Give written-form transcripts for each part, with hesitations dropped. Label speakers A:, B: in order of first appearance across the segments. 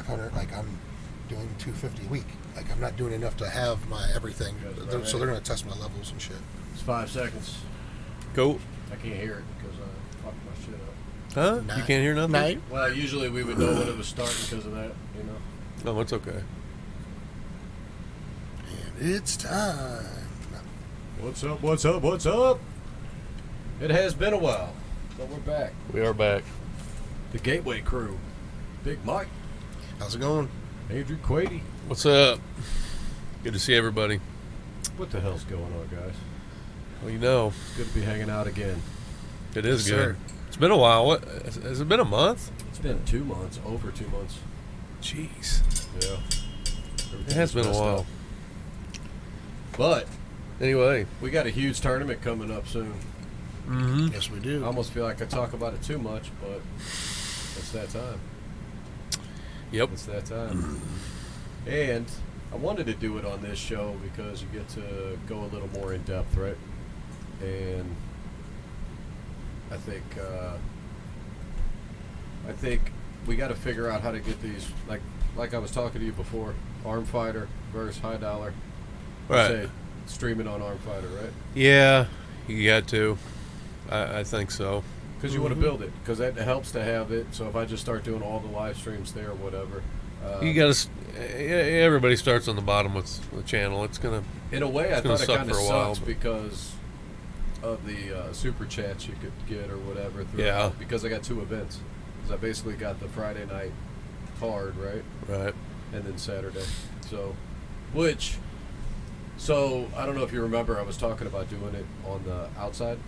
A: 500, like I'm doing 250 a week. Like I'm not doing enough to have my everything. So they're going to test my levels and shit.
B: It's 5 seconds.
C: Cool.
B: I can't hear it because I fucked my shit up.
C: Huh?
A: Night.
C: You can't hear nothing?
A: Night.
B: Well, usually we would know when it was starting because of that,
C: Oh, it's okay.
A: And it's time.
B: What's up, what's up, what's up? It has been a while, but we're back.
C: We are back.
B: The Gateway Crew. Big Mike.
A: How's it going?
B: Andrew Quady.
C: What's up? Good to see everybody.
B: What the hell's going on, guys?
C: Well, you know,
B: Good to be hanging out again.
C: it is
A: Yes,
C: good.
A: sir.
C: It's been a while. What has it been? A month?
B: It's been 2 months, over 2 months.
C: Jeez.
B: Yeah.
C: It has been a
B: messed
C: while.
B: up. But
C: Anyway.
B: we got a huge tournament coming up soon.
C: Mm-hmm.
A: Yes, we
B: I
A: do.
B: almost feel like I talk about it too much, but it's that time.
C: Yep.
B: It's that time. And I wanted to do it on this show because you get to go a little more in depth, right? And I think we got to figure out how to get these, like I was talking to you before, Armfighter versus High Dollar.
C: Right.
B: Say, streaming on Armfighter, right?
C: Yeah, you got to. I think so.
B: Because you want to build it, because that helps to have it. So if I just start doing all the live streams there or whatever.
C: You got to. Everybody starts on the bottom with the channel. It's gonna.
B: In a way, I
C: gonna
B: thought it
C: suck
B: kind of
C: for a while,
B: sucks
C: but-
B: because of the super chats you could get or whatever.
C: Yeah.
B: Because I got 2 events. Because I basically got the Friday night card, right?
C: Right.
B: And then Saturday. So I don't know if you remember, I was talking about doing it on the outside.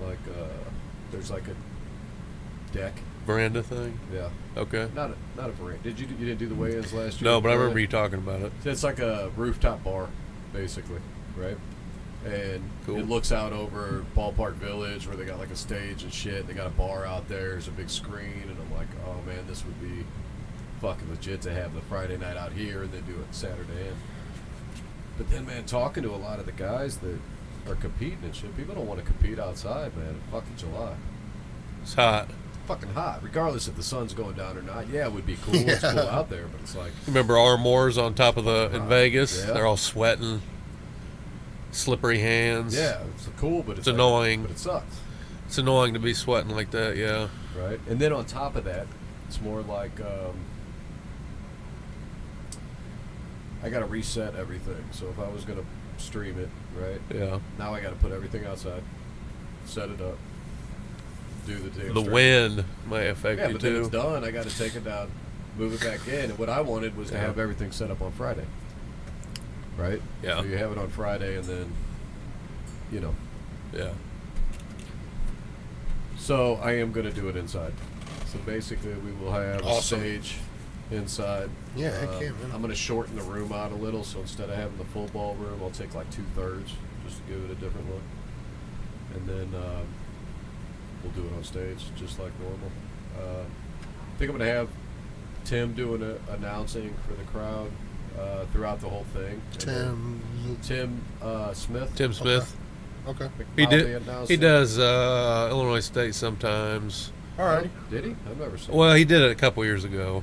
B: Like, there's like a deck.
C: Veranda thing.
B: Yeah.
C: Okay.
B: Not a veranda. You didn't do the weigh-ins last year?
C: No, but I remember you talking about it.
B: It's like a rooftop bar, basically, right? And
C: Cool.
B: it looks out over Ballpark Village where they got like a stage and shit. They got a bar out there. There's a big screen. And I'm like, oh, man, this would be fucking legit to have the Friday night out here and then do it Saturday in. But then, man, talking to a lot of the guys that are competing and shit, people don't want to compete outside, man. Fucking July.
C: It's hot.
B: Fucking hot. Regardless if the sun's going down or not. Yeah, it would be cool. It's cool out there, but it's like...
C: Remember Armours on top of in Vegas?
B: Yeah.
C: They're all sweating, slippery hands.
B: Yeah, it's cool, but
C: It's annoying.
B: But it sucks.
C: It's annoying to be sweating like that. Yeah.
B: Right? And then on top of that, it's more like I got to reset everything. So if I was going to stream it, right?
C: Yeah.
B: Now I got to put everything outside, set it up, do the damn
C: The
B: stream.
C: wind might affect
B: Yeah,
C: you
B: but then
C: too.
B: it's done. I got to take it down, move it back in. And what I wanted was to have everything set up on Friday. Right?
C: Yeah.
B: So you have it on Friday and then,
C: Yeah.
B: So I am going to do it inside. So basically we will have
A: Awesome.
B: a stage inside.
A: Yeah, heck yeah, man.
B: I'm going to shorten the room out a little, so instead of having the full ballroom, I'll take like 2/3 just to give it a different look. And then we'll do it on stage just like normal. I think I'm going to have Tim doing announcing for the crowd throughout the whole thing. And Tim Smith.
C: Tim Smith.
A: Okay.
C: He
B: I'll be
C: did.
B: announcing.
C: He does Illinois State sometimes.
A: All right.
B: Did he? I've never seen
C: Well, he did it a couple years ago.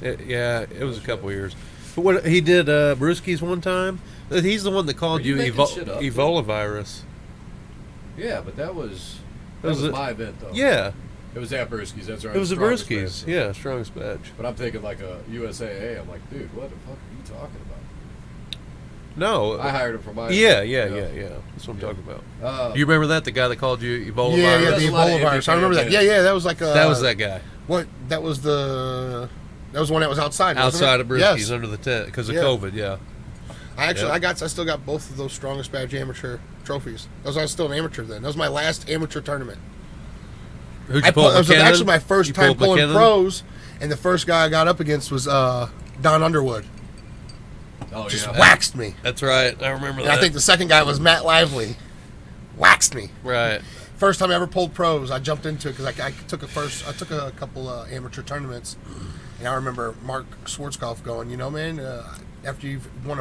C: It was a couple years. But what he did, Brewski's one time. He's the one that called
B: Are you
C: you
B: making shit up,
C: Ebola virus.
B: Yeah, but that was
C: was
B: my event, though.
C: Yeah,
B: It was at Brewski's. That's right.
C: it was a
B: Strongest
C: Brewski's.
B: man.
C: Yeah, strongest badge.
B: But I'm thinking like a USAA. I'm like, dude, what the fuck are you talking about?
C: No.
B: I hired him for my
C: Yeah.
B: event,
C: That's what I'm talking about.
B: you
C: You remember that? The guy that called you Ebola
A: Yeah,
C: virus?
A: the
B: There's a lot of
A: Ebola virus. I remember that.
B: indicators.
A: Yeah, that was like
C: That was that guy.
A: What? That was the one that was outside. wasn't
C: Outside
A: it?
C: of Brewski's
A: Yes.
C: under the tent because of
A: Yeah.
C: COVID, yeah.
A: I
C: Yeah.
A: still got both of those strongest badge amateur trophies. I was still an amateur then. That was my last amateur tournament.
C: Who'd you pull?
A: It was
C: McKinnon?
A: actually my first
C: You
A: time
C: pulled
A: pulling
C: McKinnon?
A: pros, and the first guy I got up against was Don Underwood.
B: Oh,
A: Just
B: yeah.
A: waxed me.
C: That's right. I remember
A: And
C: that.
A: I think the second guy was Matt Lively. Waxed me.
C: Right.
A: First time I ever pulled pros, I jumped into it because I took a couple amateur tournaments, and I remember Mark Schwarzkopf going, man, after you've won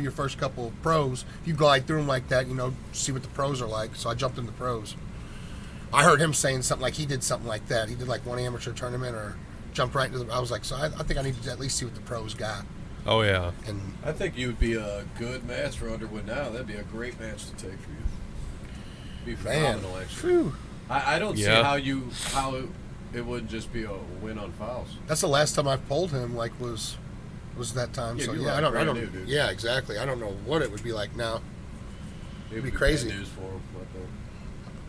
A: your first couple of pros, if you glide through them like that, see what the pros are like. So I jumped into pros. I heard him saying something like he did something like that. He did like one amateur tournament or jumped right into I was like, so I think I need to at least see what the pros got.
C: Oh yeah.
A: And
B: I think you would be a good match for Underwood now. That'd be a great match to take for you. Be phenomenal, actually.
A: phew.
B: I don't see
C: Yeah.
B: how it wouldn't just be a win on fouls.
A: That's the last time I've pulled him. Like was that time?
B: Yeah,
A: so
B: you
A: yeah,
B: were
A: I don't.
B: brand new, dude.
A: Yeah, exactly. I don't know what it would be like now.
B: It'd
A: be crazy.
B: bad news for him.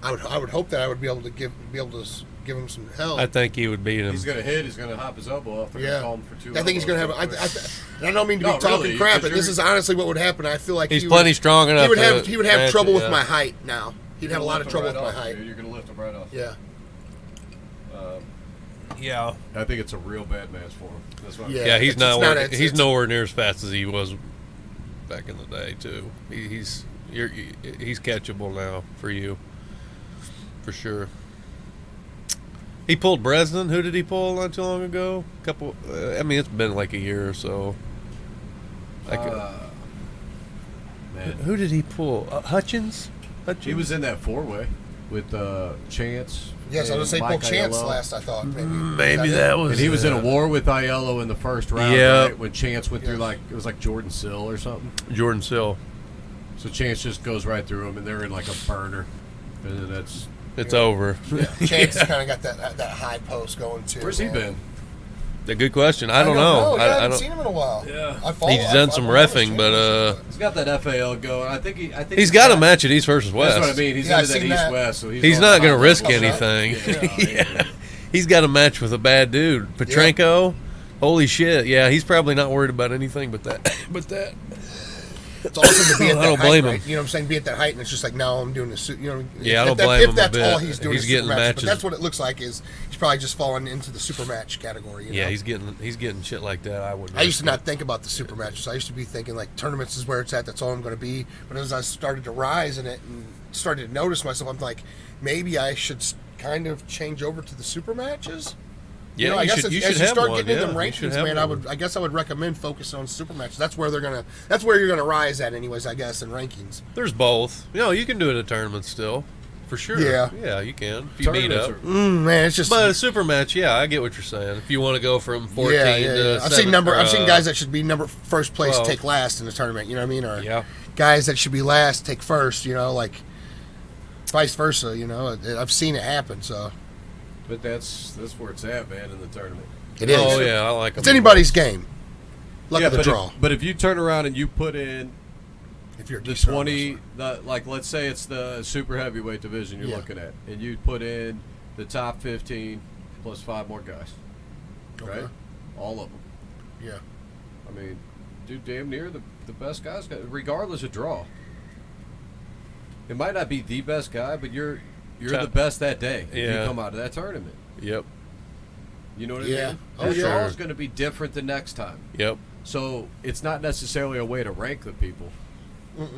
A: I would hope that I would be able to give him some help.
C: I think he would beat him.
B: He's gonna hit. He's gonna hop his elbow off. They're gonna call him for 2
A: I think he's going to have. And I don't mean to be
B: No,
A: talking
B: really,
A: crap,
B: 'cause
A: but this
B: you're-
A: is honestly what would happen. I feel like
C: He's
A: he
C: plenty
A: would,
C: strong enough.
A: He would have
C: match
A: trouble
C: it,
A: with
C: yeah.
A: my height now. He'd have a lot of trouble with my height.
B: Dude, you're gonna lift him right off.
A: Yeah.
C: Yeah.
B: I think it's a real bad match for him. That's what
A: Yeah.
C: Yeah, he's
A: it's
C: not.
A: not-
C: He's
A: it's-
C: nowhere near as fast as he was back in the day, too. He's catchable now for you, for sure. He pulled Bresnan. Who did he pull not too long ago? I mean, it's been like a year or so.
B: man.
C: Who did he pull? Hutchins?
B: He was in that 4-way with Chance.
A: Yes, I was going to say
B: Mike
A: pull Chance
B: Aiello.
A: last. I thought
C: Maybe that was.
B: And he was in a war with Aiello in the first round,
C: Yeah.
B: right? When Chance went through it was like Jordan Sill or something.
C: Jordan Sill.
B: So Chance just goes right through him, and they're in like a burner, and then that's
C: It's over.
A: Chance kind of got that high post going too.
B: where's he been?
C: A good question. I don't know.
A: Yeah, I
C: I
A: haven't
C: don't.
A: seen him in a while.
B: Yeah.
C: He's done some reffing, but
B: He's got that FAL going. I think
C: he's got a match at East versus West.
B: That's what I mean. He's
A: Yeah, I've
B: into that
A: seen that.
B: East-West, so
C: He's
B: on
C: not
B: top
C: going to
B: of
C: risk
B: it.
C: anything.
B: Yeah.
C: He's got a match with a bad dude. Petrenko. Holy shit. Yeah, he's probably not worried about anything but that.
A: It's awesome to be at that
C: I don't
A: height,
C: blame
A: right?
C: him.
A: You know what I'm saying? Be at that height, and it's just like, now I'm doing this. You know,
C: Yeah, I don't
A: if
C: blame him
A: If
C: a
A: that's all
C: bit.
A: he's doing,
C: He's
A: is
C: getting
A: super matches.
C: matches.
A: But that's what it looks like. Is he's probably just falling into the super match category. You know?
C: Yeah, he's getting shit like that.
A: I used to not think about the super matches. I used to be thinking like tournaments is where it's at. That's all I'm going to be. But as I started to rise in it and started to notice myself, I'm like, maybe I should kind of change over to the super matches.
C: Yeah,
A: you know, I guess
C: you
A: as
C: should
A: you
C: have
A: start
C: one.
A: getting in
C: Yeah,
A: the
C: you should
A: rankings,
C: have
A: man,
C: one.
A: I guess I would recommend focusing on super matches. That's where you're gonna rise at, anyways. I guess in rankings.
C: There's both. You can do it at tournaments still, for sure.
A: Yeah.
C: Yeah, you can if you meet
B: Tournaments
C: up.
A: Man, it's just.
C: But a super match, yeah, I get what you're saying. If you want to go from 14 to
A: I've seen
C: 7,
A: I've seen guys that should be first place
C: 12.
A: take last in the tournament. You know what I mean? Or
C: Yeah.
A: guys that should be last take first. You know, like vice versa. You know, I've seen it happen. So
B: But that's where it's at, man, in the tournament.
A: it is.
C: Oh yeah, I like 'em.
A: It's anybody's game. Luck of the
B: but
A: draw.
B: But if you turn around and you put in
A: If you're a
B: the
A: decent
B: 20, like let's say it's the super heavyweight division you're
A: Yeah.
B: looking at, and you put in the top 15 plus 5 more guys, right?
A: Okay.
B: All of them.
A: Yeah.
B: I mean, dude, damn near the best guys, regardless of draw. It might not be the best guy, but you're the best that day if
C: Yeah.
B: you come out of that tournament.
C: Yep.
B: You know what
A: Yeah.
B: I mean?
A: Oh,
B: The
A: yeah.
B: draw is going to be different the next time.
C: Yep.
B: So it's not necessarily a way to rank the people.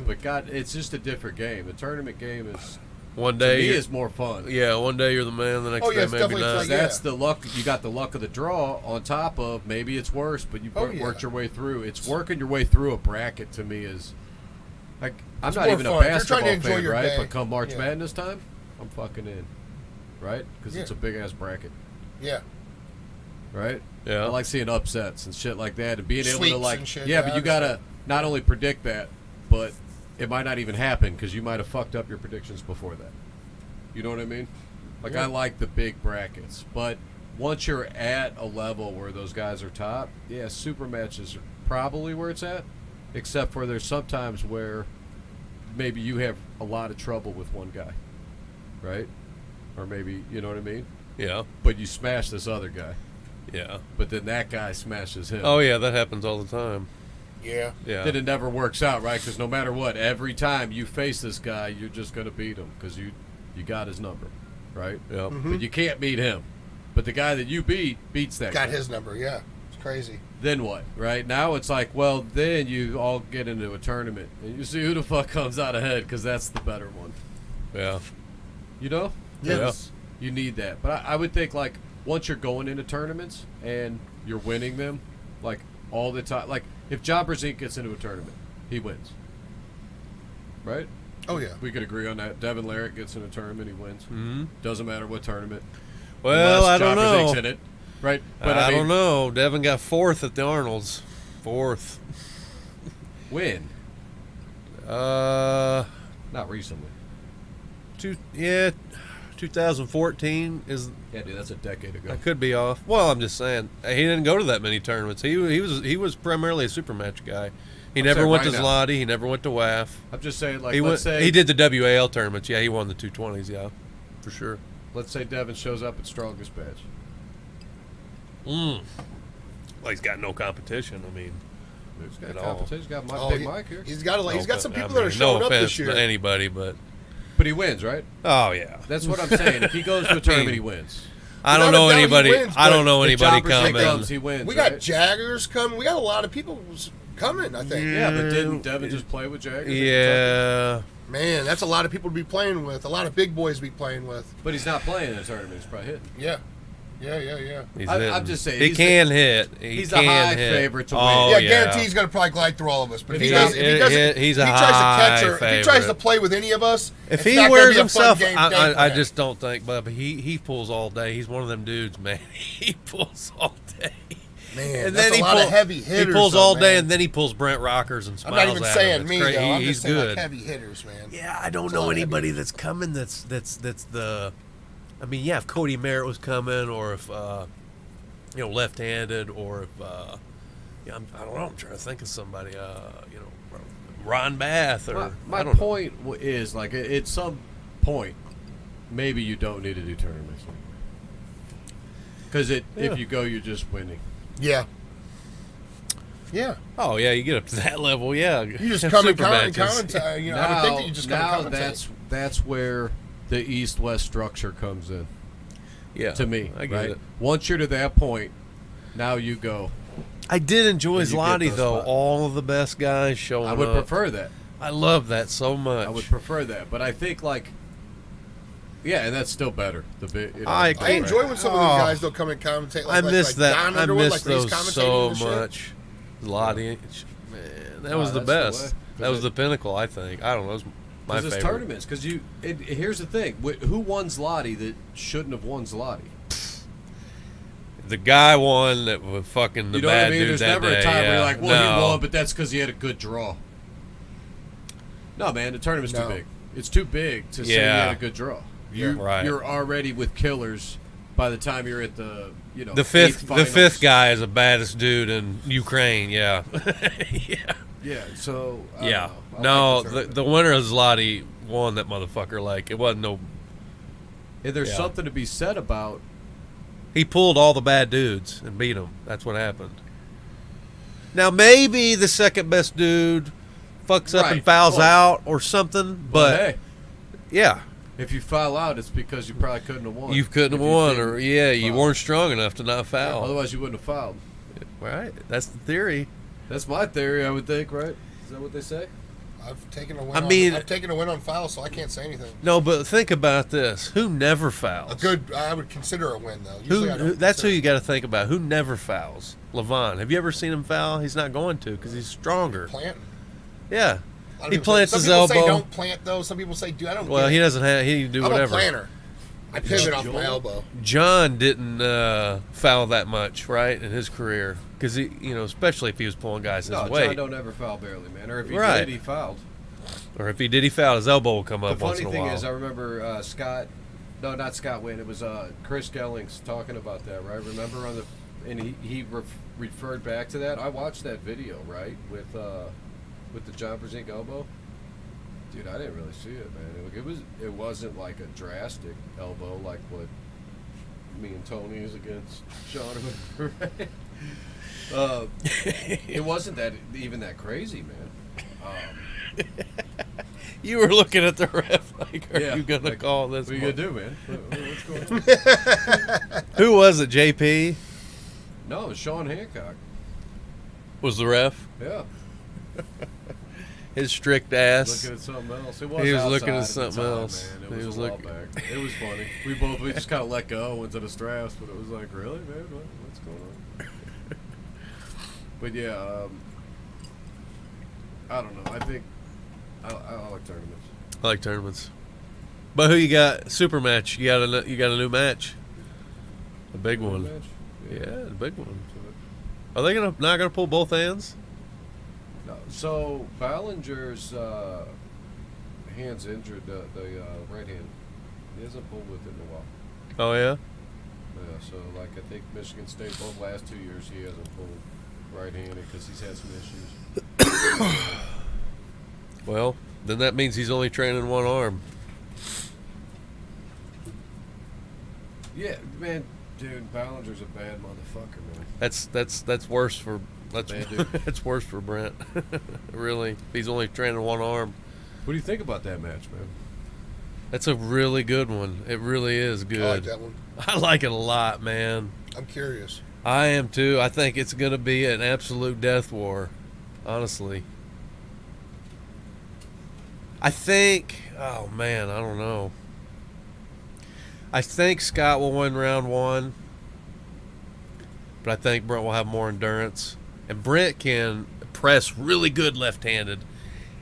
B: But God, it's just a different game. The tournament game is
C: One
B: to
C: day,
B: me
C: you're-
B: is more fun.
C: yeah, one day you're the man, the next
A: Oh, yeah,
C: day
A: it's
C: maybe
A: definitely
C: not.
A: like-
B: That's
A: Yeah.
B: the luck. You got the luck of the draw on top of maybe it's worse, but you've
A: Oh, yeah.
B: worked your way through. It's working your way through a bracket to me is like I'm
A: It's
B: not
A: more
B: even
A: fun.
B: a
A: If you're trying
B: basketball
A: to enjoy
B: fan,
A: your
B: right?
A: day.
B: But come March
A: Yeah.
B: Madness time, I'm fucking in, right? Because it's
A: Yeah.
B: a big ass bracket,
A: Yeah.
B: right?
C: Yeah.
B: I like seeing upsets and shit like that, and being able
A: Sweeps
B: to like,
A: and shit,
B: yeah,
A: yeah,
B: but
A: I
B: you gotta
A: understand.
B: not only predict that, but it might not even happen because you might have fucked up your predictions before that. You know what I mean? Like
A: Yeah.
B: I like the big brackets, but once you're at a level where those guys are top, yeah, super matches are probably where it's at. Except for there's sometimes where maybe you have a lot of trouble with one guy, right? Or maybe you know what I mean.
C: Yeah.
B: But you smash this other guy,
C: Yeah.
B: but then that guy smashes him.
C: Oh yeah, that happens all the time.
A: Yeah.
C: Yeah.
B: Then it never works out, right? Because no matter what, every time you face this guy, you're just going to beat him because you got his number, right?
C: Yep.
B: But you can't beat him. But the guy that you beats that
A: Got
B: guy.
A: his number. Yeah. It's crazy.
B: Then what, right? Now it's like, well, then you all get into a tournament and you see who the fuck comes out ahead because that's the better one.
C: Yeah.
B: You know?
C: Yeah.
B: 'Cause you need that. But I would think, like, once you're going into tournaments and you're winning them, like, all the time. Like, if John Brzezinski gets into a tournament, he wins. Right?
A: Oh yeah.
B: We could agree on that. Devin Larrick gets in a tournament, he wins.
C: Hmm.
B: Doesn't matter what tournament.
C: Well,
B: Unless
C: I don't
B: John Brzezinski's
C: know.
B: in it. right? But
C: I
B: mean,
C: don't know. Devin got 4th at the Arnold's. 4th.
B: When?
C: Uh,
B: Not recently.
C: 2014 is.
B: Yeah, dude, that's a decade ago.
C: I could be off. Well, I'm just saying he didn't go to that many tournaments. He was primarily a super match guy. He
B: I'm
C: never
B: saying
C: went
B: right
C: to
B: now.
C: Zloty. He never went to WAF.
B: I'm just saying, like,
C: He
B: let's say
C: he did the WAL tournaments. Yeah, he won the 220s. Yeah, for sure.
B: Let's say Devin shows up at Strongest Badge.
C: Well, he's got no competition. I mean,
B: He's got
C: At all.
B: competition. He's got
A: Oh,
B: Big Mike here.
A: He's got some
C: I
A: people
C: mean,
A: that are showing
C: no
A: up
C: offense
A: this year.
C: to anybody, but
B: But he wins, right?
C: oh yeah,
B: That's what I'm saying. If he goes to a tournament, he wins.
C: I don't
A: Without a
C: know
A: doubt, he
C: anybody.
A: wins,
C: I don't
A: but
C: know
B: If
C: anybody
B: Jobber Jake
C: coming.
B: comes, he wins.
A: We got
B: right?
A: Jaggers coming. We got a lot of people coming, I think.
B: Yeah, but didn't Devin just play with Jaggers?
C: Yeah,
A: Man, that's a lot of people to be playing with. A lot of big boys to be playing with.
B: But he's not playing in the tournament. He's probably hitting.
A: Yeah.
C: he's
B: I'm
C: hitting.
B: just saying,
C: he
B: he's
C: can hit.
B: he's
C: can
B: the high
C: hit.
B: favorite to
C: Oh,
B: win.
A: Yeah, guarantee he's going to probably glide through all of us. But if he
B: He
A: does,
B: is-
A: if he doesn't,
C: he's
A: if
C: a
A: he tries to catch
C: high
A: her, if he tries to
C: favorite.
A: play with any of us,
C: If
A: it's
C: he
A: not gonna
C: wears
A: be a fun
C: himself,
A: game
C: I
A: day for him.
C: just don't think, Bubba. He pulls all day. He's one of them dudes, man. He pulls all day.
A: Man,
C: And
A: that's
C: then
A: a
C: he
A: lot of heavy
C: He
A: hitters.
C: pulls
A: though,
C: all
A: man.
C: day, and then he pulls Brent Rockers and
A: I'm
C: smiles
A: not even
C: at
A: saying
C: him. It's
A: me
C: crazy.
A: though. I'm
C: He's
A: just saying
C: good.
A: like heavy hitters, man.
C: Yeah, I don't
A: That's a
C: know
A: lot of
C: anybody
A: heavy
C: that's coming. That's the. I mean, yeah, if Cody Merritt was coming, or if left-handed, or if I don't know. I'm trying to think of somebody. Ron Bath, or
B: My
C: I don't know.
B: point is, like, at some point, maybe you don't need to do tournaments. Because if you go, you're just winning.
A: Yeah. Yeah.
C: Oh yeah, you get up to that level. Yeah,
A: You just come and
C: Super matches.
A: comment. I would think that you just come and
B: now
A: commentate.
B: that's where the East-West structure comes in.
C: Yeah,
B: To me,
C: I get
B: right?
C: it.
B: Once you're to that point, now you go.
C: I did enjoy
B: And you get
C: Zloty
B: those
C: though.
B: spots.
C: All of the best guys showing
B: I would
C: up.
B: prefer that.
C: I love that so much.
B: I would prefer that, but I think yeah, and that's still better. The bit.
C: I
A: I enjoy when some of these
C: Oh.
A: guys don't come and commentate.
C: I miss that.
A: Don
C: I
A: Underwood,
C: miss
A: like, he's
C: those
A: commentating
C: so
A: and shit.
C: much. Zloty, man, that was the
B: that's the
C: best.
B: way.
C: That was the pinnacle. I think. I don't know. It was my
B: Because it's
C: favorite.
B: tournaments. Because here's the thing: who won Zloty that shouldn't have won Zloty?
C: The guy won that was fucking the
B: You know
C: bad
B: what I mean?
C: dude
B: There's
C: that
B: never
C: day.
B: a time where
C: yeah.
B: you're like, well,
C: no.
B: he won, but that's because he had a good draw. No, man, the tournament's
A: No.
B: too big. It's too big to say he
C: Yeah.
B: had a good draw.
C: Right.
B: You're already with killers by the time you're at the
C: The fifth
B: finals.
C: guy is the baddest dude in Ukraine. Yeah, yeah,
B: Yeah. So I
C: yeah.
B: don't know. I
C: No,
B: like the tournament.
C: the winner of Zloty won that motherfucker. Like it wasn't no.
B: And there's
C: yeah.
B: something to be said about.
C: He pulled all the bad dudes and beat them. That's what happened. Now maybe the second best dude fucks up and
B: Right.
C: fouls
B: Well,
C: out or something, but
B: hey,
C: yeah,
B: if you foul out, it's because you probably couldn't have won.
C: you couldn't
B: If
C: have won,
B: didn't
C: or yeah, you
B: foul.
C: weren't strong enough to not foul.
B: Otherwise, you wouldn't have fouled.
C: Right, that's the theory.
B: That's my theory. I would think. Right? Is that what they say?
A: I've taken a win. I've taken a win on foul, so I can't say anything.
C: No, but think about this: who never fouls?
A: A good, I would consider a win though. Usually I don't
C: That's who
A: consider-
C: you got to think about. Who never fouls? Levon. Have you ever seen him foul? He's not going to because he's stronger.
A: Planting.
C: Yeah,
A: A lot of
C: he
A: people
C: plants
A: say,
C: his
A: some people
C: elbow.
A: say don't plant though. Some people say do. I don't.
C: Well,
A: get
C: he
A: it.
C: doesn't have. He can do
A: I'm
C: whatever.
A: a planner. I pivot off my elbow.
C: John didn't foul that much, right, in his career, because he, especially if he was pulling guys his
B: No,
C: weight,
B: John don't ever foul barely, man. Or if he
C: Right.
B: did, he fouled.
C: or if he did, he fouled. His elbow would come
B: The
C: up once
B: funny
C: in a
B: thing
C: while.
B: is, I remember Scott. No, not Scott Wynn. It was Chris Gellings talking about that, right? Remember and he referred back to that. I watched that video, right, with the John Brzezinski elbow. Dude, I didn't really see it, man. It wasn't like a drastic elbow like what me and Tony is against Sean. Right? It wasn't even that crazy, man.
C: You were looking at the ref like, are
B: Yeah,
C: you going to
B: like,
C: call this?
B: What are you gonna do, man? What's going on?
C: Who was it, JP?
B: No, it was Sean Hancock.
C: Was the ref?
B: Yeah.
C: His strict ass.
B: Looking at something else. It
C: He was looking at
B: outside
C: something
B: the time,
C: else.
B: Man.
C: He
B: It was
C: was
B: a while
C: looking-
B: back. It was funny. We just kind of let go into the straps, but it was like, really, man? What's going on? But yeah, I don't know. I think I like tournaments.
C: I like tournaments. But who you got? Super match. You got a new match. A big one.
B: Match?
C: Yeah, the big one.
B: to it.
C: Are they not gonna pull both hands?
B: No. So Ballinger's hand's injured, the right hand. He hasn't pulled with it in a while.
C: Oh yeah.
B: Yeah, so like I think Michigan State both last 2 years he hasn't pulled right-handed because he's had some issues.
C: Well, then that means he's only training one arm.
B: Yeah, man, dude, Ballinger's a bad motherfucker, man.
C: That's worse for
B: Bad dude.
C: that's worse for Brent. Really, he's only training one arm.
B: What do you think about that match, man?
C: That's a really good one. It really is good.
A: I like that one.
C: I like it a lot, man.
A: I'm curious.
C: I am too. I think it's going to be an absolute death war, honestly. I think, oh man, I don't know. I think Scott will win round one, but I think Brent will have more endurance. And Brent can press really good left-handed.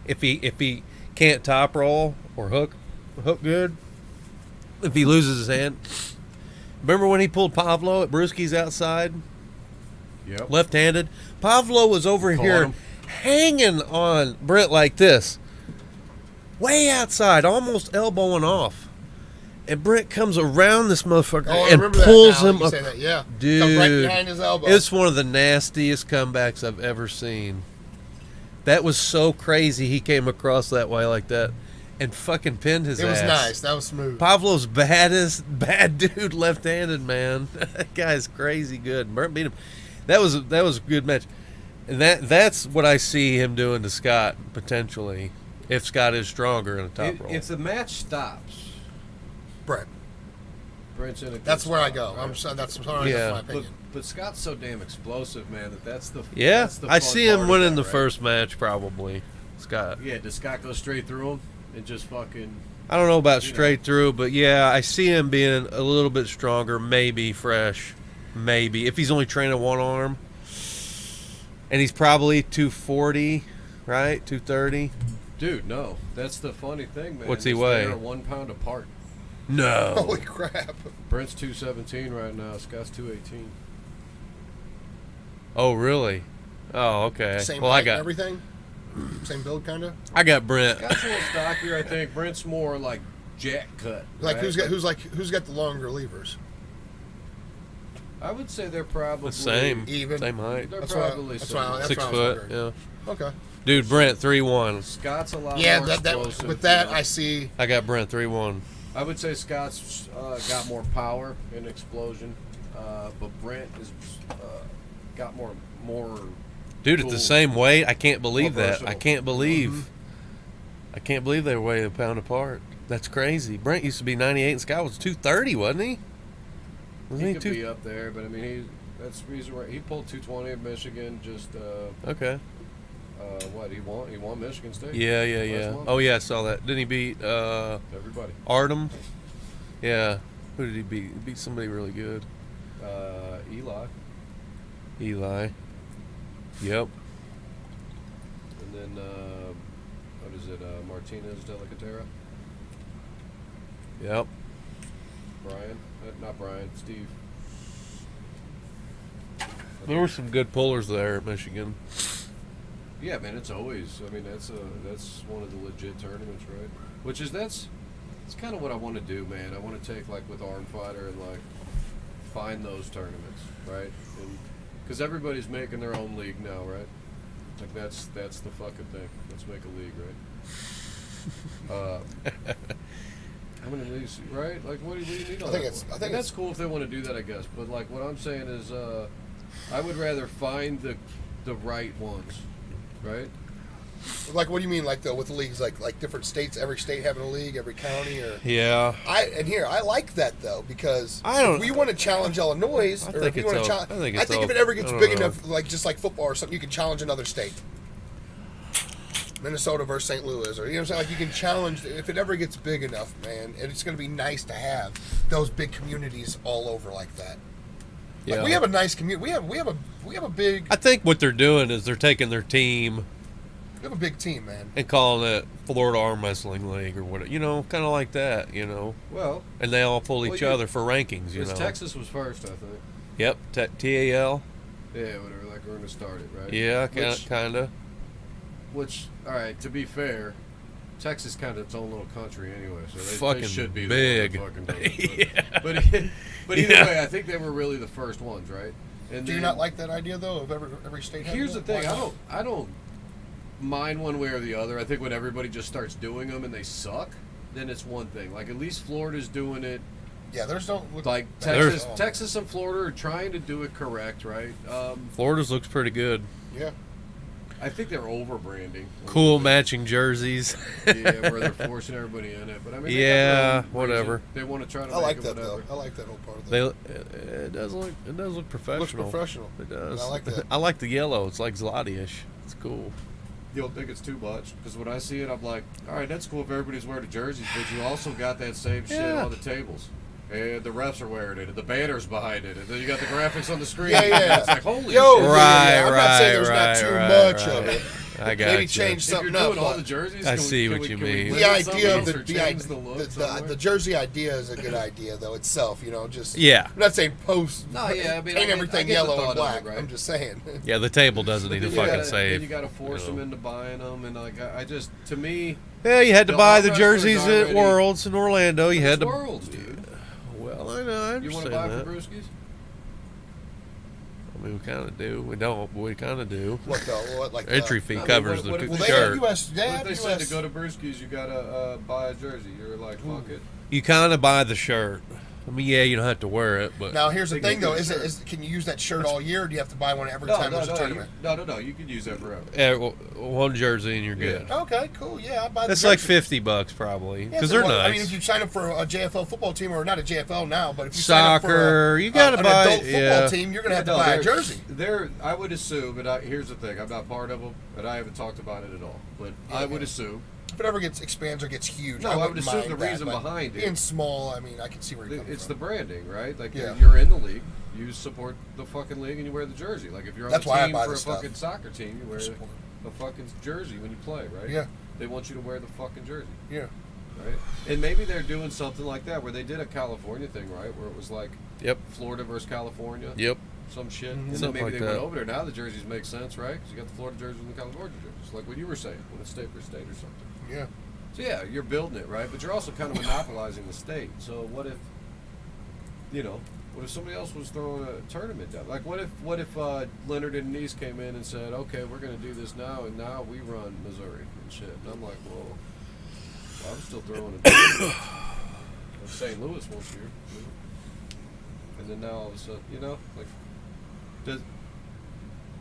C: If he can't top roll or hook good, if he loses his hand. Remember when he pulled Pavlo at Brewski's outside?
B: Yep.
C: Left-handed. Pavlo was over
B: Caught
C: here
B: him.
C: hanging on Brent like this. Way outside, almost elbowing off. And Brent comes around this motherfucker
A: Oh, I
C: and
A: remember
C: pulls
A: that now,
C: him
A: you
C: up.
A: say that, yeah.
C: Dude,
A: Come right behind his elbow.
C: it's one of the nastiest comebacks I've ever seen. That was so crazy he came across that way like that and fucking pinned his ass.
A: It was nice. That was smooth.
C: Pavlo's bad dude left-handed, man. That guy's crazy good. Brent beat him. That was a good match. And that's what I see him doing to Scott potentially if Scott is stronger in a top roll.
B: If the match stops,
A: Brett.
B: Brent's in a good
A: That's where I
B: spot,
A: go.
B: right?
A: I'm sorry, that's my
C: Yeah.
A: opinion.
B: But Scott's so damn explosive, man. That's the
C: Yeah,
B: That's the
C: I
B: fun
C: see
B: part
C: him
B: of
C: winning
B: that,
C: the
B: right?
C: first match probably. Scott.
B: Yeah, does Scott go straight through him and just fucking?
C: I don't know about
B: You know.
C: straight through, but yeah, I see him being a little bit stronger, maybe fresh, maybe if he's only training one arm. And he's probably 240, right? 230.
B: Dude, no. That's the funny thing, man.
C: What's he
B: is
C: weigh?
B: They're 1 pound apart.
C: No.
A: Holy crap.
B: Brent's 217 right now. Scott's 218.
C: Oh, really? Oh, okay.
A: Same
C: Well,
A: height
C: I
A: and
C: got
A: everything? Same build, kind of?
C: Brent.
B: Scott's a little stockier, I think. Brent's more like jack cut.
A: Like,
B: right?
A: who's got the longer levers?
B: I would say they're probably
C: The same.
A: Even?
C: Same height.
B: They're
A: That's why-
B: probably
A: that's why-
B: similar.
A: that's
C: 6
A: what I was
C: foot.
A: wondering.
C: Yeah.
A: Okay.
C: Dude, Brent 3-1.
B: Scott's a lot
A: Yeah,
B: more
A: that
B: explosive.
A: with that,
B: you know.
A: I see.
C: I got Brent 3-1.
B: I would say Scott's got more power and explosion, but Brent is got more.
C: Dude, at
B: Cool.
C: the same weight, I can't believe
B: More
C: that.
B: versatile.
C: I can't believe.
A: Mhm.
C: I can't believe they weigh a pound apart. That's crazy. Brent used to be 98 and Scott was 230, wasn't he? Wasn't
B: He
C: he,
B: could be up there, but I mean, he pulled 220 at Michigan. Just
C: Okay.
B: what he won Michigan State.
C: Yeah.
B: Last month.
C: Oh yeah, I saw that. Didn't he beat
B: Everybody.
C: Artem? Yeah. Who did he beat? He beat somebody really good.
B: Eli,
C: Eli. Yep.
B: and then what is it? Martinez de la Catera.
C: Yep.
B: Brian, not Brian. Steve.
C: There were some good pullers there at Michigan.
B: Yeah, man, it's always. I mean, that's one of the legit tournaments, right? That's kind of what I want to do, man. I want to take like with Armfighter and like find those tournaments, right? And because everybody's making their own league now, right? Like that's the fucking thing. Let's make a league, right? How many leagues, right? Like, what do you need? All
A: I think
B: that
A: it's-
B: for?
A: I think
B: that's
A: it's-
B: cool if they want to do that, I guess. But like, what I'm saying is, I would rather find the right ones, right?
A: Like, what do you mean, like with the leagues, like different states, every state having a league, every county, or?
C: Yeah.
A: I like that though, because
C: I don't-
A: if we want to challenge Illinois,
C: I
A: or
C: think
A: if we
C: it's
A: want to
C: all-
A: challenge,
C: I think
A: I
C: it's
A: think if
C: all-
A: it ever
C: I
A: gets
C: don't
A: big
C: know.
A: enough, like just like football or something, you can challenge another state. Minnesota versus St. Louis, or you know what I'm saying? Like you can challenge if it ever gets big enough, man. And it's going to be nice to have those big communities all over like that. Like
C: Yeah.
A: we have a nice community. We have a big
C: I think what they're doing is they're taking their team
A: team, man.
C: and calling it Florida Arm Wrestling League or whatever, kind of like that,
B: Well,
C: and they all pull
B: Well,
C: each
B: you-
C: other for rankings,
B: because Texas was first, I think.
C: Yep, TAL.
B: Yeah, whatever. Like we're gonna start it, right?
C: Yeah, kind of.
B: Which, all right. To be fair, Texas kind of its own little country anyway, so they
C: Fucking
B: should be
C: big.
B: The one that fucking do it.
C: Yeah.
B: But either
C: Yeah.
B: way, I think they were really the first ones, right? And
A: Do you
B: then-
A: not like that idea though of every state? having
B: Here's the
A: one?
B: thing.
A: Why not?
B: I don't mind one way or the other. I think when everybody just starts doing them and they suck, then it's one thing. Like at least Florida's doing it.
A: Yeah, there's don't look
B: Like
A: bad
B: Texas,
A: at all.
B: Texas and Florida are trying to do it correct, right?
C: Florida's looks pretty good.
A: Yeah.
B: I think they're over branding.
C: Cool matching jerseys.
B: Yeah, where they're forcing everybody in it. But I mean, they got
C: Yeah,
B: their own reason.
C: whatever.
B: They want to try to.
A: I like
B: make
A: that
B: it whatever.
A: though. I like that whole part of
C: They
A: that.
C: it does look professional.
A: Looks professional.
C: It does.
A: I like that.
C: I like the yellow. It's like Zlati-ish. It's cool.
B: You don't think it's too much? Because when I see it, I'm like, all right, that's cool if everybody's wearing the jerseys, but you also got that same shit
C: Yeah.
B: on the tables. And the refs are wearing it, and the banner's behind it, and then you got the graphics on the screen.
A: Yeah.
B: It's like, holy
A: Yo,
B: shit.
C: Right,
A: I'm not saying there's not too much of it.
C: I got
A: Maybe
C: you.
A: change
B: If you're
A: something
B: doing
A: up.
B: all
A: but
B: the jerseys,
C: I
B: can we-
C: see
B: can
C: what
B: we-
C: you
B: can we
C: mean.
B: limit
A: the
B: some
A: idea of
B: these or
A: the
B: change the look somewhere?
A: the jersey idea is a good idea though itself. You know, just
C: Yeah.
A: I'm not saying post.
B: No, yeah, I mean,
A: paint
B: I
A: everything
B: get the
A: yellow
B: thought
A: and
B: of
A: black.
B: it, right?
A: I'm just saying.
C: Yeah, the table doesn't need to
B: Then you
C: fucking
B: gotta-
C: save.
B: Then you got to force them into buying them, and like I just, to me,
C: Yeah, you had to
B: The
C: buy
B: arm
C: the
B: wrestlers
C: jerseys at
B: already-
C: Worlds in Orlando. You had
B: it's
C: to.
B: worlds, dude.
C: Well, I know. I
B: You want
C: understand
B: to buy
C: that.
B: for Brewskis?
C: I mean, we kind of do. We don't, but we kind of do.
A: What though? What like
C: Entry fee
B: I mean,
C: covers
B: what
C: the
B: if-
A: Well, they
C: shirt.
A: have US. They
B: What if
A: have
B: they said to
A: US.
B: go to Brewskis, you gotta buy a jersey? You're like, fuck it.
C: You kind of buy the shirt. I mean, yeah, you don't have to wear it, but
A: Now here's the
B: They can
A: thing though:
B: get a shirt.
A: can you use that shirt all year? Or do you have to buy one every time there's a tournament?
B: No. You can use that forever.
C: one jersey and you're good.
B: Yeah.
A: Okay, cool. Yeah, I buy.
C: That's
A: the
C: like
A: jersey.
C: $50 probably
A: Yeah,
C: because
A: so
C: they're
A: what-
C: nice.
A: I mean, if you sign up for a JFL football team, or not a JFL now, but if you sign up for
C: Soccer, you gotta
A: an
C: buy-
A: adult football
C: yeah.
A: team, you're gonna have to
B: No,
A: buy a
B: they're-
A: jersey.
B: I would assume, and here's the thing: I'm not part of them, and I haven't talked about it at all. But I would assume
A: If it ever expands or gets huge,
B: No,
A: I
B: I
A: wouldn't
B: would assume
A: mind
B: the
A: that,
B: reason
A: but
B: behind it-
A: being small, I mean, I can see where you're coming
B: it's the
A: from.
B: branding, right? Like
A: Yeah.
B: you're in the league, you support the fucking league, and you wear the jersey. Like if you're on
A: That's
B: the
A: why I
B: team
A: buy
B: for a
A: the stuff.
B: fucking soccer team, you wear
A: Support.
B: a fucking jersey when you play, right?
A: Yeah.
B: They want you to wear the fucking jersey.
A: Yeah.
B: Right? And maybe they're doing something like that where they did a California thing, right? Where it was like
C: Yep.
B: Florida versus California,
C: Yep.
B: some shit.
A: Mhm.
B: And then
C: Something
B: maybe
C: like
B: they went
C: that.
B: over there. Now the jerseys make sense, right? Because you got the Florida jerseys and the California jerseys, like what you were saying, when it's state for state or something.
A: Yeah.
B: So yeah, you're building it, right? But you're also kind of monopolizing the state. So what if, what if somebody else was throwing a tournament down? Like what if Leonard and Nice came in and said, okay, we're going to do this now, and now we run Missouri and shit. And I'm like, well, I'm still throwing a tournament of St. Louis once a year. And then now all of a sudden,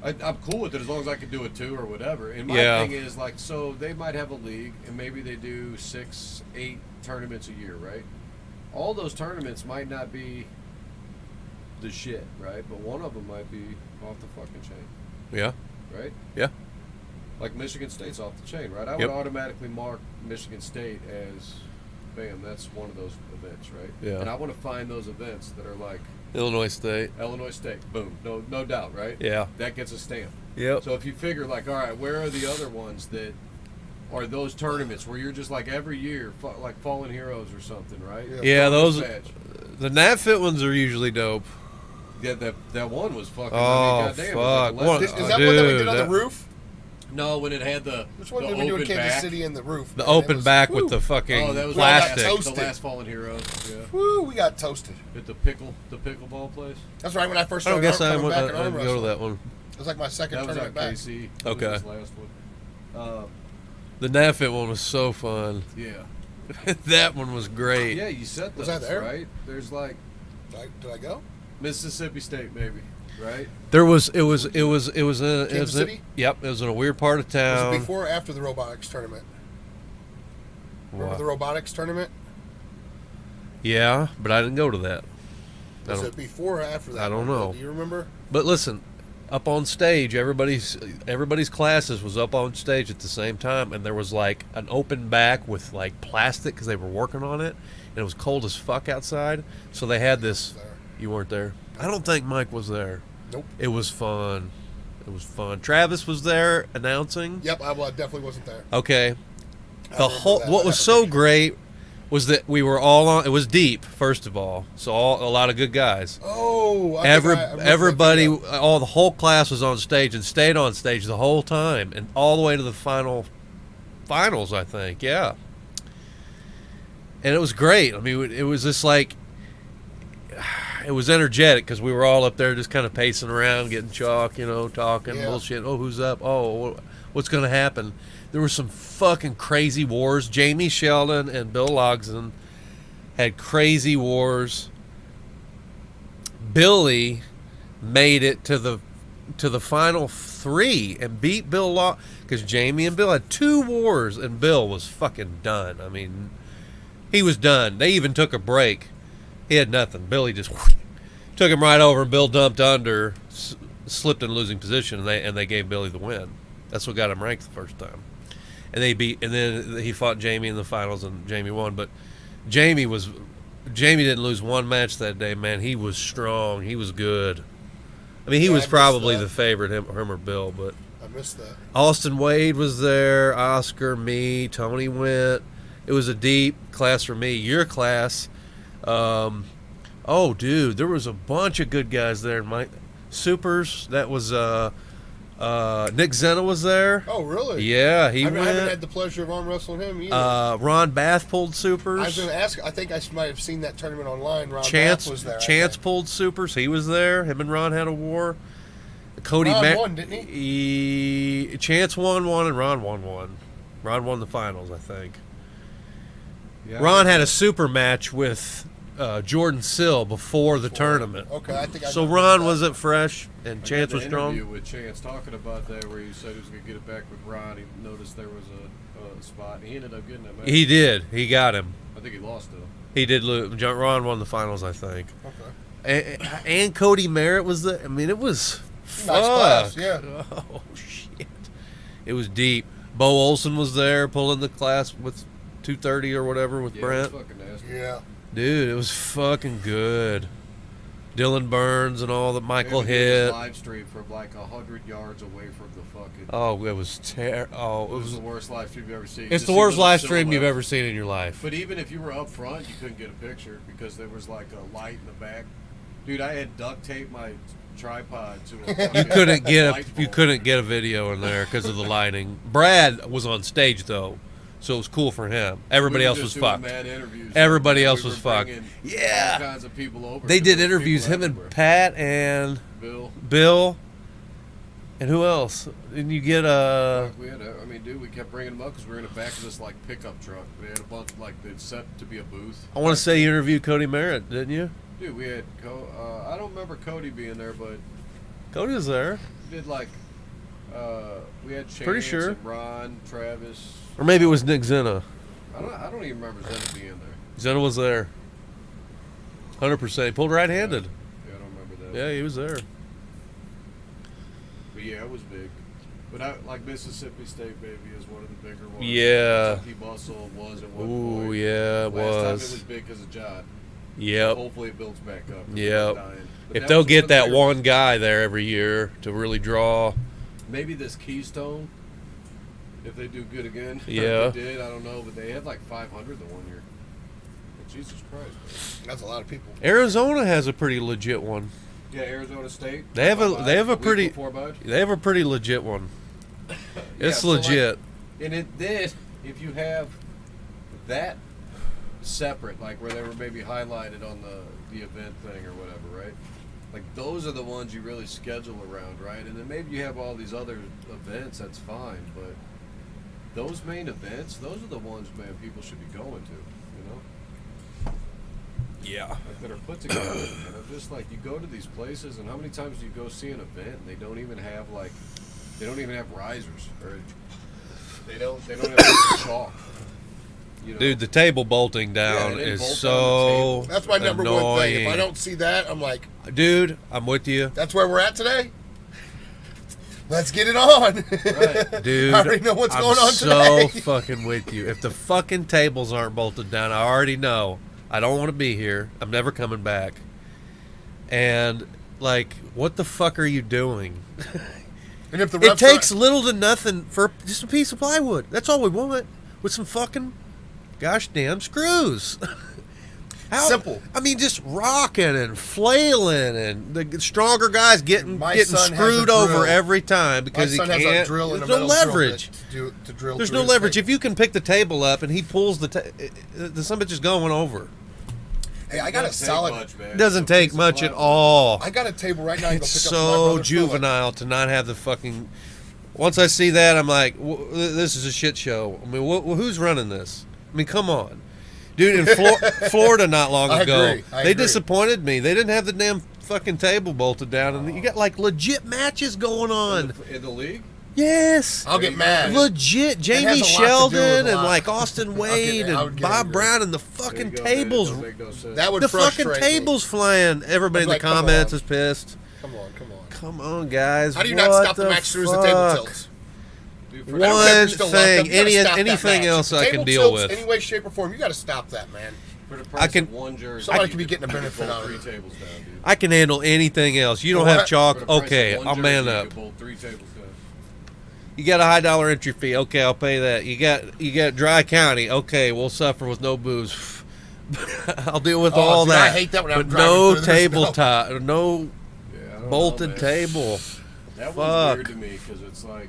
B: I'm cool with it as long as I can do it too or whatever. And my
C: Yeah.
B: thing is like, so they might have a league and maybe they do 6, 8 tournaments a year, right? All those tournaments might not be the shit, right? But one of them might be off the fucking chain,
C: Yeah.
B: right?
C: Yeah.
B: Like Michigan State's off the chain, right? I would
C: Yep.
B: automatically mark Michigan State as, bam, that's one of those events, right?
C: Yeah.
B: And I want to find those events that are like
C: Illinois State.
B: Illinois State, boom, no doubt, right?
C: Yeah.
B: That gets a stamp.
C: Yep.
B: So if you figure like, all right, where are the other ones that are those tournaments where you're just like every year, like Fallen Heroes or something, right?
C: Yeah, those
B: Badge.
C: the NatFit ones are usually dope.
B: Yeah, that one was fucking.
C: Oh,
B: goddamn, it was
C: fuck.
B: like
C: What-
A: Is
B: 11.
A: that what they
C: dude,
A: did on the
C: that-
A: roof?
B: No, when it had the
A: Which one
B: the
A: did we do in
B: open
A: Kansas
B: back.
A: City in the roof?
C: The
A: man? It
C: open
A: was-
C: back
A: woo.
C: with the fucking
B: Oh, that was
C: plastic.
B: the
A: Toasted.
B: last Fallen Heroes. Yeah.
A: Woo, we got toasted.
B: At the pickleball place.
A: That's right when I first
C: I don't
A: started
C: guess I
A: coming back in
C: didn't
A: arm
C: go to
A: wrestling.
C: that one.
A: It was like my second
B: That was
A: tournament
B: at
A: back.
B: KC.
C: Okay.
B: That was the last one.
C: The NatFit one was so fun.
B: Yeah.
C: That one was great.
B: Yeah, you said
A: Was
B: those,
A: I there?
B: right? There's like
A: Did I go?
B: Mississippi State, maybe, right?
C: There was it was in
A: Kansas City?
C: Yep, it was in a weird part of
A: Was
C: town.
A: it before or after the robotics tournament? Remember
C: What?
A: the robotics tournament?
C: Yeah, but I didn't go to that. I
A: Was
C: don't-
A: it before or after that?
C: I don't
A: one?
C: know.
A: Do you remember?
C: But listen, up on stage, everybody's classes was up on stage at the same time, and there was like an open back with like plastic because they were working on it, and it was cold as fuck outside. So they had this.
A: There.
C: You weren't there. I don't think Mike was there.
A: Nope.
C: It was fun. It was fun. Travis was there announcing.
A: Yep, I definitely wasn't there.
C: Okay.
A: I
C: The
A: remember
C: whole
A: that.
C: what
A: I
C: was
A: have a
C: so
A: picture.
C: great was that we were all on. It was deep, first of all, so a lot of good guys.
A: Oh,
C: Everybody, the whole class was on stage and stayed on stage the whole time, and all the way to the finals, I think. Yeah, and it was great. I mean, it was just like, it was energetic because we were all up there just kind of pacing around, getting chalk, talking bullshit. Oh, who's up? Oh, what's going to happen? There were some fucking crazy wars. Jamie Sheldon and Bill Logsdon had crazy wars. Billy made it to the final 3 and beat Bill because Jamie and Bill had 2 wars and Bill was fucking done. I mean, he was done. They even took a break. He had nothing. Billy just took him right over, and Bill dumped under, slipped in losing position, and they gave Billy the win. That's what got him ranked the first time. And then he fought Jamie in the finals, and Jamie won. But Jamie didn't lose one match that day, man. He was strong. He was good. I mean, he was probably the favorite, him or Bill. But
A: I missed that.
C: Austin Wade was there. Oscar, me, Tony went. It was a deep class for me. Your class. Oh, dude, there was a bunch of good guys there. Mike Supers, that was Nick Zena was there.
A: Oh, really?
C: Yeah, he
A: I
C: went.
A: haven't had the pleasure of arm wrestling him either.
C: Ron Bath pulled Supers.
A: I was going to ask. I think I might have seen that tournament online. Ron
C: Chance
A: Bath was there.
C: Chance pulled Supers. He was there. Him and Ron had a war. Cody
A: Ron won, didn't
C: he? Chance won one, and Ron won one. Ron won the finals, I think. Yeah. Ron had a super match with Jordan Sill before the tournament.
A: Okay, I think.
C: So Ron wasn't fresh, and Chance was strong.
B: Interview with Chance talking about that, where he said he was going to get it back with Ron. He noticed there was a spot, and he ended up getting that match.
C: He did. He got him.
B: I think he lost though.
C: He did lose. Ron won the finals, I think.
A: Okay.
C: And Cody Merritt was the. I mean, it was
A: nice class. Yeah.
C: Oh shit! It was deep. Bo Olson was there pulling the class with 230 or whatever with Brent.
B: It was fucking nasty.
A: Yeah.
C: Dude, it was fucking good. Dylan Burns and all that Michael
B: Maybe
C: hit.
B: Live stream from like 100 yards away from the fucking.
C: Oh, it was
B: it was the worst live stream you've ever seen.
C: It's the worst live stream you've ever seen in your life.
B: But even if you were up front, you couldn't get a picture because there was like a light in the back. Dude, I had duct taped my tripod to a
C: you couldn't get a video in there because of the lighting. Brad was on stage though, so it was cool for him. Everybody else was fucked. Everybody else was fucked. Yeah.
B: All kinds of people over.
C: They did interviews, him and Pat and Bill. And who else? Didn't you get
B: We had we kept bringing them up because we were in the back of this like pickup truck. They had a bunch they'd set to be a booth.
C: I want to say you interviewed Cody Merritt, didn't you?
B: Dude, we had I don't remember Cody being there, but
C: Cody was there.
B: We did we had Chance,
C: pretty sure,
B: and Ron, Travis,
C: or maybe it was Nick Zena.
B: I don't even remember Zena being there.
C: Zena was there. 100%. He pulled right-handed.
B: Yeah, I don't remember that.
C: Yeah, he was there.
B: But yeah, it was big. But like Mississippi State, baby, is one of the bigger ones.
C: Yeah.
B: Kentucky Muscle was at one
C: Ooh,
B: point.
C: yeah, it
B: Last
C: was.
B: time it was big because of John.
C: Yep.
B: Hopefully it builds back up.
C: Yep. If they'll get that one guy there every year to really draw.
B: Maybe this Keystone, if they do good again.
C: Yeah.
B: If they did, I don't know, but they had like 500 the one year. But Jesus Christ, man.
A: That's a lot of people.
C: Arizona has a pretty legit one.
B: Yeah, Arizona State.
C: They have a pretty legit one. It's legit.
B: And then if you have that separate, like where they were maybe highlighted on the event thing or whatever, right? Like those are the ones you really schedule around, right? And then maybe you have all these other events, that's fine, but those main events, those are the ones, man, people should be going to, you know?
C: Yeah.
B: Like that are put together. And I'm just like, you go to these places, and how many times do you go see an event and they don't even have risers, or they don't have chalk. You know?
C: Dude, the table bolting down is so
A: That's my number one thing. If I don't see that, I'm like,
C: dude, I'm with you.
A: That's where we're at today. Let's get it on.
C: Right. Dude,
A: I already know what's going on
C: today.
A: today.
C: So fucking with you. If the fucking tables aren't bolted down, I already know. I don't want to be here. I'm never coming back. And, like, what the fuck are you doing?
A: And if the
C: it takes little to nothing for just a piece of plywood. That's all we want. With some fucking gosh damn screws.
A: Simple.
C: I mean, just rocking and flailing, and the stronger guys getting
A: son has a
C: screwed
A: drill.
C: over every time
A: My
C: because he
A: son has a
C: can't.
A: drill and
C: There's
A: a
C: no
A: metal drill
C: leverage.
A: bit to drill
C: There's
A: through
C: no
A: his
C: leverage.
A: thing.
C: If you can pick the table up and he pulls the son bitch is going over.
A: Hey, I got a solid.
C: It doesn't take much at all.
A: I got a table right now. You can go
C: It's
A: pick up from my
C: so
A: brother's fella.
C: juvenile to not have the fucking. Once I see that, I'm like, this is a shit show. I mean, who's running this? I mean, come on. Dude, in Florida not long
A: I
C: ago,
A: agree. I
C: they
A: agree.
C: disappointed me. They didn't have the damn fucking table bolted down, and you got like legit matches going on.
B: In the league?
C: Yes.
A: I'll get mad.
C: Legit.
A: has
C: Jamie
A: a lot to do with
C: Sheldon
A: a
C: and
A: lot.
C: like Austin Wade
A: I would
C: and
A: get
C: Bob
A: angry.
C: Brown and the
B: There
C: fucking
B: you go, man. It
C: tables.
B: don't make no sense.
A: That would
C: The
A: frustrate
C: fucking
A: me.
C: tables flying. Everybody in
A: Like,
C: the
A: come
C: comments
A: on.
C: is pissed.
A: Come on, come on.
C: Come on, guys.
A: How do you not
C: What
A: stop the match as soon as the table
C: fuck?
A: tilts?
B: Dude,
A: I don't care if
C: One
A: you're still locked up,
C: thing,
A: you gotta stop that
C: anything
A: match.
C: else
A: If the
C: I can
A: table
C: deal
A: tilts
C: with.
A: Any way, shape, or form, you got to stop that, man.
B: For the price
C: I can-
B: of one jersey,
A: Somebody
B: you
A: could be getting a
B: could
A: benefit
B: bolt
A: out of
B: three
A: it.
B: tables down, dude.
C: I can handle anything else. You don't
A: For
C: have
A: what?
C: chalk.
B: For the price
C: Okay,
B: of one
C: I'll
B: jersey,
C: man
B: you
C: up.
B: could bolt 3 tables down.
C: You got a high dollar entry fee. Okay, I'll pay that. You got Dry County. Okay, we'll suffer with no booze. I'll deal with
A: Oh,
C: all
A: dude,
C: that.
A: I hate that when I'm
C: but
A: driving
C: no
A: through, there's no-
C: tabletop, no
B: Yeah, I don't
C: bolted
B: know, man.
C: table.
B: That
C: Fuck.
B: was weird to me because it's like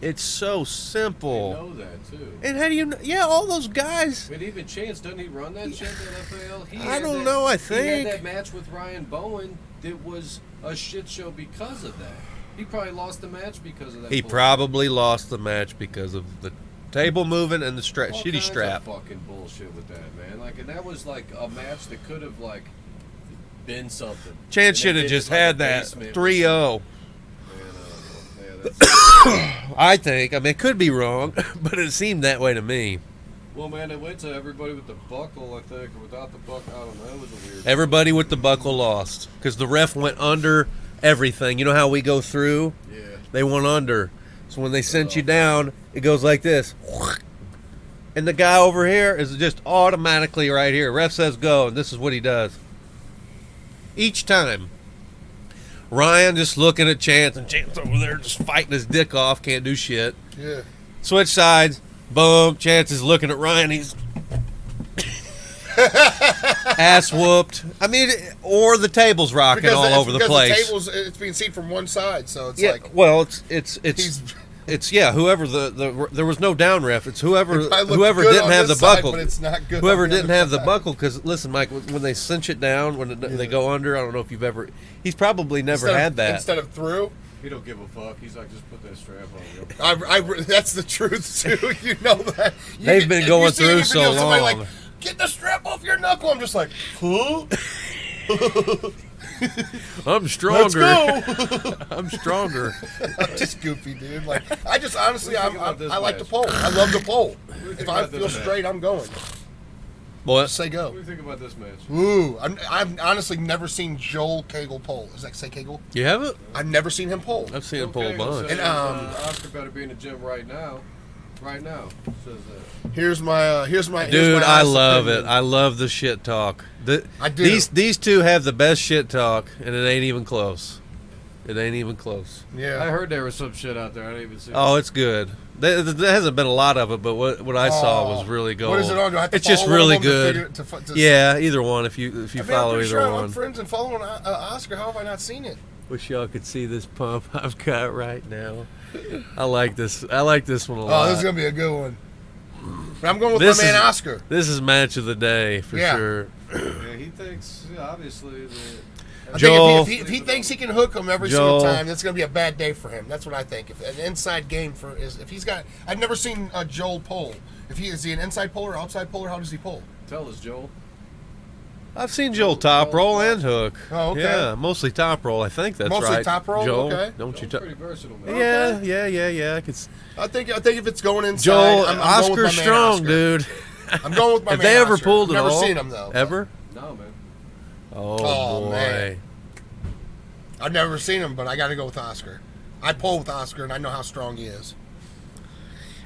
C: It's so
B: you
C: simple.
B: know that too.
C: And how do you know? Yeah, all those guys.
B: But even Chance, doesn't he run that shit in the NFL?
C: I don't know, I
B: He
C: think.
B: had that match with Ryan Bowen that was a shit show because of that. He probably lost the match because of that.
C: He
B: bullshit.
C: probably lost the match because of the table moving and the
B: All
C: shitty
B: kinds
C: strap.
B: of fucking bullshit with that, man. Like, and that was like a match that could have like been something.
C: Chance
B: And
C: should
B: they
C: have
B: did
C: just
B: it like
C: had
B: a
C: that
B: basement
C: 3-0.
B: Man, yeah, that's
C: I think. I mean, it could be wrong, but it seemed that way to me.
B: well, man, they went to everybody with the buckle, I think, or without the buckle. I don't know. It was a weird.
C: Everybody with the buckle lost because the ref went under everything. You know how we go through?
B: Yeah.
C: They went under. So when they sent you down, it goes like this. And the guy over here is just automatically right here. Ref says go, and this is what he does. Each time. Ryan just looking at Chance, and Chance over there just fighting his dick off, can't do shit.
A: Yeah.
C: Switch sides, boom, Chance is looking at Ryan, he's ass whooped. I mean, or the table's rocking
A: Because
C: all over the place.
A: The tables, it's being seen from one side, so it's
C: Yeah,
A: like
C: well,
A: he's.
C: it's whoever there was no down ref. It's whoever
A: It probably looked
C: whoever
A: good
C: didn't
A: on
C: have the
A: this side,
C: buckle.
A: but it's not good
C: Whoever
A: on the
C: didn't
A: other
C: have the
A: side.
C: buckle, because listen, Mike, when they cinch it down, when they go under, I don't know if you've ever. He's probably never had that.
A: Instead of through.
B: He don't give a fuck. He's like, just put that strap on. Yo.
A: That's the truth too. You know that.
C: They've been
A: if
C: going
A: you see any
C: through so
A: video of somebody
C: long.
A: Like, get the strap off your knuckle. I'm just like, huh?
C: I'm stronger.
A: Let's go.
C: I'm stronger.
A: I'm just goofy, dude. Like, I just honestly,
B: What do you think about this
A: I like to
B: match?
A: pole. I love to pole.
B: do you think
A: If I
B: about this
A: feel
B: match?
A: straight, I'm going.
C: Boy,
A: Just say
B: What
A: go.
B: do you think about this match?
A: Ooh, I've honestly never seen Joel Cagle pole. Does that say Cagle?
C: you haven't?
A: I've never seen him pole.
C: I've seen him pull a
B: Okay,
C: bunch.
B: says,
A: And,
B: Oscar better be in the gym right now. Right now, says that.
A: Here's my
C: Dude, I
A: honest
C: love
A: opinion.
C: it. I love the shit talk.
A: I do.
C: These two have the best shit talk, and it ain't even close. It ain't even close.
A: Yeah.
B: I heard there was some shit out there. I didn't even see.
C: Oh, it's good. There hasn't been a lot of it, but what I saw was really gold.
A: What is it on? Do I have to
C: It's just
A: follow one of
C: really
A: them
C: good.
A: to figure- to
C: Yeah, either one. If you
A: I mean,
C: follow
A: I'm
C: either
A: pretty sure
C: one.
A: I'm friends and following Oscar. How have I not seen it?
C: Wish y'all could see this pump I've got right now. I like this. I like this one a lot.
A: Oh, this is gonna be a good one. But I'm going with
C: This
A: my man
C: is-
A: Oscar.
C: This is match of the day for
A: Yeah.
C: sure.
B: Yeah, he thinks obviously that.
A: I
C: Joel-
A: think if he thinks he can hook him every
C: Joel-
A: single time, that's going to be a bad day for him. That's what I think. If an inside game if he's got, I've never seen a Joel pull. Is he an inside puller, outside puller? How does he pull?
B: Tell us, Joel.
C: I've seen Joel top roll and hook.
A: Oh, okay.
C: Yeah, mostly top roll. I think that's
A: Mostly
C: right.
A: top roll?
C: Joel,
A: Okay.
C: don't you?
B: Joel's pretty versatile, man.
C: Yeah. I could.
A: I think if it's going inside,
C: Joel,
A: I'm going with
C: Oscar's
A: my man
C: strong,
A: Oscar.
C: dude.
A: I'm going with my
C: Have
A: man
C: they ever
A: Oscar.
C: pulled it
A: Never
C: all?
A: seen him though.
C: Ever?
B: No, man.
C: Oh,
A: Oh,
C: boy.
A: man. I've never seen him, but I got to go with Oscar. I pull with Oscar, and I know how strong he is.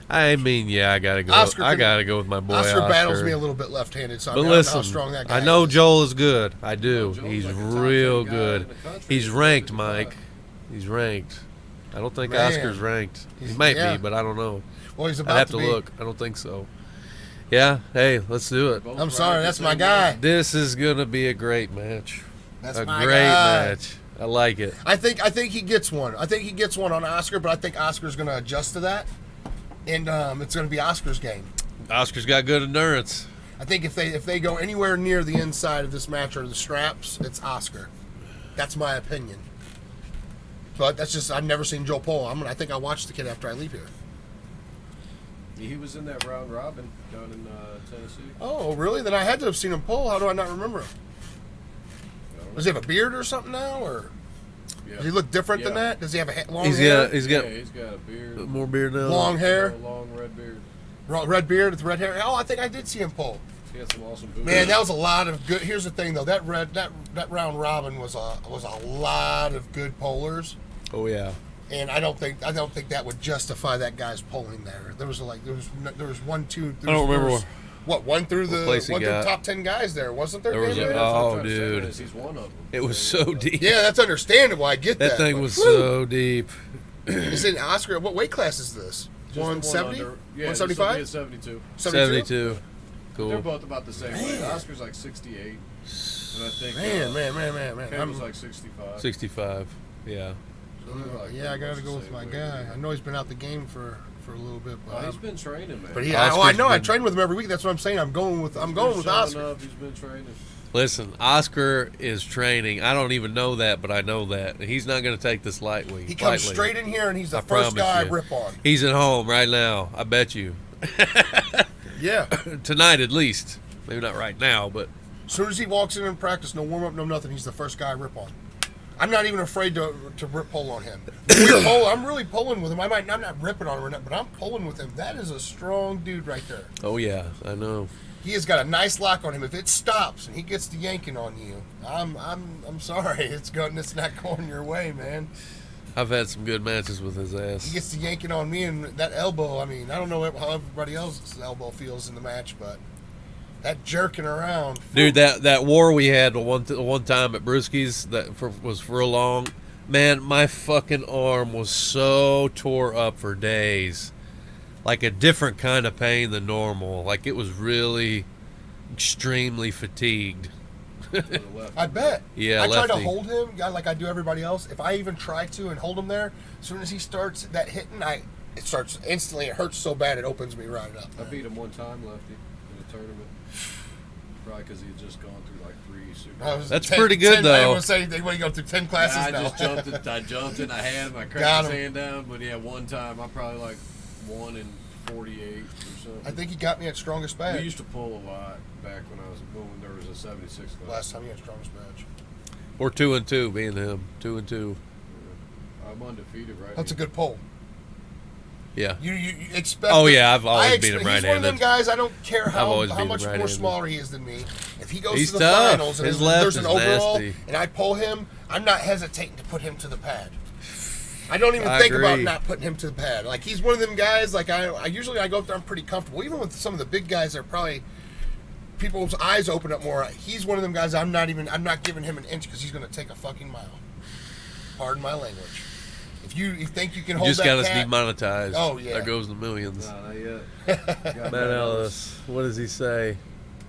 C: I mean, yeah, I gotta go.
A: Oscar
C: I
A: can-
C: gotta go with my boy
A: Oscar
C: Oscar.
A: battles me a little bit left-handed, so I
C: But
A: mean, I don't know
C: listen,
A: how strong that guy
C: I know
A: is.
C: Joel is good. I do.
B: Joel's
C: He's
B: like a top
C: real
B: 10 guy
C: good.
B: in the country.
C: He's
B: He's
C: ranked,
B: 55.
C: Mike. He's ranked. I don't think
A: Man.
C: Oscar's ranked. He
A: He's-
C: might
A: yeah.
C: be, but I don't know.
A: Well, he's
C: I
A: about
C: have
A: to
C: to
A: be.
C: look. I don't think so. Yeah, hey, let's do it.
B: Both
A: I'm sorry,
B: ride
A: that's
B: the
A: my
B: same
A: guy.
B: way.
C: This is gonna be a great match.
A: That's
C: a
A: my
C: great
A: guy.
C: match. I like it.
A: I think he gets one. I think he gets one on Oscar, but I think Oscar's going to adjust to that, and it's going to be Oscar's game.
C: Oscar's got good endurance.
A: I think if they go anywhere near the inside of this match or the straps, it's Oscar. That's my opinion. But that's just I've never seen Joe Pole. I think I'll watch the kid after I leave here.
B: He was in that round robin down in Tennessee.
A: Oh, really? Then I had to have seen him pole. How do I not remember him? Does he have a beard or something now, or
B: Yeah.
A: does he look different than that? Does he have a long
C: He's
A: hair?
C: got he's got
B: He's got a beard.
C: more beard now.
A: Long hair,
B: A long red beard.
A: red beard with red hair. Oh, I think I did see him pole.
B: He had some awesome boots.
A: Man, that was a lot of good. Here's the thing, though. That round robin was a lot of good polers,
C: Oh yeah.
A: and I don't think that would justify that guy's polling there. There was one, two.
C: I don't remember
A: What one through
C: what place he
A: one through the
C: got.
A: top 10 guys there, wasn't there?
C: There was
A: David?
C: a-
B: That's what I'm
C: Oh,
B: trying to say
C: dude.
B: is He's one of them.
C: It was so deep.
A: Yeah, that's understandable. I get that.
C: That thing
A: but
C: was
A: whew.
C: so deep.
A: Is it Oscar? What weight class is this?
B: Just the one
A: 170?
B: under. Yeah, this will be
A: 175?
B: at 72.
C: 72.
B: They're
C: Cool.
B: both about the same weight. Oscar's like 68. And I think
A: Man.
B: Ken was like 65.
C: 65. Yeah.
A: Yeah, I gotta go with my guy. I know he's been out the game for a little bit, but
B: He's been training, man.
A: But I
C: Oscar's
A: know. I
C: been-
A: train with him every week. That's what I'm saying. I'm going with
B: Showing
A: Oscar.
B: up, he's been training.
C: Listen, Oscar is training. I don't even know that, but I know that. He's not going to take this lightly.
A: He comes
C: lightly.
A: straight in here and he's the
C: I
A: first
C: promise
A: guy I
C: you.
A: rip on.
C: He's at home right now. I bet you.
A: Yeah.
C: Tonight at least. Maybe not right now, but
A: As soon as he walks in practice, no warm up, no nothing. He's the first guy I rip on. I'm not even afraid to rip pull on him. I'm really pulling with him. I'm not ripping on him, or not, but I'm pulling with him. That is a strong dude right there.
C: oh yeah, I know.
A: He has got a nice lock on him. If it stops and he gets to yanking on you, I'm sorry. It's not going your way, man.
C: I've had some good matches with his
A: He
C: ass.
A: gets to yanking on me, and that elbow. I mean, I don't know how everybody else's elbow feels in the match, but that jerking around,
C: Dude, that war we had one time at Brewski's was for a long. Man, my fucking arm was so tore up for days. Like a different kind of pain than normal. Like it was really extremely fatigued.
B: To the left.
A: I bet.
C: Yeah,
A: I try to
C: lefty.
A: hold him, like I do everybody else. If I even try to and hold him there, as soon as he starts that hitting, it starts instantly. It hurts so bad it opens me right up.
B: I beat him one time, lefty, in a tournament. Probably because he had just gone through like 3 super.
C: That's pretty good, though.
A: I want to say they want to go through 10 classes
B: I
A: now.
B: just jumped in. I had him. I
A: Got
B: cracked his
A: him.
B: hand down, but yeah, one time I probably like 1 in 48 or something.
A: I think he got me at strongest badge.
B: We used to pull a lot back when there was a 76 class.
A: Last time he had strongest badge.
C: Or 2-2, being him. 2-2.
B: I'm undefeated right
A: That's a
B: now.
A: good pull.
C: Yeah.
A: You expect.
C: Oh, yeah, I've always
A: I
C: beat him
A: He's one of them
C: right-handed.
A: guys. I don't care how
C: always beat him
A: much more
C: right-handed.
A: smaller he is than me. If he goes
C: He's
A: to the
C: tough.
A: finals and
C: His left
A: there's an
C: is
A: overall,
C: nasty.
A: and I pull him, I'm not hesitating to put him to the pad. I don't even
C: I
A: think about
C: agree.
A: not putting him to the pad. Like he's one of them guys. Like I usually go up there, I'm pretty comfortable. Even with some of the big guys, they're probably people's eyes open up more. He's one of them guys. I'm not giving him an inch because he's going to take a fucking mile. Pardon my language. If you think you can
C: You
A: hold
C: just
A: that
C: got us
A: cat,
C: demonetized.
A: Oh, yeah.
C: There goes the millions.
B: Nah, not yet. Got
C: Matt Ellis, what does he say?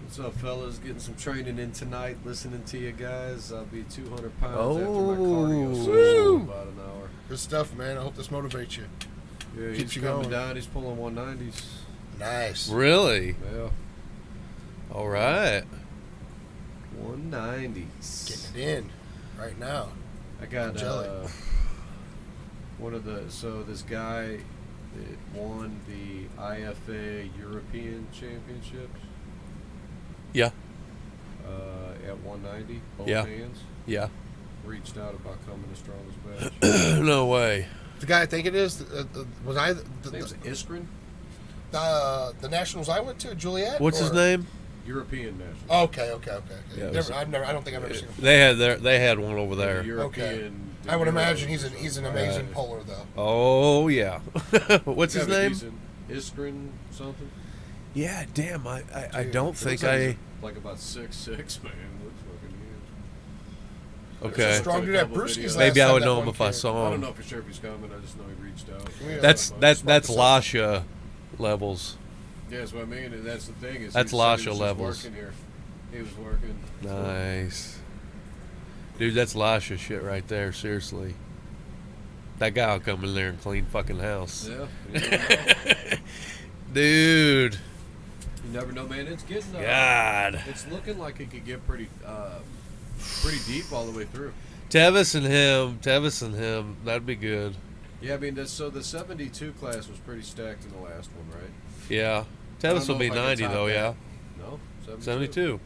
B: What's up, fellas? Getting some training in tonight. Listening to you guys. I'll be 200 pounds
C: Oh.
B: after my cardio session
A: Woo.
B: in about an hour.
A: Good stuff, man. I hope this motivates you.
B: Yeah,
A: Keeps
B: he's
A: you
B: coming
A: going.
B: down. He's pulling 190s.
A: Nice.
C: Really?
B: Yeah,
C: All right.
B: 190s.
A: Getting it in right now.
B: I got
A: Jelly.
B: this guy that won the IFA European Championships
C: Yeah.
B: at 190, both
C: Yeah.
B: hands,
C: Yeah.
B: reached out about coming to strongest badge.
C: No way.
A: The guy I think it is was I
B: His name's Iskren,
A: the nationals I went to Juliet.
C: What's his
A: or-
C: name?
B: European national.
A: Okay.
C: Yeah, it was-
A: I don't think I've ever seen him.
C: They had one over
B: The
C: there.
B: European. the
A: I would
B: Euros
A: imagine
B: or
A: he's an
B: something.
A: amazing puller though.
C: Oh yeah. What's his
B: Gotta be
C: name?
B: decent. Iskren something.
C: Yeah, damn. I
A: Dude,
C: don't
A: it
C: think
B: Looks like
C: I.
B: he's like about 6'6", man. Looks fucking huge.
C: Okay.
A: He's a strong
B: Took a
A: dude at
B: couple
A: Brewski's
B: videos.
A: last
C: Maybe I
A: time
C: would
A: that
C: know him
A: one
C: if I
A: came.
C: saw
B: I don't
C: him.
B: know for sure if he's coming. I just know he reached out.
A: Yeah.
C: That's
A: Smart
C: that's
A: to
C: Lasha levels.
B: Yeah, that's what I mean. And that's the thing. Is
C: That's
B: he said he
C: Lasha
B: was just
C: levels.
B: Working here. He was working.
C: Nice. Dude, that's Lasha shit right there, seriously. That guy will come in there and clean fucking house.
B: Yeah. You never know.
C: Dude.
B: You never know, man. It's getting.
C: God.
B: It's looking like it could get pretty deep all the way through.
C: Tevis and him, that'd be good.
B: Yeah, I mean, so the 72 class was pretty stacked in the last one, right?
C: Yeah.
B: I don't
C: Tevis will
B: know
C: be
B: if I can
C: 90
B: top
C: though,
B: that.
C: yeah.
B: No,
C: 72.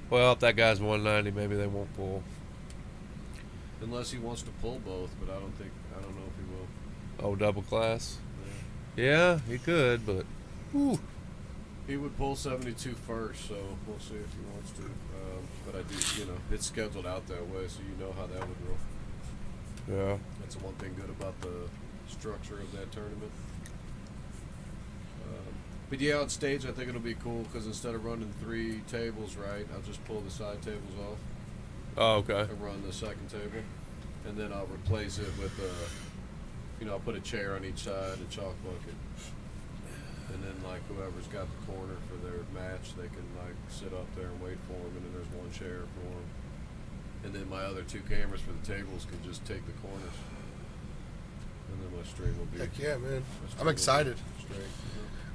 C: Well, if that guy's 190, maybe they won't pull.
B: Unless he wants to pull both, but I don't know if he will.
C: Oh, double class?
B: Yeah.
C: Yeah, he could, but. Whew.
B: He would pull 72 first, so we'll see if he wants to. But I do, it's scheduled out that way, so you know how that would roll.
C: Yeah.
B: That's the one thing good about the structure of that tournament. But yeah, on stage, I think it'll be cool because instead of running 3 tables, right, I'll just pull the side tables off
C: Oh, okay.
B: and run the second table, and then I'll replace it with I'll put a chair on each side, a chalk bucket, and then like whoever's got the corner for their match, they can like sit up there and wait for them, and then there's one chair for them, and then my other 2 cameras for the tables can just take the corners, and then my stream will be.
A: Heck yeah, man.
B: my stream
A: I'm
B: will be
A: excited.
B: Straight.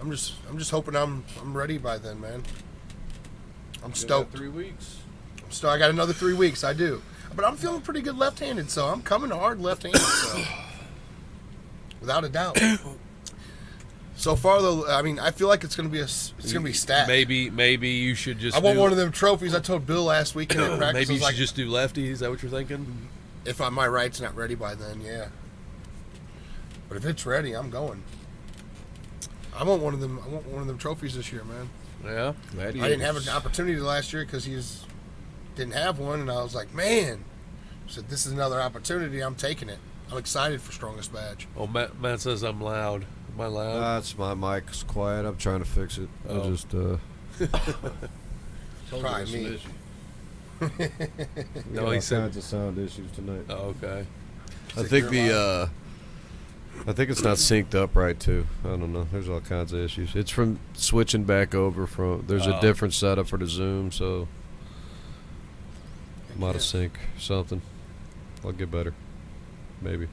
A: I'm just hoping I'm ready by then, man. I'm
B: You got
A: stoked.
B: 3 weeks.
A: I got another 3 weeks. I do, but I'm feeling pretty good left-handed, so I'm coming hard left-handed. So, without a doubt. So far, though, I mean, I feel like it's gonna be stacked.
C: Maybe you should just.
A: I want one of them trophies. I told Bill last weekend at practice.
C: Maybe
A: I
C: you
A: was
C: should
A: like,
C: just do lefty. Is that what you're thinking?
A: if my right's not ready by then, yeah. But if it's ready, I'm going. I want one of them trophies this year, man.
C: Yeah.
A: I didn't have an opportunity last year because didn't have one, and I was like, man. I said, this is another opportunity. I'm taking it. I'm excited for Strongest Badge.
C: Oh, Matt says I'm loud. Am I loud?
D: That's my mic's quiet. I'm trying to fix it.
C: Oh.
D: I just
A: Probably me.
C: No,
D: all
C: he said.
D: kinds of sound issues tonight.
C: Oh, okay.
D: I think I think it's not synced up right too. I don't know. There's all kinds of issues. It's from switching back over from. There's a
C: Oh.
D: different setup for the Zoom, so I'm out of
A: Yeah.
D: sync. Something. I'll get better. Maybe.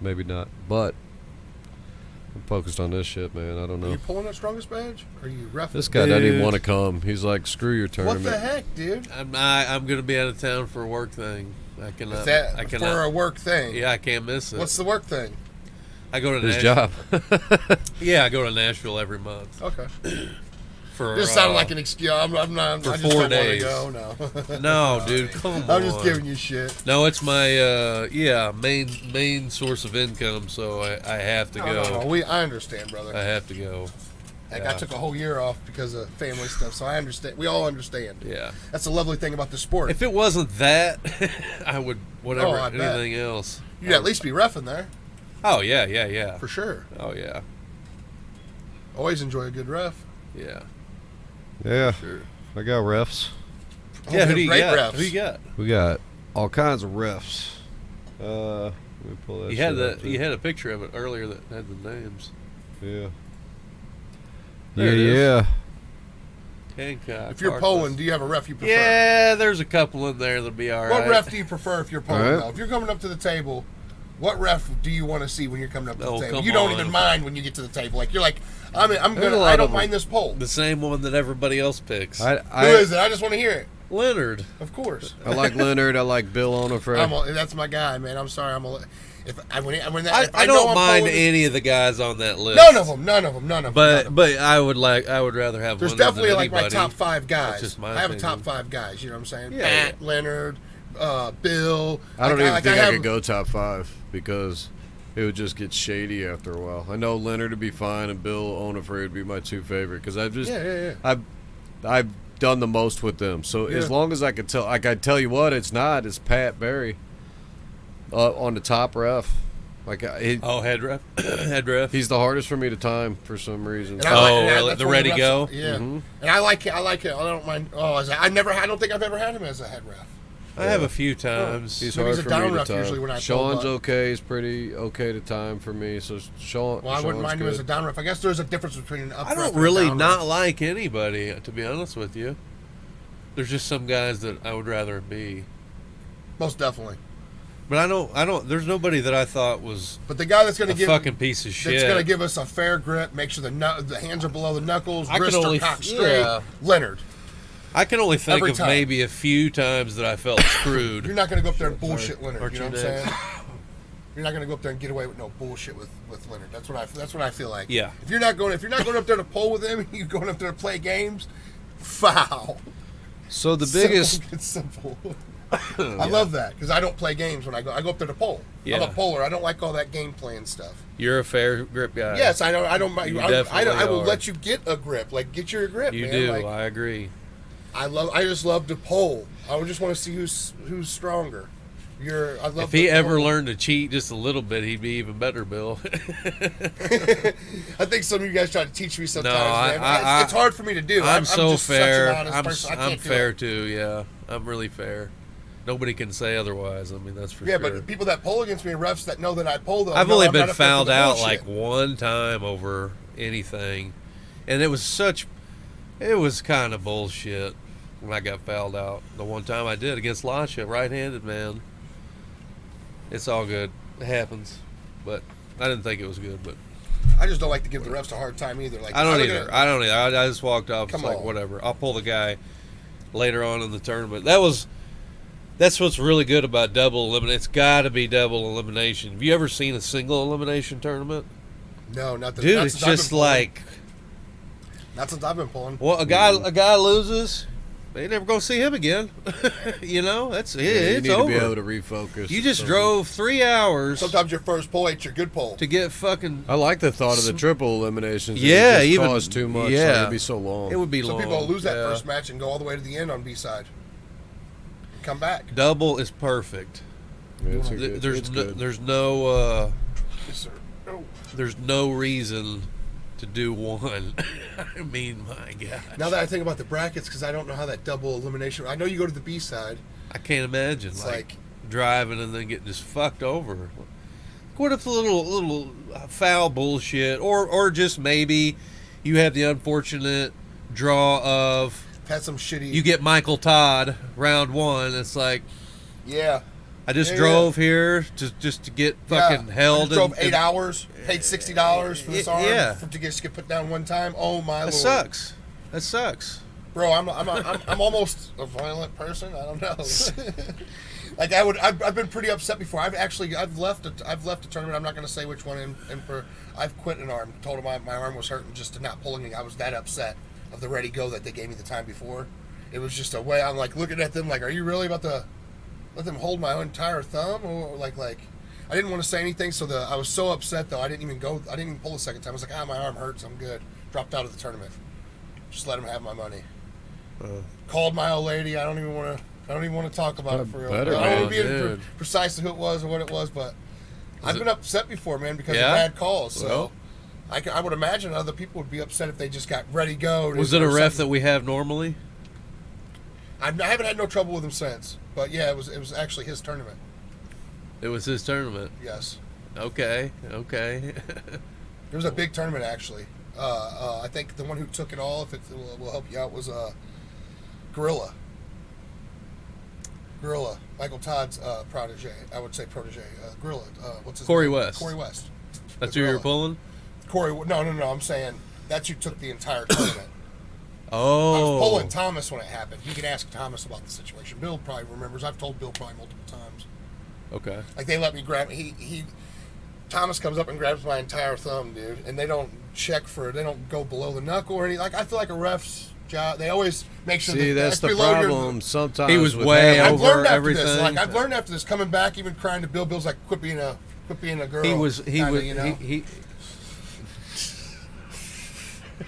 D: Maybe not. But I'm focused on this shit, man. I don't
A: Are
D: know.
A: you pulling that Strongest Badge? Or are you reffing?
D: This guy doesn't even
C: Dude.
D: want to come. He's like, screw your
A: What
D: tournament.
A: the heck, dude?
C: I'm gonna be out of town for a work thing. I cannot.
A: Is that
C: I
A: for
C: cannot.
A: a work thing?
C: Yeah, I can't miss it.
A: What's the work thing?
C: I go to
D: His
C: Nashville.
D: job.
C: Yeah, I go to Nashville every month
A: Okay.
C: for.
A: This sounded like an excuse. I'm not.
C: for
A: I just
C: 4
A: don't want to
C: days.
A: go. No.
C: No, dude, come on.
A: I'm just giving you shit.
C: No, it's my main source of income, so I have to go.
A: No. I understand, brother.
C: I have to go.
A: Heck,
C: yeah.
A: I took a whole year off because of family stuff, so I understand. We all understand.
C: Yeah.
A: That's the lovely thing about the sport.
C: If it wasn't that, I would whatever
A: Oh, I bet.
C: anything else.
A: You'd at least be reffing there,
C: Oh yeah.
A: for sure.
C: Oh yeah.
A: Always enjoy a good ref.
C: Yeah.
D: Yeah,
C: Sure.
D: I got refs.
C: Yeah.
A: we
C: Who do you
A: have great
C: got?
A: refs.
C: Who you got?
D: We got all kinds of refs. Let me pull that.
C: You had
D: shit up,
C: you
D: too.
C: had a picture of it earlier that had the names.
D: Yeah.
C: There it is.
D: Yeah.
C: Hancock.
A: If you're
C: Harkless.
A: polling, do you have a ref you prefer?
C: Yeah, there's a couple in there that'll be all right.
A: What ref do you prefer if you're polling?
D: All right.
A: Though? If you're coming up to the table, what ref do you want to see when you're coming up to
C: Oh,
A: the table?
C: come
A: You don't
C: on.
A: even mind when you get to the table. Like you're like, I'm
D: There's a
A: gonna.
D: lot
A: I
D: of
A: don't
D: them.
A: mind this poll.
C: The same one that everybody else picks.
D: I
A: Who is it? I just want to hear it.
C: Leonard.
A: Of course.
D: I like Leonard. I like Bill Onifred.
A: That's my guy, man. I'm sorry. If
C: I
A: I know
C: don't
A: I'm
C: mind
A: polling-
C: any of the guys on that list.
A: None of them.
C: But I would rather have
A: There's
C: one than
A: definitely like my
C: anybody.
A: top 5 guys.
C: That's just my
A: I have a
C: opinion.
A: top 5 guys. You know what I'm saying?
C: Yeah,
A: Pat,
C: yeah.
A: Leonard, Bill.
D: I don't even think I
A: have-
D: could go top 5 because it would just get shady after a while. I know Leonard would be fine and Bill Onifred would be my 2 favorite because I've just I've done the most with them. So as
A: Yeah.
D: long as I could tell, like I tell you what, it's Pat Barry on the top ref. Like
C: Head ref. Head ref.
D: he's the hardest for me to time for some reason.
A: And I like- and
C: really?
A: that's
C: The
A: one of
C: ready
A: refs-
C: go?
A: Yeah.
D: Mhm.
A: And I like it. I don't mind. I don't think I've ever had him as a head ref.
C: I have a few times.
D: He's
A: Maybe
D: hard
A: he's a
D: for
A: down
D: me
A: rough
D: to
A: usually
D: time.
A: when I pull,
D: Sean's
A: but-
D: okay. He's pretty okay to time for me. So Sean.
A: Well, I wouldn't
D: Sean's
A: mind him
D: good.
A: as a down rough. I guess there's a difference between an up
C: I
A: rough
C: don't
A: and a
C: really
A: down
C: not
A: rough.
C: like anybody, to be honest with you. There's just some guys that I would rather be.
A: Most definitely.
C: But I don't. There's nobody that I thought was
A: But the guy that's going
C: a
A: to give
C: fucking piece of shit.
A: that's going to give us a fair grip, make sure the hands are below the knuckles,
C: I can
A: wrists
C: only-
A: are cocked straight.
C: yeah.
A: Leonard.
C: I can only think
A: Every
C: of
A: time.
C: maybe a few times that I felt screwed.
A: You're not going to go up there and bullshit Leonard.
C: Aren't
A: You know
C: you
A: what I'm
C: next?
A: saying? You're not going to go up there and get away with no bullshit with Leonard. That's what I feel like.
C: Yeah.
A: If you're not going up there to pull with him, you're going up there to play games. Foul.
D: So the biggest.
A: It's simple. I love that because I don't play games when I go. I go up there to pull. I'm
C: Yeah.
A: a puller. I don't like all that game playing stuff.
C: You're a fair grip guy.
A: Yes, I don't. I don't.
C: You
A: I
C: definitely
A: will
C: are.
A: let you get a grip. Like get your grip.
C: You
A: man.
C: do.
A: Like,
C: I agree.
A: I just love to pull. I would just want to see who's stronger. I love.
C: If he
A: to
C: ever
A: pull.
C: learned to cheat just a little bit, he'd be even better, Bill.
A: I think some of you guys try to teach me sometimes,
C: No,
A: man. It's hard for me to do.
C: I'm so
A: just
C: fair.
A: Such an honest person. I
C: I'm
A: can't do
C: fair
A: it.
C: too. Yeah, I'm really fair. Nobody can say otherwise. I mean, that's for
A: Yeah,
C: sure.
A: but people that pull against me, refs that know that I pull them.
C: I've
A: know
C: only
A: I'm
C: been
A: not up there for
C: fouled
A: the
C: out
A: bullshit.
C: like one time over anything, and it was kind of bullshit when I got fouled out. The one time I did against Lasha, right-handed man. It's all good. It happens, but I didn't think it was good. But
A: I just don't like to give the refs a hard time either. Like
C: I don't
A: look
C: either.
A: at-
C: I don't either. I just walked off.
A: Come
C: It's like
A: on.
C: whatever. I'll pull the guy later on in the tournament. That's what's really good about double elimination. It's got to be double elimination. Have you ever seen a single elimination tournament?
A: No, not the
C: Dude,
A: not
C: it's
A: since I've been
C: just
A: pulling.
C: like,
A: Not since I've been pulling.
C: well, a guy loses, they never gonna see him again. You know,
D: Yeah,
C: it's
D: you need to
C: over.
D: be able to refocus.
C: You just
D: So-
C: drove 3 hours
A: Sometimes your first pull ain't your good pull.
C: to get fucking.
D: I like the thought of the triple eliminations.
C: Yeah,
D: it just
C: even-
D: cause too much.
C: yeah.
D: Like, it'd be so long.
C: It would be
A: Some
C: long.
A: people will lose that
C: yeah.
A: first match and go all the way to the end on B side. And come back.
C: Double is perfect.
D: Yeah, it's a good- it's good.
A: Yes, sir. No.
C: There's no reason to do one. I mean, my God.
A: Now that I think about the brackets, because I don't know how that double elimination. I know you go to the B side.
C: I can't imagine
A: It's
C: like driving and then getting just fucked over. What if a little foul bullshit, or just maybe you have the unfortunate draw of
A: Had some shitty.
C: you get Michael Todd round one. It's like
A: Yeah.
C: I just
A: Yeah,
C: drove here just to get fucking
A: yeah.
C: held.
A: I drove
C: and-
A: 8 hours, paid $60 for this arm
C: Yeah.
A: to just get put down one time. Oh my
C: That
A: lord.
C: sucks. That sucks.
A: Bro, I'm almost a violent person. I don't know. Like I've been pretty upset before. I've left a tournament. I'm not going to say which one. I've quit an arm. Told them my arm was hurting just to not pulling it. I was that upset of the ready go that they gave me the time before. It was just a way. I'm like looking at them like, are you really about to let them hold my entire thumb? Or like I didn't want to say anything. So I was so upset though. I didn't even pull the second time. I was like, my arm hurts. I'm good. Dropped out of the tournament. Just let them have my money. Called my old lady. I don't even want to talk about it for real.
D: Better,
A: I don't want
D: man,
A: to be
C: dude.
A: precise to who it was or what it was, but I've been upset before, man, because
C: Yeah?
A: of bad calls. So
C: Well.
A: I would imagine other people would be upset if they just got ready go.
C: Was it a ref that we have normally?
A: I haven't had no trouble with him since, but yeah, it was actually his tournament.
C: It was his tournament.
A: Yes,
C: Okay.
A: it was a big tournament actually. I think the one who took it all, if it will help you out, was Gorilla. Michael Todd's protege. I would say protege. Gorilla. What's his
C: Corey
A: name?
C: West.
A: Corey West.
C: That's
A: The
C: who you're
A: Gorilla.
C: pulling?
A: No. I'm saying that's who took the entire tournament. I
C: Oh.
A: was pulling Thomas when it happened. You can ask Thomas about the situation. Bill probably remembers. I've told Bill probably multiple times.
C: Okay.
A: Like they let me grab. Thomas comes up and grabs my entire thumb, dude, and they don't check for it. They don't go below the knuckle or anything. Like I feel like a ref's job. They always make sure.
D: See, that's the
A: below your-
D: problem. Sometimes
C: He was
D: with
C: way
D: having-
A: I've
C: over
A: learned after
C: everything.
A: this. Like I've learned after this, coming back, even crying to Bill. Bill's like, quit being a girl. You know?
C: he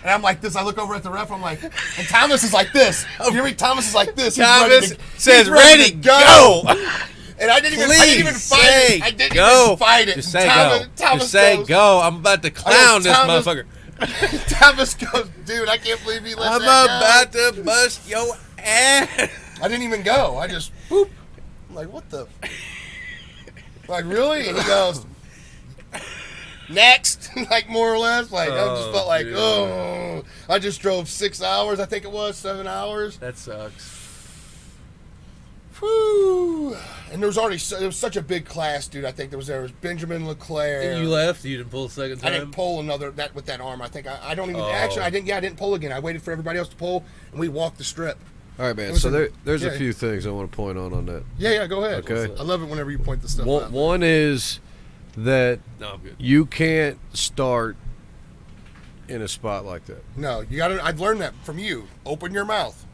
A: And I'm like this. I look over at the ref. I'm like, and Thomas is like this. You hear me? Thomas is like this. He's
C: Thomas says,
A: he's
C: "Ready,
A: to
C: go."
A: And I didn't even
C: Please
A: fight
C: say
A: it. I didn't
C: go.
A: even fight it.
C: Just say
A: Thomas,
C: go.
A: Thomas
C: Just say
A: goes,
C: go. I'm about to clown this
A: Thomas-
C: motherfucker.
A: Thomas goes, dude, I can't believe he let
C: I'm
A: that
C: about to bust your ass.
A: go. I didn't even go. I just, boop. like, what the? Like, really? And he goes, next. Like, more or less. Like, I just felt like, oh. I just drove 6 hours, I think it was, 7 hours.
C: That sucks.
A: Whew. And there was such a big class, dude. I think there was Benjamin Leclerc.
C: And you left? You didn't pull a second time?
A: I didn't pull with that arm. I think I don't even actually. I didn't pull again. I waited for everybody else to pull, and we walked the strip.
D: All right, man. So there's a few things I want to point on that.
A: Yeah, go ahead.
D: Okay.
A: I love it whenever you point the stuff out.
D: One is that
C: I'm good.
D: you can't start in a spot like that.
A: No, you got to. I've learned that from you. Open your mouth.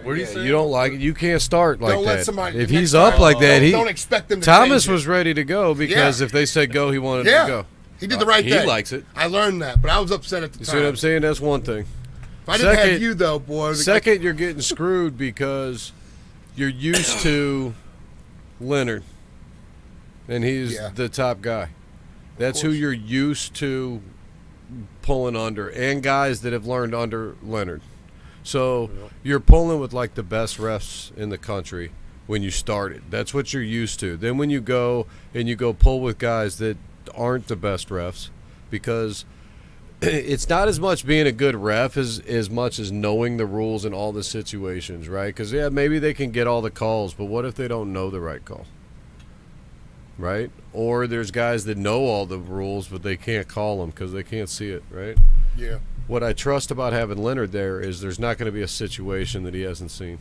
C: What are you saying?
D: You don't like it. You can't start like
A: Don't
D: that.
A: let somebody.
D: If
A: next
D: he's up
A: time,
D: like that,
A: don't expect them to.
D: Thomas
A: change it.
D: was ready to go because if they said go, he wanted to go.
A: He did the right
D: He
A: thing.
D: likes it.
A: I learned that, but I was upset at the
D: You
A: time.
D: see what I'm saying? That's one thing.
A: If I didn't have you, though, boy.
D: Second, you're getting screwed because you're used to Leonard, and he's the top guy. That's who you're used to pulling under, and guys that have learned under Leonard. So you're pulling with like the best refs in the country when you started. That's what you're used to. Then when you go pull with guys that aren't the best refs, because it's not as much being a good ref as much as knowing the rules in all the situations, right? Because, maybe they can get all the calls, but what if they don't know the right call, right? Or there's guys that know all the rules, but they can't call them because they can't see it, right?
A: Yeah.
D: What I trust about having Leonard there is there's not going to be a situation that he hasn't seen.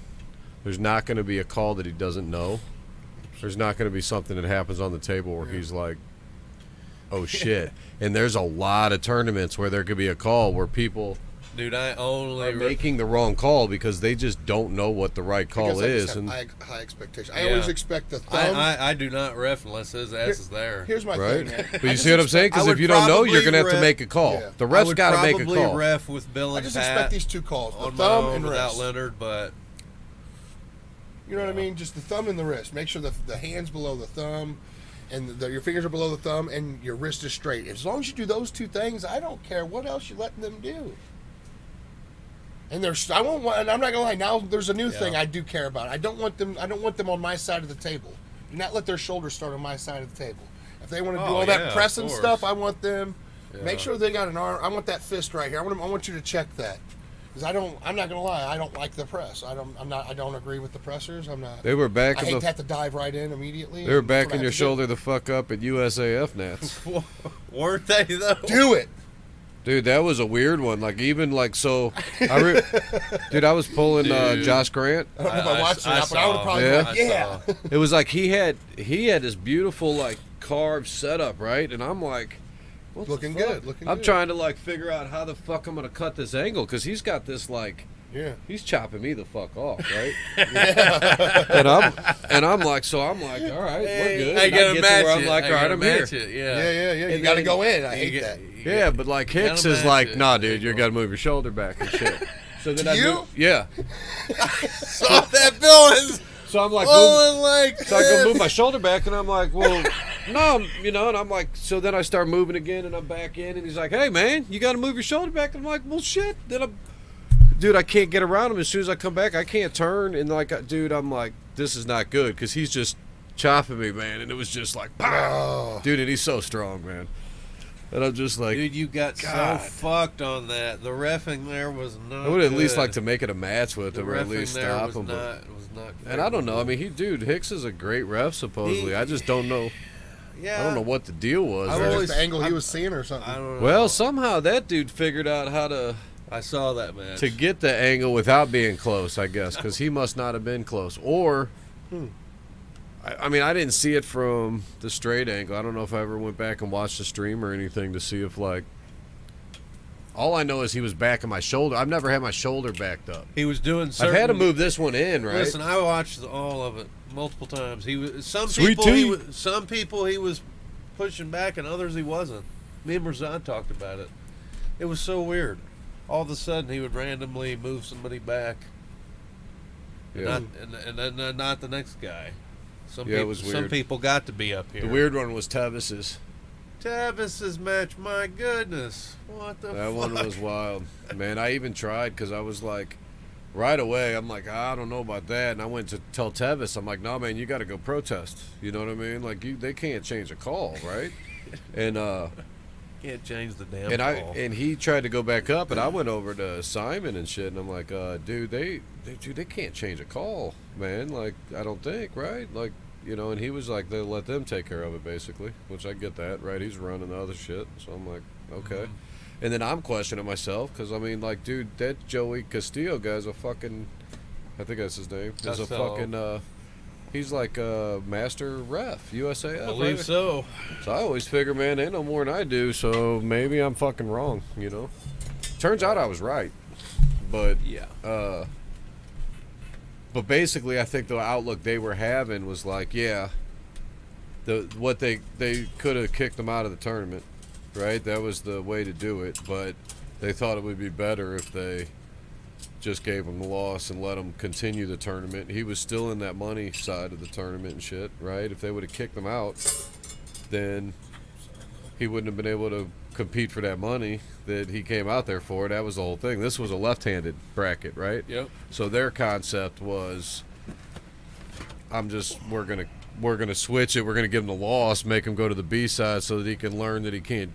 D: There's not going to be a call that he doesn't know. There's not going to be something that happens on the table where he's like, oh, shit. And there's a lot of tournaments where there could be a call where people
C: Dude, I only
D: are making the wrong call because they just don't know what the right call is. And
A: high expectations. I always expect the thumb.
C: I do not ref unless his ass is there.
A: Here's my thing, man.
D: But you see what I'm saying? Because if you don't know, you're going to have to make a call.
A: Yeah.
D: The ref's got to make a
C: probably
D: call.
C: ref with Bill
A: I
C: and
A: just
C: Pat
A: expect these two calls: the
C: on
A: thumb
C: my own
A: and
C: without
A: wrist.
C: Leonard, but
A: You know what I mean? Just the thumb and the wrist. Make sure the hand's below the thumb, and your fingers are below the thumb, and your wrist is straight. As long as you do those two things, I don't care what else you're letting them do. And I'm not gonna lie. Now there's a new thing I do care about. I don't want them on my side of the table. Do not let their shoulders start on my side of the table. If they want to do all that pressing stuff, I want them. Make sure they got an arm. I want that fist right here. I want you to check that. Because I'm not gonna lie, I don't like the press. I don't agree with the pressers. I'm not.
D: They were back.
A: I hate to have to dive right in immediately.
D: They were backing your shoulder the fuck up at USAF Nats.
C: weren't they though?
A: Do it,
D: dude. That was a weird one. Like even like so, dude. I was pulling Josh Grant.
A: I don't know if I watched it, but I would have probably been like, yeah.
D: It was like he had this beautiful like carved setup, right? And I'm like,
A: looking good.
D: I'm trying to like figure out how the fuck I'm gonna cut this angle because he's got this like, he's chopping me the fuck off, right? and I'm like, all right, we're good.
C: I
D: get
C: match
D: to where I'm
C: it.
D: like, all right, I'm here.
A: Yeah. You got to go in. I hate that.
D: Yeah, but like Hicks is like, nah, dude, you got to move your shoulder back and shit. So then
C: saw that Bill.
D: So I'm like,
C: so
D: I go move my shoulder back, and I'm like, well, no, and I'm like, so then I start moving again, and I'm back in, and he's like, hey, man, you got to move your shoulder back. And I'm like, well, shit. Then dude, I can't get around him as soon as I come back. I can't turn, and like, dude, I'm like, this is not good, because he's just chopping me, man, and it was just like, pow. Dude, and he's so strong, man. And I'm just like,
C: dude, you got so fucked on that. The reffing there was not.
D: I would at least
C: good.
D: like to make it a match with him, or at least stop him.
C: Was not
D: and I don't know. I mean, Hicks is a great ref, supposedly. I just don't know.
C: Yeah.
D: I don't know what the deal was.
A: Just the angle he was seeing or something.
C: I don't know.
D: Well, somehow that dude figured out how to.
C: I saw that match.
D: To get the angle without being close, I guess, because he must not have been close. Or, I mean, I didn't see it from the straight angle. I don't know if I ever went back and watched the stream or anything to see if, like, all I know is he was backing my shoulder. I've never had my shoulder backed up.
C: He was doing.
D: I've had to move this one in, right?
C: Listen, I watched all of it multiple times. He was some people he was pushing back, and others he wasn't. Me and Razan talked about it. It was so weird. All of a sudden, he would randomly move somebody back, and then not the next guy.
D: It was weird.
C: Some people got to be up here.
D: The weird one was Tevis's.
C: Tevis's match, my goodness. What the fuck?
D: That one was wild. Man, I even tried because I was like, right away, I'm like, I don't know about that. And I went to tell Tevis, I'm like, no, man, you got to go protest. You know what I mean? Like, they can't change a call, right? And
C: Can't change the damn call.
D: and he tried to go back up, and I went over to Simon and shit, and I'm like, dude, they can't change a call, man. Like, I don't think, right? Like, you know, and he was like, they'll let them take care of it, basically, which I get that, right? He's running the other shit, so I'm like, okay. And then I'm questioning myself, because, I mean, like, dude, that Joey Castillo guy's a fucking, I think that's his name, is a fucking, he's like a master ref, USAF.
C: I believe
D: right?
C: so.
D: So I always figure, man, they know more than I do, so maybe I'm fucking wrong, you know? Turns out I was right. But,
C: Yeah.
D: But basically, I think the outlook they were having was like, yeah, what they could have kicked them out of the tournament, right? That was the way to do it, but they thought it would be better if they just gave him the loss and let him continue the tournament. He was still in that money side of the tournament and shit, right? If they would have kicked him out, then he wouldn't have been able to compete for that money that he came out there for. That was the whole thing. This was a left-handed bracket, right?
C: Yep.
D: So their concept was, we're gonna switch it. We're gonna give him the loss, make him go to the B side so that he can learn that he can't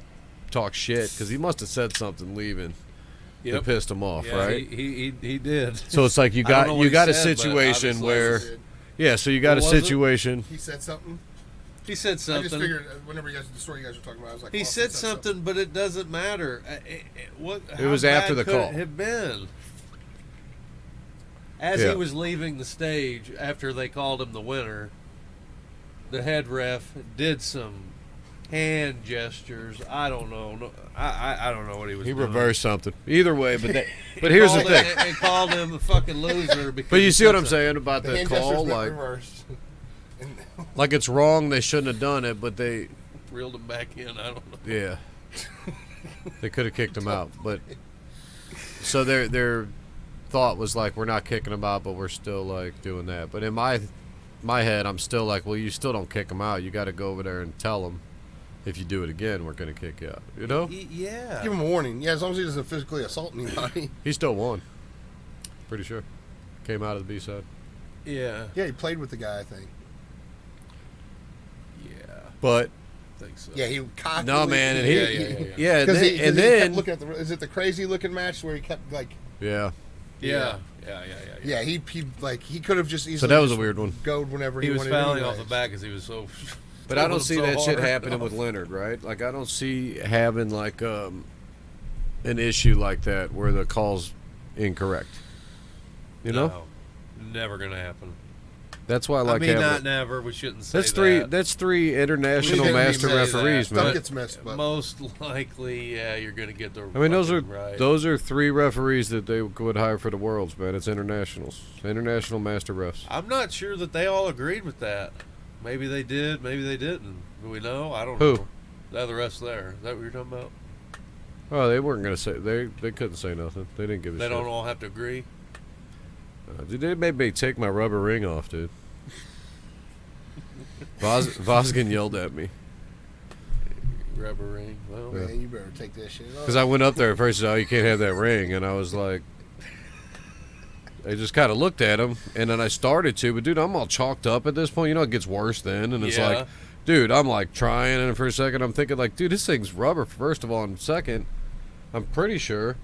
D: talk shit, because he must have said something leaving that pissed him off,
C: Yeah,
D: right?
C: He did.
D: So it's like you
C: I don't know what he
D: got a
C: said, but
D: situation
C: obviously
D: where,
A: Did.
D: yeah. So you got a
C: What was it?
D: situation.
A: He said something.
C: He said
A: I
C: something.
A: just figured whenever the story you guys were talking about, I was like,
C: He
A: Austin
C: said something, but it doesn't matter. It
D: was after the call.
C: It have been? As
D: Yeah.
C: he was leaving the stage after they called him the winner, the head ref did some hand gestures. I don't know. No, I don't know what he was
D: He
C: doing.
D: reversed something. Either way, but here's the thing.
C: They called him a fucking loser. Because
D: But you
C: he
D: see what
C: said
D: I'm saying about
A: The
D: that
A: hand
D: call?
A: gestures went
D: Like,
A: reversed. And
D: like it's wrong. They shouldn't have done it, but they,
C: something. Reeled him back in. I don't know.
D: yeah, they could have kicked him out. But so their thought was like, we're not kicking him out, but we're still like doing that. But in my head, I'm still like, well, you still don't kick him out. You got to go over there and tell him, if you do it again, we're going to kick you out. You know?
C: Yeah.
A: give him a warning. Yeah, as long as he doesn't physically assault anybody.
D: He still won. Pretty sure. Came out of the B side.
C: Yeah.
A: Yeah, he played with the guy, I think.
C: Yeah.
D: But
C: I think so.
A: Yeah, he cocked.
D: no, man, and he,
C: Yeah.
A: Because he kept
D: then
A: looking at is it the crazy looking match where he kept like,
D: yeah.
C: Yeah.
A: yeah, he could have just easily.
D: So that was a
A: just
D: weird one.
A: Goed whenever he,
C: He was
A: wanted
C: fouling
A: anyways.
C: off the back because he was so.
D: But I don't
C: so
D: see that shit
C: hard.
D: happening with Leonard, right? Like, I don't see having like an issue like that where the call's incorrect. You know?
C: No, never gonna happen.
D: That's why I like
C: I mean,
D: having
C: not
D: it.
C: never. We shouldn't say
D: That's three.
C: that.
D: That's three international
A: didn't
D: master
A: even say
D: referees,
A: Stuff
D: man.
A: gets missed, but
C: Most likely, yeah, you're gonna get the.
D: I mean, those are
C: fucking right.
D: those are three referees that they would hire for the Worlds, man. It's internationals, international master refs.
C: I'm not sure that they all agreed with that. Maybe they did. Maybe they didn't. Do we know? I don't
D: Who?
C: know. The other refs there. Is that what you're talking about?
D: Oh, they weren't gonna say. They couldn't say nothing. They didn't give a
C: They
D: shit.
C: don't all have to agree.
D: Dude, they made me take my rubber ring off, dude. Vosgin yelled at me
C: Rubber ring. Well,
D: Yeah.
A: man, you better take that shit off.
D: because I went up there at first. He said, "Oh, you can't have that ring," and I was like, I just kind of looked at him, and then I started to, but dude, I'm all chalked up at this point. You know, it gets worse then, and it's
C: Yeah.
D: like, dude, I'm like trying, and for a second, I'm thinking like, dude, this thing's rubber. First of all, and second, I'm pretty sure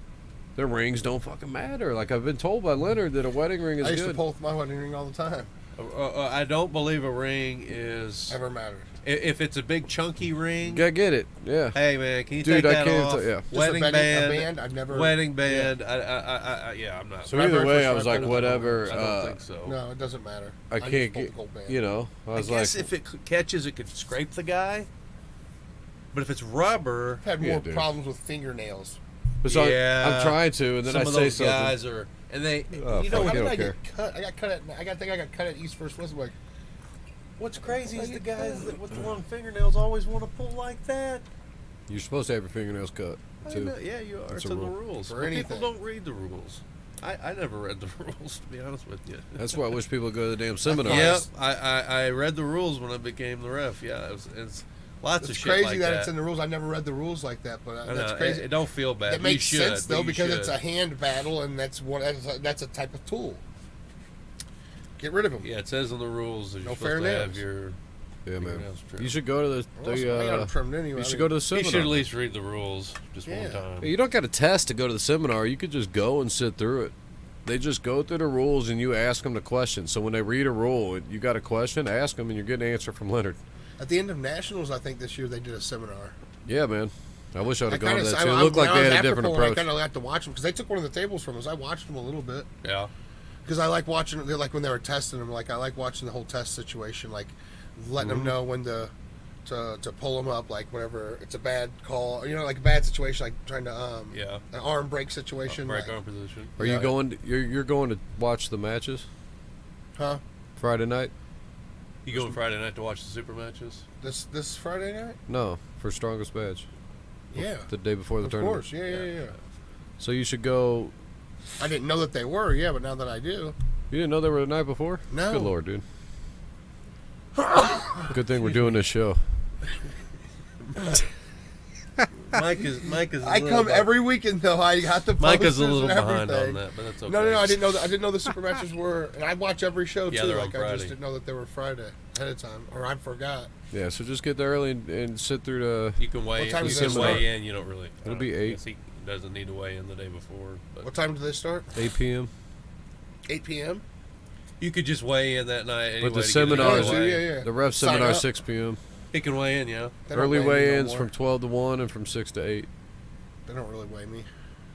D: the rings don't fucking matter. Like I've been told by Leonard that a wedding ring is
A: I used to
D: good.
A: pull with my wedding ring all the time.
C: I don't believe a ring is.
A: Never mattered.
C: If it's a big chunky ring.
D: I get it. Yeah.
C: Hey man, can you
D: Dude,
C: take
D: I
C: that
D: can't
C: off?
D: yeah.
A: Just
C: Wedding
A: a
C: band.
A: band. I've never.
C: Wedding band. Yeah, I'm not.
D: So
A: My
D: either
A: very
D: way,
A: first
D: I was
A: one I
D: like,
A: pulled was a
D: whatever.
C: I don't think so.
A: No, it doesn't matter.
D: I
A: just
D: can't
A: pulled
D: get,
A: the gold band.
D: you know, I
C: I
D: was
C: guess
D: like,
C: if it catches, it could scrape the guy. But if it's rubber,
A: I've had
D: Yeah,
A: more
D: dude.
A: problems with fingernails.
D: so
C: yeah.
D: I'm trying to, and then
C: some
D: I
C: of
D: say
C: those
D: something.
C: guys are, and they,
D: Oh,
C: you
D: fuck
C: know,
A: How
D: you
A: did
D: don't
A: I
D: care.
A: get cut? I got cut at. I think I got cut at East First West. Like,
C: what's crazy is the guys that with the long fingernails always want to pull like that.
D: You're supposed to have your fingernails cut,
C: I
D: too.
C: know, yeah, you are.
D: That's
C: It's
D: a
C: in the
D: rule.
C: rules.
A: For
C: But people
A: anything.
C: don't read the rules. I never read the rules, to be honest with you.
D: That's why I wish people would go to the damn seminars.
C: Yep, I read the rules when I became the ref. Yeah, it's Lots of
A: It's
C: shit
A: crazy
C: like
A: that
C: that.
A: it's in the rules. I never read the rules like that, but
C: I
A: that's
C: know,
A: crazy.
C: It don't feel bad.
A: It makes
C: You should,
A: sense though
C: but you
A: because
C: should.
A: it's a hand battle, and that's a type of tool. Get rid of them.
C: Yeah, it says in the rules that you're
A: No
C: supposed to have
A: fair
C: your.
D: Yeah, man.
C: fingernails trimmed.
D: You should go to
A: I got them trimmed anyway.
D: you should go to the
C: You
D: seminar.
C: should at least read the rules just one
A: Yeah.
C: time.
D: You don't got to test to go to the seminar. You could just go and sit through it. They just go through the rules and you ask them the question. So when they read a rule, you got a question, ask them, and you're getting an answer from Leonard.
A: At the end of Nationals, I think this year they did a seminar.
D: Yeah, man. I wish I would have gone to
A: kinda-
D: that too. It looked like
A: when I
D: they
A: was
D: had a
A: after
D: different
A: Pole, I
D: approach.
A: kind of got to watch them because they took one of the tables from us. I watched them a little bit
C: Yeah.
A: because I like watching. Like when they were testing them. Like I like watching the whole test situation. Like letting them know when to pull them up. Like whenever it's a bad call, like a bad situation, like trying to
C: Yeah.
A: an arm break situation.
C: Break
A: like,
C: arm position.
D: Are you going? You're going to watch the matches
A: huh?
D: Friday night?
C: You going Friday night to watch the super matches?
A: This Friday night?
D: No, for Strongest Badge.
A: Yeah.
D: The day before the
A: Of
D: tournament.
A: course. Yeah.
D: So you should go.
A: I didn't know that they were. Yeah, but now that I do.
D: You didn't know they were the night before?
A: No.
D: Good Lord, dude. Good thing we're doing this show.
C: Mike is.
A: I come every weekend though. I got the
C: Mike is a
A: posters
C: little
A: and
C: behind
A: everything.
C: on that, but that's okay.
A: No. I didn't know. I didn't know the super matches were, and I watch every show
C: Yeah,
A: too.
C: they're
A: Like
C: on
A: I just
C: Friday.
A: didn't know that they were Friday ahead of time, or I forgot.
D: Yeah, so just get there early and sit through the.
C: You can weigh.
A: What time
C: You
A: does
C: can
A: that start?
C: weigh in. You don't really.
D: It'll
C: I
D: be 8.
C: guess he doesn't need to weigh in the day before. But
A: What time do they start?
D: 8 p.m.
A: 8 p.m.
C: you could just weigh in that night. Anyway
D: But the
C: to get it out
D: seminars,
C: of the way.
A: yeah.
D: the ref
A: Sign
D: seminar
A: up.
D: 6 p.m.
C: He can weigh in. Yeah.
A: They don't
D: Early
A: weigh me no
D: weigh-ins
A: more.
D: from 12 to 1 and from 6 to 8.
A: They don't really weigh me.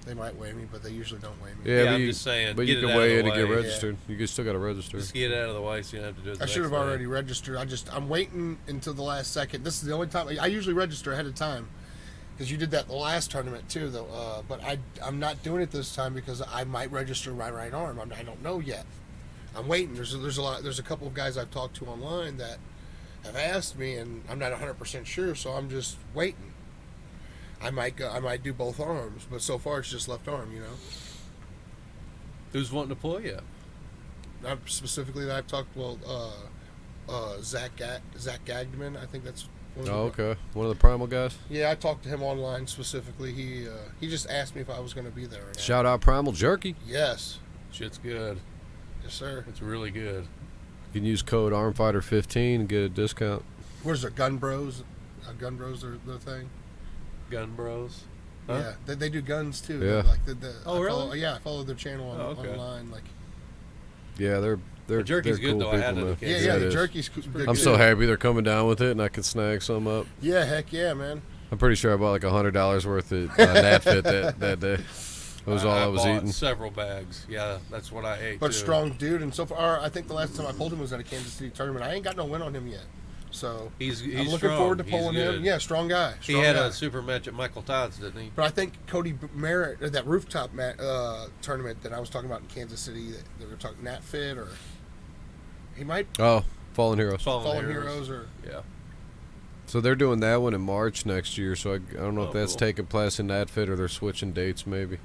A: They might weigh me, but they usually don't weigh me.
D: Yeah,
C: Yeah,
D: but
C: I'm
D: you,
C: just saying,
D: But
C: get
D: you
C: it
D: can
C: out of
D: weigh
C: the
D: in and get
C: way.
D: registered. You still got to register.
C: Just get it out of the way so you don't have to do it. The
A: I should
C: next
A: have
C: day.
A: already registered. I'm waiting until the last second. This is the only time I usually register ahead of time because you did that the last tournament too, though. But I'm not doing it this time because I might register my right arm. I don't know yet. I'm waiting. There's a couple of guys I've talked to online that have asked me, and I'm not 100% sure, so I'm just waiting. I might do both arms, but so far it's just left arm.
C: Who's wanting to pull you?
A: Not specifically that I've talked. Well, Zach Gagman. I think that's. One of
D: Oh,
A: the-
D: okay. One of the Primal guys.
A: Yeah, I talked to him online specifically. He just asked me if I was going to be there. Or not.
D: Shout out Primal Jerky.
A: Yes.
C: Shit's good.
A: Yes, sir.
C: It's really good.
D: You can use code Armfighter15 and get a discount.
A: Where's their Gun Bros? Gun Bros are the thing.
C: Gun Bros. Huh?
A: Yeah, they do guns too.
D: Yeah.
A: Like
C: Oh, really?
A: I followed their channel online. Like.
D: Yeah, they're
C: The jerky's
D: they're
C: good,
D: cool
C: though. I had
D: people,
C: it
D: man.
C: in
A: Yeah,
D: it
A: the
D: is.
A: jerky's good.
D: I'm so happy they're coming down with it, and I can snag some up.
A: Yeah, heck yeah, man.
D: I'm pretty sure I bought like $100 worth of Natfit that day. That was all I was
C: bought
D: eating.
C: several bags. Yeah, that's what I ate.
A: But
C: too.
A: strong dude, and so far I think the last time I pulled him was at a Kansas City tournament. I ain't got no win on him yet, so
C: He's
A: I'm looking
C: strong.
A: forward to
C: He's
A: pulling him.
C: good.
A: Yeah, strong guy.
C: He
A: Strong
C: had
A: guy.
C: a super match at Michael Todd's, didn't he?
A: But I think Cody Merritt, that rooftop tournament that I was talking about in Kansas City, that we were talking Nat Fit, or he might
D: Oh, Fallen Heroes.
A: Fallen Heroes, or
C: Yeah.
D: So they're doing that one in March next year. So I don't know if
C: Oh,
D: that's
C: cool.
D: taking place in Natfit or they're switching dates. Maybe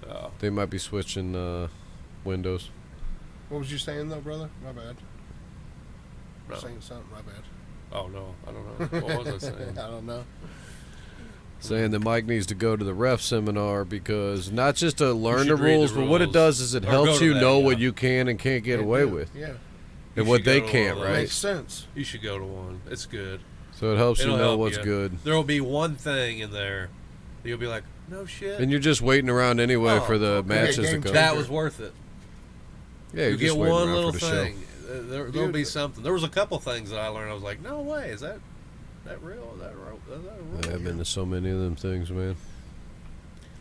C: Oh.
D: they might be switching windows.
A: what was you saying though, brother? My bad.
C: No.
A: Saying something. My bad.
C: Oh no, I don't know. What was I saying?
A: I don't know.
D: Saying that Mike needs to go to the ref seminar because not just to learn
C: should
D: the
C: read the
D: rules, but what it
C: rules.
D: does is it
C: Or
D: helps
C: go to
D: you
C: that,
D: know
C: yeah.
D: what you can and can't get away with,
A: Yeah,
C: You
D: and what
C: should go
D: they
C: to
D: can't,
C: one of those.
D: right?
A: makes sense.
C: You should go to one. It's good.
D: So it helps
C: It'll
D: you know
C: help
D: what's
C: you.
D: good.
C: There will be one thing in there that you'll be like, no shit.
D: And you're just waiting around anyway
C: Oh,
D: for the
C: okay.
D: matches to
A: Game
D: come.
A: changer.
C: that was worth it.
D: Yeah,
C: You
D: you're
C: get
D: just waiting
C: one
D: around
C: little
D: for the
C: thing.
D: show.
C: There'll be something. There was a couple things that I learned. I was like, no way. Is that real? Is that real?
D: I've been to so many of them things, man.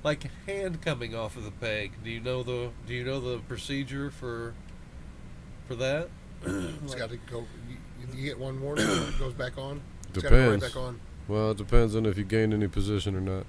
C: Like hand coming off of the peg. Do you know the procedure for that?
A: It's got to go. You get one warning, it goes back on. It's gotta go
D: Depends.
A: right back on.
D: Well, it depends on if you gain any position or not.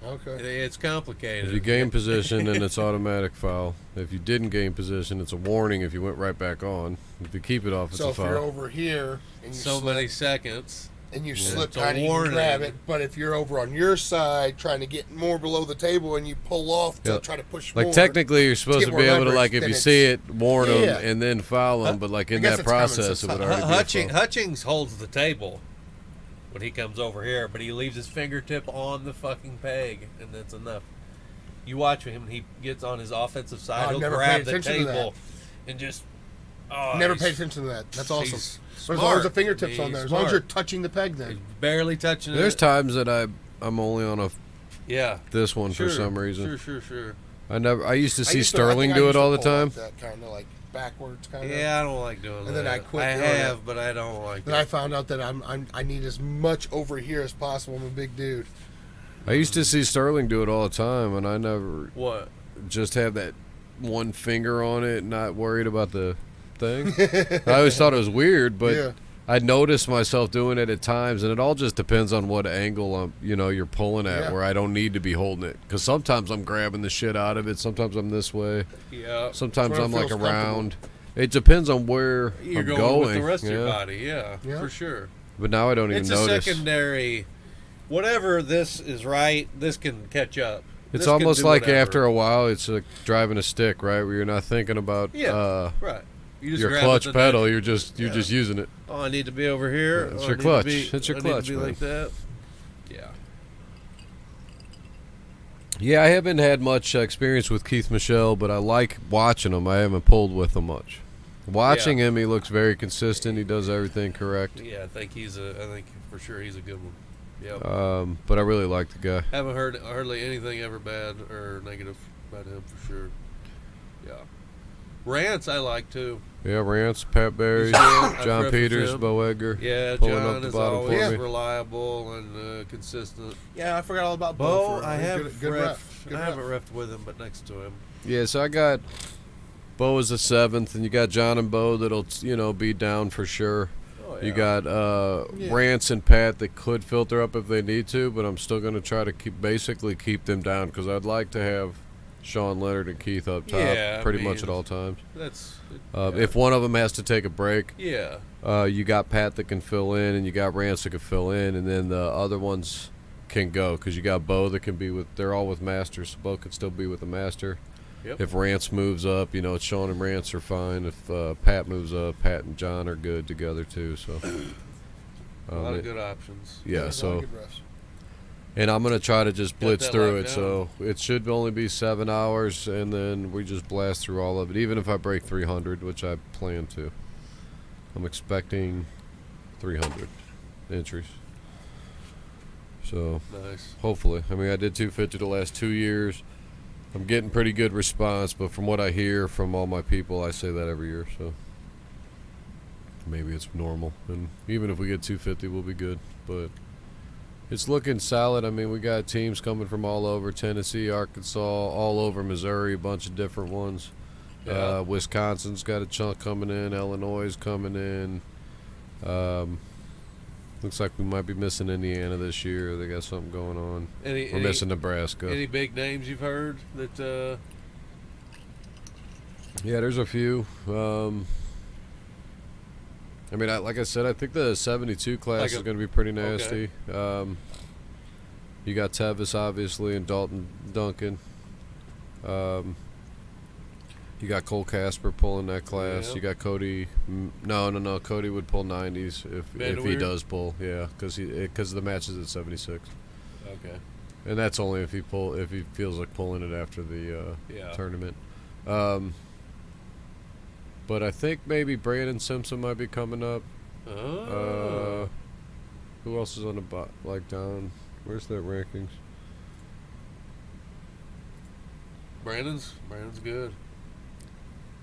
A: Okay.
C: It's complicated.
D: If you gain position, then it's automatic foul. If you didn't gain position, it's a warning if you went right back on. If you keep it off, it's
A: So
D: a
A: if you're
D: foul.
A: over here and you
C: so
A: slip,
C: many seconds.
A: and you slip
C: It's a
A: kind of, you can
C: warning.
A: grab it. But if you're over on your side trying to get more below the table and you pull off to
D: Yeah.
A: try to push
D: Like
A: more,
D: technically, you're supposed
A: get
D: to
A: more
D: be able to,
A: leverage,
D: like, if
A: then
D: you
A: it's-
D: see it, warn
A: Yeah.
D: them and then foul them. But like in
A: guess
D: that
A: it's common
D: process,
A: sense.
D: it would already be a foul.
C: Hutchings holds the table. when he comes over here, but he leaves his fingertip on the fucking peg, and that's enough. You watch him when he gets on his offensive side, he'll grab the table and just. Oh,
A: never paid attention to that. That's awesome.
C: Smart.
A: As long as the fingertips on there, as long as you're touching the peg, then
C: he's barely touching it.
D: There's times that I'm only on this one
C: sure,
D: for some reason.
C: Sure.
D: I used to see Sterling do it all the time.
A: Like that kind of like backwards kind of.
C: Yeah, I don't like doing that.
A: And then I quit.
C: I have, but I don't like.
A: Then I found out that I need as much over here as possible. I'm a big dude.
D: I used to see Sterling do it all the time, and I never
C: What?
D: Just have that one finger on it, not worried about the thing. I always thought it was weird, but I noticed myself doing it at times, and it all just depends on what angle you're pulling at, where I don't need to be holding it. Because sometimes I'm grabbing the shit out of it, sometimes I'm this way, sometimes I'm like around. It depends on where
C: you're
D: I'm
C: going with the rest of your body. Yeah, for sure.
D: But now I don't even notice.
C: It's a secondary. Whatever this is right, this can catch up.
D: It's almost like after a while, it's like driving a stick, right? Where you're not thinking about
C: right.
D: Your clutch pedal. You're just using it.
C: Oh, I need to be over here.
D: It's your clutch. It's your clutch,
C: man.
D: man.
C: Like that. Yeah.
D: Yeah, I haven't had much experience with Keith Michelle, but I like watching him. I haven't pulled with him much. Watching him, he looks very consistent. He does everything correct.
C: Yeah, I think for sure he's a good one. Yep.
D: But I really like the guy.
C: Haven't heard hardly anything ever bad or negative about him for sure. Yeah. Rance I like too.
D: Yeah, Rance, Pat Barry, John Peters, Bo Edgar.
C: Yeah,
D: pulling
C: John
D: up the
C: is
D: bottom
C: always
D: for me.
C: reliable and consistent.
A: Yeah, I forgot all about
C: Bo.
A: For
C: I have
A: good rep.
C: I haven't reffed with him, but next to him.
D: Yeah, so I got Bo as the 7th, and you got John and Bo that'll be down for sure.
C: Oh, yeah.
D: You got Rance and Pat that could filter up if they need to, but I'm still going to try to keep them down because I'd like to have Sean Leonard and Keith up top pretty much at all times. If one of them has to take a break, you got Pat that can fill in, and you got Rance that can fill in, and then the other ones can go because you got Bo that can be they're all with Masters, so Bo could still be with the Master.
C: Yep.
D: If Rance moves up, it's Sean and Rance are fine. If Pat moves up, Pat and John are good together too. So
C: a lot of good options.
D: Yeah, so. And I'm going to try to just blitz through it, so it should only be 7 hours, and then we just blast through all of it, even if I break 300, which I plan to. I'm expecting 300 entries. So,
C: nice.
D: Hopefully. I mean, I did 250 the last 2 years. I'm getting pretty good response, but from what I hear from all my people, I say that every year, so maybe it's normal. And even if we get 250, we'll be good, but it's looking solid. I mean, we got teams coming from all over Tennessee, Arkansas, all over Missouri, a bunch of different ones.
C: Yeah.
D: Wisconsin's got a chunk coming in. Illinois is coming in. Looks like we might be missing Indiana this year. They got something going on. We're missing Nebraska.
C: Any big names you've heard that?
D: Yeah, there's a few. I mean, like I said, I think the 72 class is going to be pretty nasty. Okay. You got Tevis, obviously, and Dalton Duncan. You got Cole Casper pulling that class. Yeah. You got Cody. No. Cody would pull 90s if he does pull. Yeah, because the match is at 76.
C: Okay.
D: And that's only if he feels like pulling it after the tournament. But I think maybe Brandon Simpson might be coming up.
C: Oh.
D: Who else is on the down? Where's that rankings?
C: Brandon's good.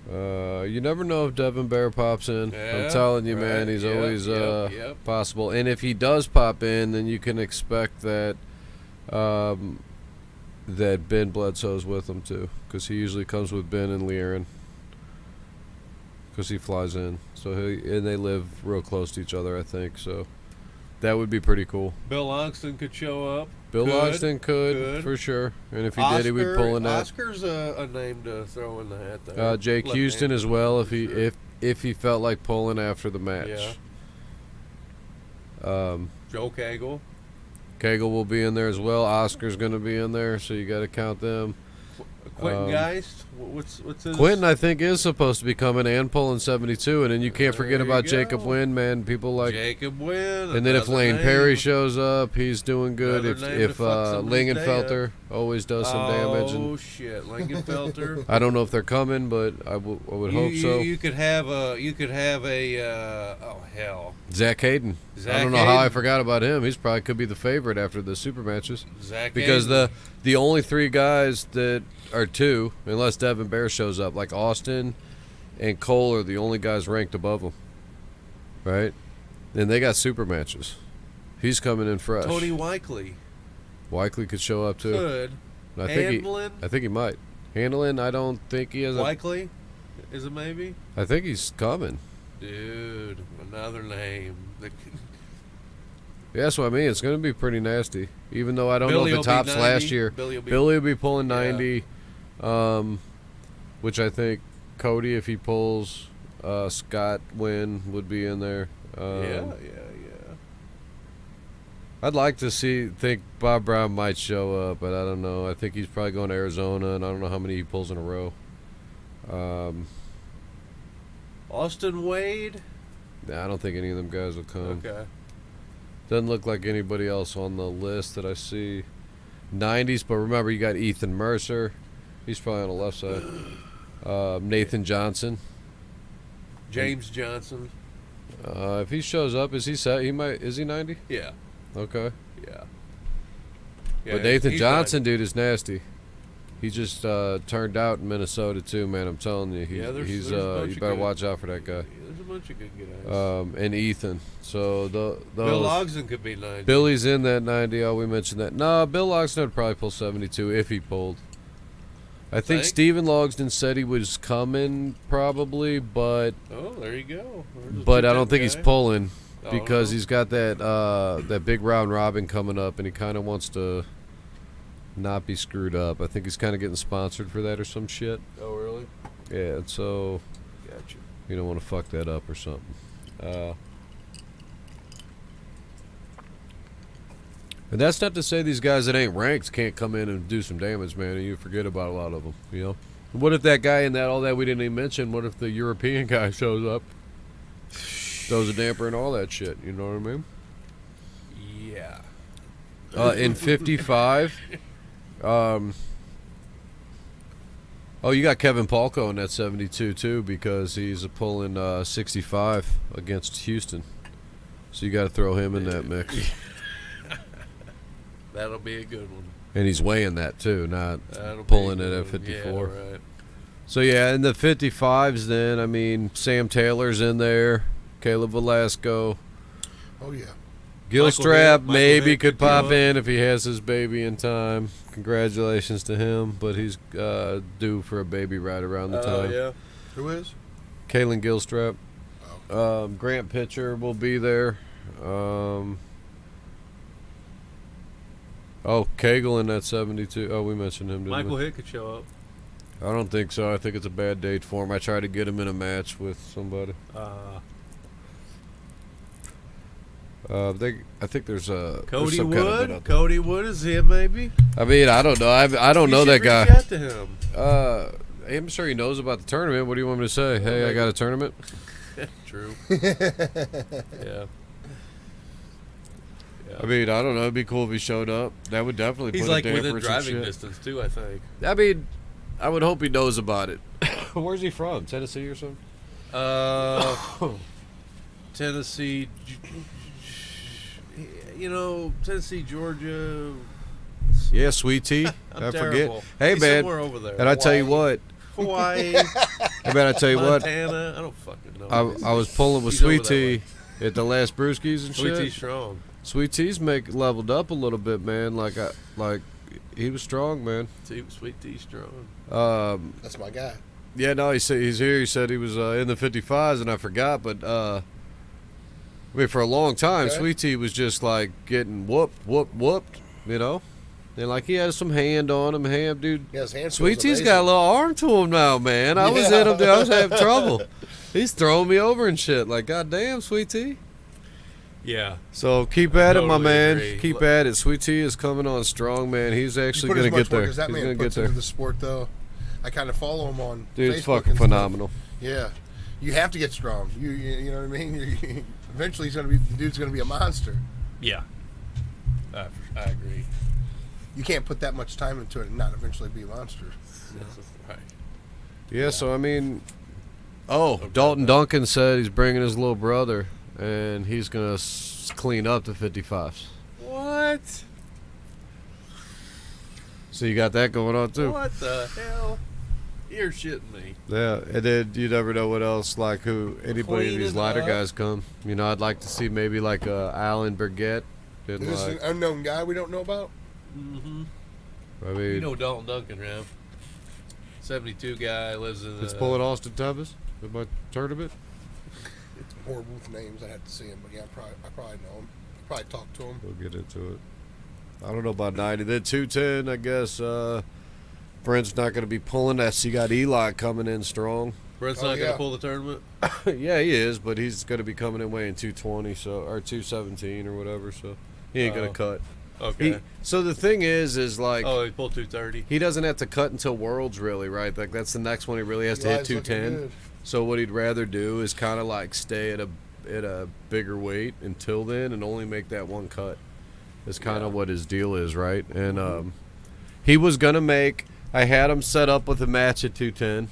D: You never know if Devin Bear pops in.
C: Yeah,
D: I'm telling you, man, he's always possible. And if he does pop in, then you can expect that that Ben Bledsoe's with him too, because he usually comes with Ben and Learin. Because he flies in, and they live real close to each other, I think. So that would be pretty cool.
C: Bill Longston could show up.
D: Bill Longston could for sure, and if he did, he would pull in that.
C: Oscar's a name to throw in the hat there.
D: Jake Houston as well, if he felt like pulling after the match.
C: Yeah. Joe Cagle
D: will be in there as well. Oscar's going to be in there, so you got to count them.
C: Quentin Geist. What's his?
D: Quentin, I think, is supposed to be coming and pulling 72, and then you can't forget
C: There
D: about
C: you
D: Jacob
C: go.
D: Wynn, man. People like
C: Jacob Wynn.
D: And then if
C: another
D: Lane
C: name.
D: Perry shows up, he's doing good.
C: Another name
D: If
C: to fuck somebody's day
D: Lingenfelter always does some damage.
C: Oh
D: And
C: shit, Lingenfelter.
D: I don't know if they're coming, but I would hope so.
C: You could have a. Oh hell.
D: Zach Hayden.
C: Zach
D: I don't know how I
C: Hayden.
D: forgot about him. He's probably could be the favorite after the super matches.
C: Zach
D: Because
C: Hayden.
D: the only three guys that are two, unless Devin Bear shows up, like Austin and Cole are the only guys ranked above him. Right? And they got super matches. He's coming in fresh.
C: Tony Weikley
D: Weikley could show up too.
C: could.
D: I think
C: Handlin.
D: I think he might. Handling, I don't think he has.
C: Weikley is it maybe?
D: I think he's coming.
C: Dude, another name.
D: Yeah, that's what I mean. It's going to be pretty nasty. Even though I don't
C: Billy
D: know
C: will
D: if
C: be
D: it tops
C: 90.
D: last year.
C: Billy
D: will be pulling
C: Yeah.
D: 90, which I think Cody, if he pulls, Scott Wynn would be in there.
C: yeah.
D: I'd like to think Bob Brown might show up, but I don't know. I think he's probably going to Arizona, and I don't know how many he pulls in a row.
C: Austin Wade.
D: I don't think any of them guys will come.
C: Okay.
D: Doesn't look like anybody else on the list that I see. 90s, but remember you got Ethan Mercer. He's probably on the left side. Nathan Johnson.
C: James Johnson.
D: If he shows up, is he set? Is he 90?
C: Yeah.
D: Okay.
C: Yeah.
D: But Nathan
C: he's
D: Johnson, dude, is nasty. He just turned out in Minnesota too, man. I'm telling you,
C: there's a bunch
D: you
C: of
D: better
C: good-
D: watch out for that guy.
C: There's a bunch of good guys.
D: And Ethan. So
C: Bill
D: those
C: Ogden could be 90.
D: Billy's in that 90. Oh, we mentioned that. No, Bill Logsden would probably pull 72 if he pulled. I think
C: Think?
D: Steven Logsden said he was coming probably, but
C: Oh, there you go. There's a
D: I don't
C: two-tip
D: think he's
C: guy.
D: pulling
C: Oh,
D: because
C: no?
D: he's got that big round robin coming up, and he kind of wants to not be screwed up. I think he's kind of getting sponsored for that or some shit.
C: Oh, really?
D: Yeah, and so
C: Gotcha.
D: you don't want to fuck that up or something. And that's not to say these guys that ain't ranked can't come in and do some damage, man, and you forget about a lot of them, you know? What if that guy in that, all that we didn't even mention, what if the European guy shows up, throws a damper and all that shit, you know what I mean?
C: Yeah.
D: In 55, you got Kevin Palco in that 72 too because he's pulling 65 against Houston. So you got to throw him in that mix.
C: That'll be a good one.
D: And he's weighing that too, not
C: That'll
D: pulling
C: be a
D: it
C: good
D: at
C: one.
D: 54.
C: Yeah, right.
D: So yeah, in the 55s then, I mean, Sam Taylor's in there, Caleb Velasco.
A: Oh yeah.
D: Gilstrap
C: Michael
D: maybe
C: Vick
D: could
C: could
D: pop
C: go up.
D: in if he has his baby in time. Congratulations to him, but he's due for a baby right around the time.
C: Yeah.
A: Who is?
D: Kalen Gilstrap. Grant Pitcher will be there. Cagle in that 72. Oh, we mentioned him, didn't
C: Michael
D: we?
C: Hick could show up.
D: I don't think so. I think it's a bad date for him. I tried to get him in a match with somebody. I think there's a
C: Cody
D: some
C: Wood.
D: kind of
C: Cody Wood is him, maybe.
D: I mean, I don't know. I don't
C: You
D: know that
C: should
D: guy.
C: reach out to him.
D: I'm sure he knows about the tournament. What do you want me to say? Hey, I
C: maybe.
D: got a tournament.
C: True. Yeah.
D: I mean, I don't know. It'd be cool if he showed up. That would definitely
C: He's
D: put
C: like
D: a damper
C: within
D: in some
C: driving
D: shit.
C: distance too, I think.
D: I mean, I would hope he knows about it. Where's he from? Tennessee or something?
C: Tennessee, Tennessee, Georgia.
D: Yeah, Sweet Tea.
C: I'm
D: I
C: terrible.
D: forget. Hey,
C: He's
D: man.
C: somewhere over there.
D: And I tell you what.
C: Hawaii,
D: I bet I tell you what.
C: Montana. I don't fucking know.
D: I was pulling with
C: He's over
D: Sweet
C: that
D: Tea at the last Brewskis and
C: Sweet
D: shit.
C: Tea strong.
D: Sweet Tea's leveled up a little bit, man. Like he was strong, man.
C: Sweet Tea strong.
A: That's my guy.
D: Yeah, no, he's here. He said he was in the 55s, and I forgot. But I mean, for a long time,
A: Okay.
D: Sweet Tea was just like getting whooped, you know. And like he had some hand on him, dude.
A: Yeah, his hand
D: Sweet
A: feels
D: Tea's
A: amazing.
D: got a little arm to him now, man. I was in him, dude. I was having trouble. He's throwing me over and shit. Like, goddamn, Sweet Tea.
C: Yeah.
D: So keep at it, my
C: Totally
D: man.
C: agree.
D: Keep at it. Sweet Tea is coming on strong, man. He's actually going to get there.
A: As that
D: He's
A: man
D: going to get
A: puts
D: there.
A: into the sport, though. I kind of follow him on
D: Dude,
A: Facebook
D: it's fucking
A: and stuff.
D: phenomenal.
A: Yeah, you have to get strong. You know what I mean? Eventually, the dude's gonna be a monster.
C: Yeah. I agree.
A: You can't put that much time into it and not eventually be a monster.
C: Right.
D: Yeah, so I mean, Dalton Duncan said he's bringing his little brother, and he's going to clean up the 55s.
C: What?
D: So you got that going on, too.
C: What the hell? You're shitting me.
D: Yeah, and then you never know what else, like anybody of these
C: Cleaning
D: lighter
C: up.
D: guys come. You know, I'd like to see maybe like Alan Burgett.
A: Is this an unknown guy we don't know about?
C: Mm-hmm.
D: I mean,
C: You know Dalton Duncan, right? 72 guy, lives in
D: it's pulling Austin Tevis in my tournament.
A: It's horrible with names. I'd have to see him, but yeah, I probably know him. I probably talk to him.
D: We'll get into it. I don't know about 90. Then 210, I guess. Brent's not going to be pulling that. So you got Eli coming in strong.
C: Brent's
A: Oh,
C: not going
A: yeah.
C: to pull the tournament?
D: Yeah, he is, but he's going to be coming in weighing 220, or 217 or whatever. So he ain't going to cut.
C: Okay.
D: So the thing is like
C: He pulled 230.
D: he doesn't have to cut until Worlds, really, right? Like that's the next one he really has to hit
A: Eli's looking
D: 210.
A: good.
D: So what he'd rather do is kind of like stay at a bigger weight until then, and only make that one cut. Is kind of what his deal is, right? And he was gonna make. I had him set up with a match at 210,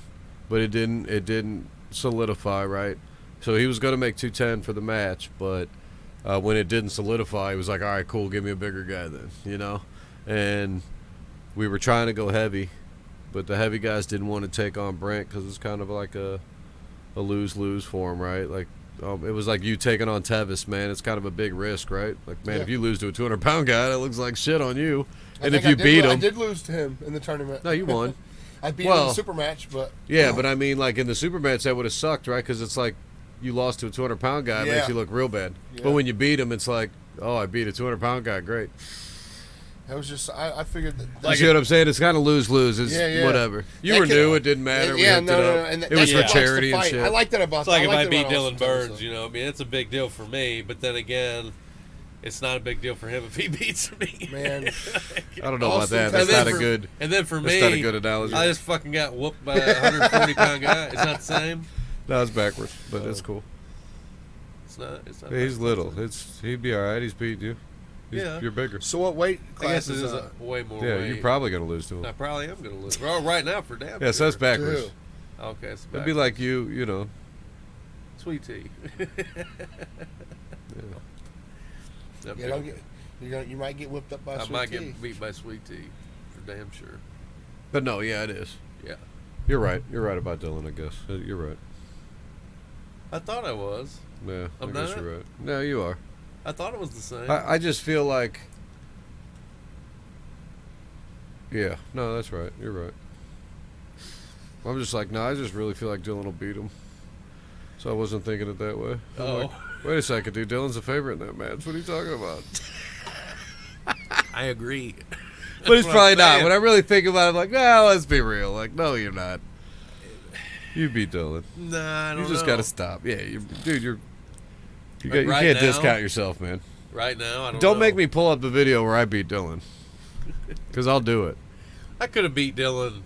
D: but it didn't solidify, right? So he was gonna make 210 for the match, but when it didn't solidify, he was like, all right, cool, give me a bigger guy then, you know? And we were trying to go heavy, but the heavy guys didn't want to take on Brent because it's kind of like a lose-lose for him, right? Like, it was like you taking on Tevis, man. It's kind of a big risk, right? Like, man,
A: Yeah.
D: if you lose to a 200-pound guy, that looks like shit on you.
A: I
D: And
A: think
D: if you beat
A: I
D: him...
A: did lose to him in the tournament.
D: No, you won.
A: I beat him in the super match, but
D: Yeah, but I mean, like, in the super match, that would have sucked, right? Because it's like you lost to a 200-pound guy. It
A: Yeah.
D: makes you look real bad.
A: Yeah.
D: But when you beat him, it's like, oh, I beat a 200-pound guy. Great.
A: that was just I figured that.
D: You see what I'm saying? It's kind of lose-lose. It's
A: Yeah.
D: whatever. You
A: That
D: were
A: could-
D: new. It didn't matter. We
A: Yeah,
D: hooked
A: no,
D: it
A: no,
D: up.
A: no. And
D: It was
A: that's
D: for
A: what
D: charity
A: the
D: and
A: fight.
D: shit.
A: I like that about.
C: It's like
A: I
C: if I
A: like that
C: beat
A: about
C: Dylan
A: Austin
C: Burns,
A: Tevis,
C: you know. I mean, it's a big deal for me, but then again, it's not a big deal for him if he beats me.
A: Man,
D: I don't know about
A: Austin
D: that. That's
A: Tevis
D: not a
A: for-
D: good.
C: And then for
D: That's
C: me,
D: not a good analogy.
C: I just fucking got whooped by a 140-pound guy. It's not the same.
D: No, it's backwards, but it's cool.
C: It's not. It's not.
D: Yeah, he's
C: backwards.
D: little. He'd be all right. He's beating you.
C: Yeah.
D: You're bigger.
A: so what weight
C: I
A: class
C: guess it is
A: is
C: a way more.
D: Yeah,
C: weight.
D: you're probably gonna lose to
C: I
D: him.
C: probably am gonna lose. Well, right now for damn.
D: Yeah, so
C: sure.
D: that's backwards.
A: Two.
C: Okay, it's
D: It'd be like you know.
C: sweet tea.
A: You don't get, you might get whipped up by
C: I
A: Sweet
C: might
A: Tea.
C: get beat by sweet tea, for damn sure.
D: But no, yeah, it is.
C: Yeah,
D: You're right. You're right about Dylan. I guess you're right.
C: I thought I was.
D: Yeah,
C: I'm
D: I guess
C: not?
D: you're right. No, you are.
C: I thought it was the same.
D: I just feel like. Yeah, no, that's right. You're right. I'm just like, no, I just really feel like Dylan will beat him. So I wasn't thinking it that way. I'm
C: Oh.
D: like, wait a second, dude. Dylan's a favorite in that match. What are you talking about?
C: I agree.
D: But he's
C: what
D: probably
C: I'm
D: not.
C: saying.
D: When I really think about it, I'm like, no, let's be real. Like, no, you're not. You beat Dylan.
C: Nah, I don't
D: You just
C: know.
D: got to stop. Yeah, dude, you
C: Like right
D: can't
C: now?
D: discount yourself, man.
C: Right now, I don't.
D: Don't
C: know.
D: make me pull up the video where I beat Dylan, because I'll do it.
C: I could have beat Dylan.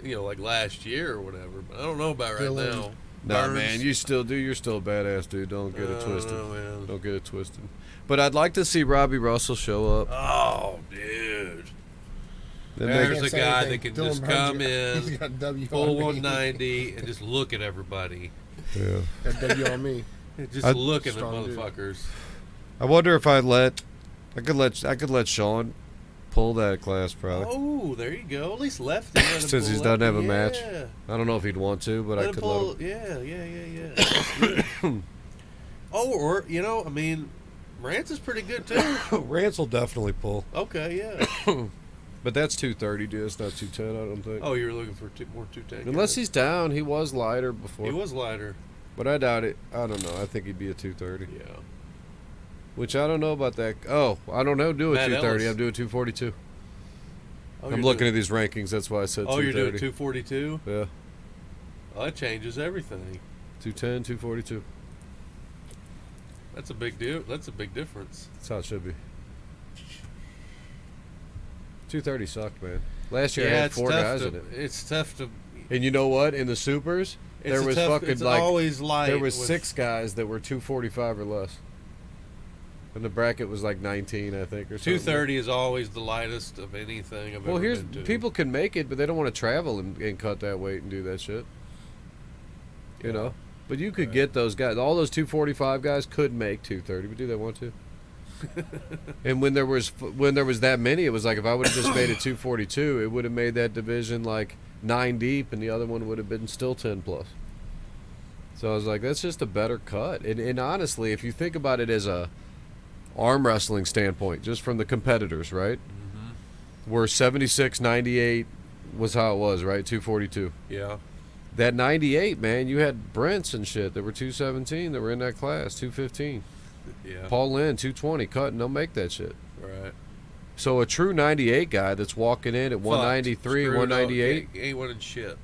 C: Like last year or whatever, but I don't know about right
A: Dylan.
C: now.
D: Nah,
C: Burns.
D: man, you still do. You're still a badass, dude. Don't get it
C: I
D: twisted.
C: don't know, man.
D: Don't get it twisted. But I'd like to see Robbie Russell show up.
C: Oh, dude.
D: Then
C: There's
D: make-
A: Can't
C: a
A: say
C: guy
A: anything.
C: that can
A: Dylan
C: just
A: Burns,
C: come
A: he's
C: in,
A: got a W
C: full
A: on me.
C: 190, and just look at everybody.
D: yeah.
A: Got a W on me.
C: Just
D: I'd-
C: look at the
A: Strong dude.
C: motherfuckers.
D: I wonder if I could let Sean pull that class probably.
C: Oh, there you go. At least lefty. let him
D: Since
C: pull
D: he doesn't have a
C: lefty.
D: match.
C: Yeah.
D: I don't know if he'd want to, but I could
C: pull.
D: let him.
C: Yeah. Oh, or I mean, Rance is pretty good too.
D: Rance will definitely pull.
C: Okay, yeah.
D: But that's 230, dude. It's not 210, I don't think.
C: Oh, you were looking for more 210.
D: Unless he's down. He was lighter before.
C: He was lighter.
D: But I doubt it. I don't know. I think he'd be a 230.
C: Yeah.
D: Which I don't know about that. Oh, I don't know. Do a
C: Matt
D: 230.
C: Ellis.
D: I'm doing 242.
C: Oh,
D: I'm
C: you're
D: looking
C: doing,
D: at these rankings. That's why I said
C: Oh, you're
D: 230.
C: doing 242.
D: Yeah.
C: Oh, that changes everything.
D: 210, 242.
C: That's a big deal. That's a big difference.
D: That's how it should be. 230 sucked, man. Last year I had 4 guys in it.
C: It's tough to.
D: And you know what? In the supers, there was
C: it's always light.
D: There was 6 guys that were 245 or less. And the bracket was like 19, I think, or something.
C: 230 is always the lightest of anything I've ever been to.
D: People can make it, but they don't want to travel and cut that weight and do that shit. You know? But you could get those guys. All those 245 guys could make 230, but do they want to? And when there was that many, it was like if I would have just made it 242, it would have made that division like 9 deep, and the other one would have been still 10 plus. So I was like, that's just a better cut. And honestly, if you think about it as a arm wrestling standpoint, just from the competitors, right? Mm-hmm. Where 76, 98 was how it was, right? 242.
C: Yeah.
D: That 98, man, you had Brents and shit that were 217 that were in that class, 215.
C: Yeah.
D: Paul Lynn, 220, cutting, they'll make that shit.
C: Right.
D: So a true 98 guy that's walking in at 193, 198,
C: ain't winning shit.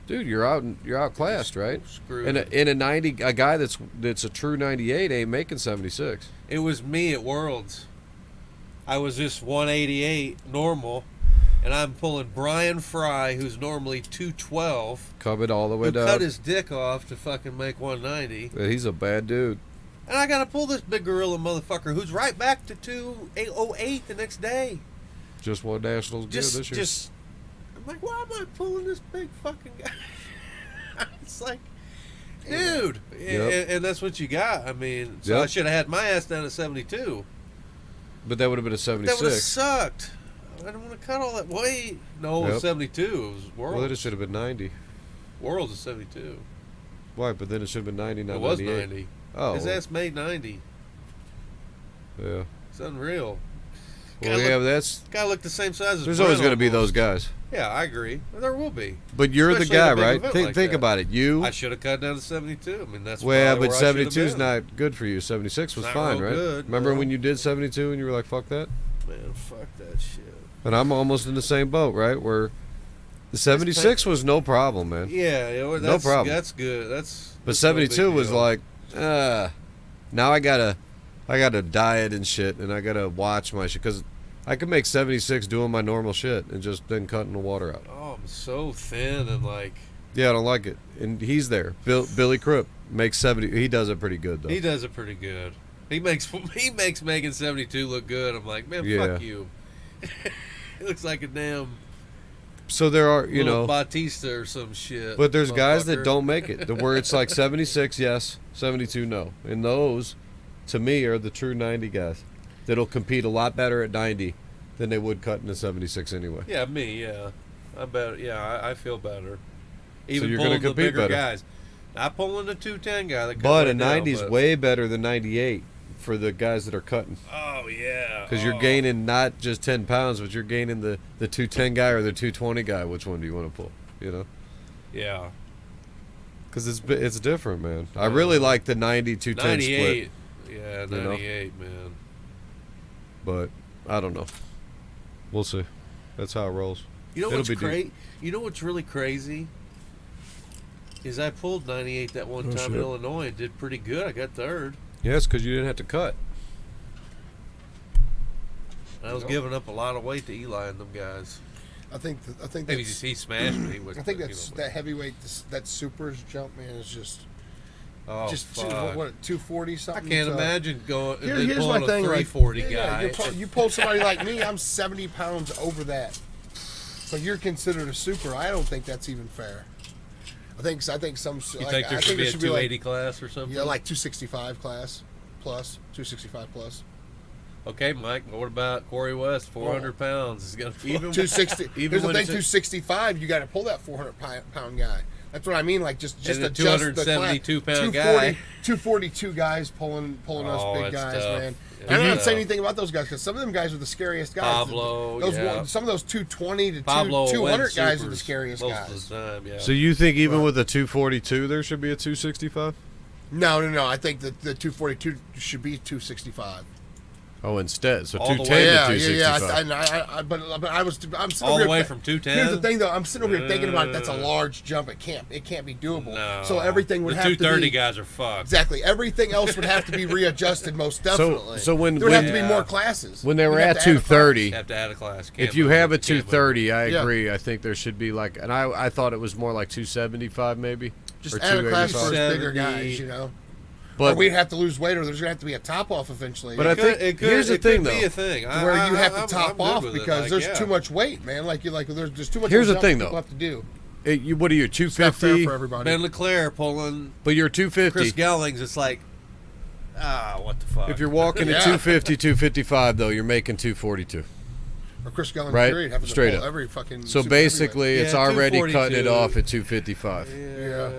D: dude, you're outclassed, right?
C: Screwed.
D: And a guy that's a true 98 ain't making 76.
C: It was me at Worlds. I was just 188 normal, and I'm pulling Brian Fry, who's normally 212.
D: Covered all the way
C: who
D: down.
C: cut his dick off to fucking make 190.
D: He's a bad dude.
C: And I gotta pull this big gorilla motherfucker who's right back to 208 the next day.
D: Just won nationals good this year.
C: I'm like, why am I pulling this big fucking guy? It's like, dude.
D: Yep.
C: And that's what you got. I mean, so I should have had my ass down at 72.
D: But that would have been a 76.
C: That would have sucked. I didn't want to cut all that weight. No, it was 72. It was Worlds.
D: Well, then it should have been 90.
C: Worlds is 72.
D: Why? But then it should have been 90, not
C: It was
D: 98.
C: 90.
D: Oh.
C: His ass made 90.
D: Yeah.
C: It's unreal.
D: Well, yeah, that's...
C: Guy looked the same size as
D: There's
C: Brent
D: always going to be
C: almost.
D: those guys.
C: Yeah, I agree. There will be.
D: But you're
C: Especially
D: the guy,
C: in a big
D: right?
C: event
D: Think,
C: like
D: think
C: that.
D: about it. You...
C: I should have cut down to 72. I mean, that's
D: Well,
C: probably
D: but
C: where I should have
D: 72 is
C: been.
D: not good for you. 76 was
C: Not
D: fine,
C: real
D: right?
C: good,
D: Remember
C: no.
D: when you did 72 and you were like, fuck that?
C: Man, fuck that shit.
D: And I'm almost in the same boat, right? Where the 76 was no problem, man.
C: Yeah, that's,
D: no problem.
C: That's good.
D: But
C: that's no big
D: 72 was
C: deal.
D: like, now I gotta diet and shit, and I gotta watch my shit, because I could make 76 doing my normal shit and just then cutting the water out.
C: Oh, I'm so thin and like.
D: Yeah, I don't like it. And he's there. Billy Krupp makes 70. He does it pretty good though.
C: He does it pretty good. He makes making 72 look good. I'm like, man,
D: Yeah.
C: fuck you. He looks like a damn.
D: So there are, you
C: little
D: know,
C: Batista or some shit.
D: but there's guys that
C: motherfucker.
D: don't make it. Where it's like 76, yes, 72, no. And those, to me, are the true 90 guys that'll compete a lot better at 90 than they would cut in a 76 anyway.
C: Yeah, me. Yeah, I bet. Yeah, I feel better. Even
D: you're gonna
C: pulling the
D: compete
C: bigger
D: better.
C: guys. Not pulling the 210 guy. That
D: But
C: cut
D: a
C: right now,
D: 90 is
C: but-
D: way better than 98 for the guys that are cutting.
C: Oh yeah.
D: Because you're gaining not just 10 pounds, but you're gaining the 210 guy or the 220 guy. Which one do you want to pull? You know?
C: Yeah.
D: Because it's different, man. I really like the 90 210 split.
C: 98. Yeah,
D: You know?
C: 98, man.
D: But I don't know. We'll see. That's how it rolls.
C: You know
D: It'll
C: what's
D: be deep.
C: crazy? You know what's really crazy? Is I pulled 98 that one time in
D: shit.
C: Illinois and did pretty good. I got third.
D: Yes, because you didn't have to cut.
C: I was giving up a lot of weight to Eli and them guys.
A: I think
C: Maybe
A: that's,
C: he smashed me. With,
A: I think
C: you
A: that's
C: know,
A: that heavyweight, that supers jump, man, is just
C: Oh, fuck.
A: what 240
C: I
A: something.
C: can't
A: So-
C: imagine going and then
A: Here's
C: pulling
A: my thing,
C: a
A: like
C: 340
A: yeah,
C: guy.
A: you pull somebody like me, I'm 70 pounds over that. So you're considered a super. I don't think that's even fair. I think some.
C: You
A: like,
C: think there
A: I
C: should be a
A: there
C: 280 class or something?
A: Yeah, like 265 class plus 265 plus.
C: Okay, Mike. What about Corey West? 400 pounds. He's got to
A: Even 260.
C: Even
A: Here's the
C: when
A: thing:
C: he's
A: 265. You got to pull that 400-pound guy. That's what I mean. Like just
C: And a
A: adjust the
C: 272-pound
A: 240
C: guy.
A: 242 guys pulling
C: Oh,
A: us big
C: that's
A: guys,
C: tough.
A: man.
C: Yeah,
A: And I'm not
C: that's
A: saying
C: tough.
A: anything about those guys because some of them guys are the scariest guys.
C: Pablo,
A: those
C: yeah.
A: some of those 220 to
C: Pablo
A: 200 guys are the
C: wins
A: scariest
C: supers
A: guys.
C: most of the time, yeah.
D: So you think even
A: Right.
D: with a 242 there should be a 265?
A: No. I think that the 242 should be 265.
D: Oh, instead, so
C: All the
D: 210
C: way-
D: to
A: Yeah.
D: 265.
A: But I'm sitting
C: All
A: over
C: the
A: here
C: way
A: thi-
C: from 210?
A: Here's the thing, though. I'm sitting over here thinking about it. That's a large jump. It can't be doable.
C: No.
A: So everything would
C: the
A: have to be
C: 230 guys are fucked.
A: exactly. Everything else would have to be readjusted, most definitely.
D: So when-
A: there would have to
C: when-
A: be more classes.
D: When they were
A: We'd have
D: at
A: to add a class.
D: 230,
C: Have to add a class. Can't
D: if you
C: move
D: have
C: it.
D: a
C: Can't move it.
D: 230, I
A: Yeah.
D: agree. I think there should be like, and I thought it was more like 275 maybe.
A: Just
D: or
A: add a class for
D: 285.
A: us bigger
C: 70.
A: guys, you know.
D: But
A: Or we'd have to lose weight, or there's gonna have to be a top off eventually.
D: But I think here's the
C: it
D: thing,
C: could be
D: though,
C: a thing.
A: where you have to
C: I'm
A: top
C: good
A: off
C: with it.
A: because
C: Like,
A: there's
C: yeah.
A: too much weight, man. Like there's too much.
D: Here's the
A: jump
D: thing,
A: people
D: though.
A: have to do.
D: What are you,
A: It's not fair
D: 250?
A: for everybody.
C: Ben Leclerc pulling
D: But you're 250.
C: Chris Gellings. It's like, what the fuck?
D: If you're walking
A: Yeah.
D: at 250, 255, though, you're making 242.
A: Or Chris Gellings,
D: Right?
A: period, having to
D: Straight
A: pull
D: up.
A: every fucking.
D: So
A: super
D: basically,
C: Yeah,
D: it's already
C: 242.
D: cutting it off at 255.
A: Yeah.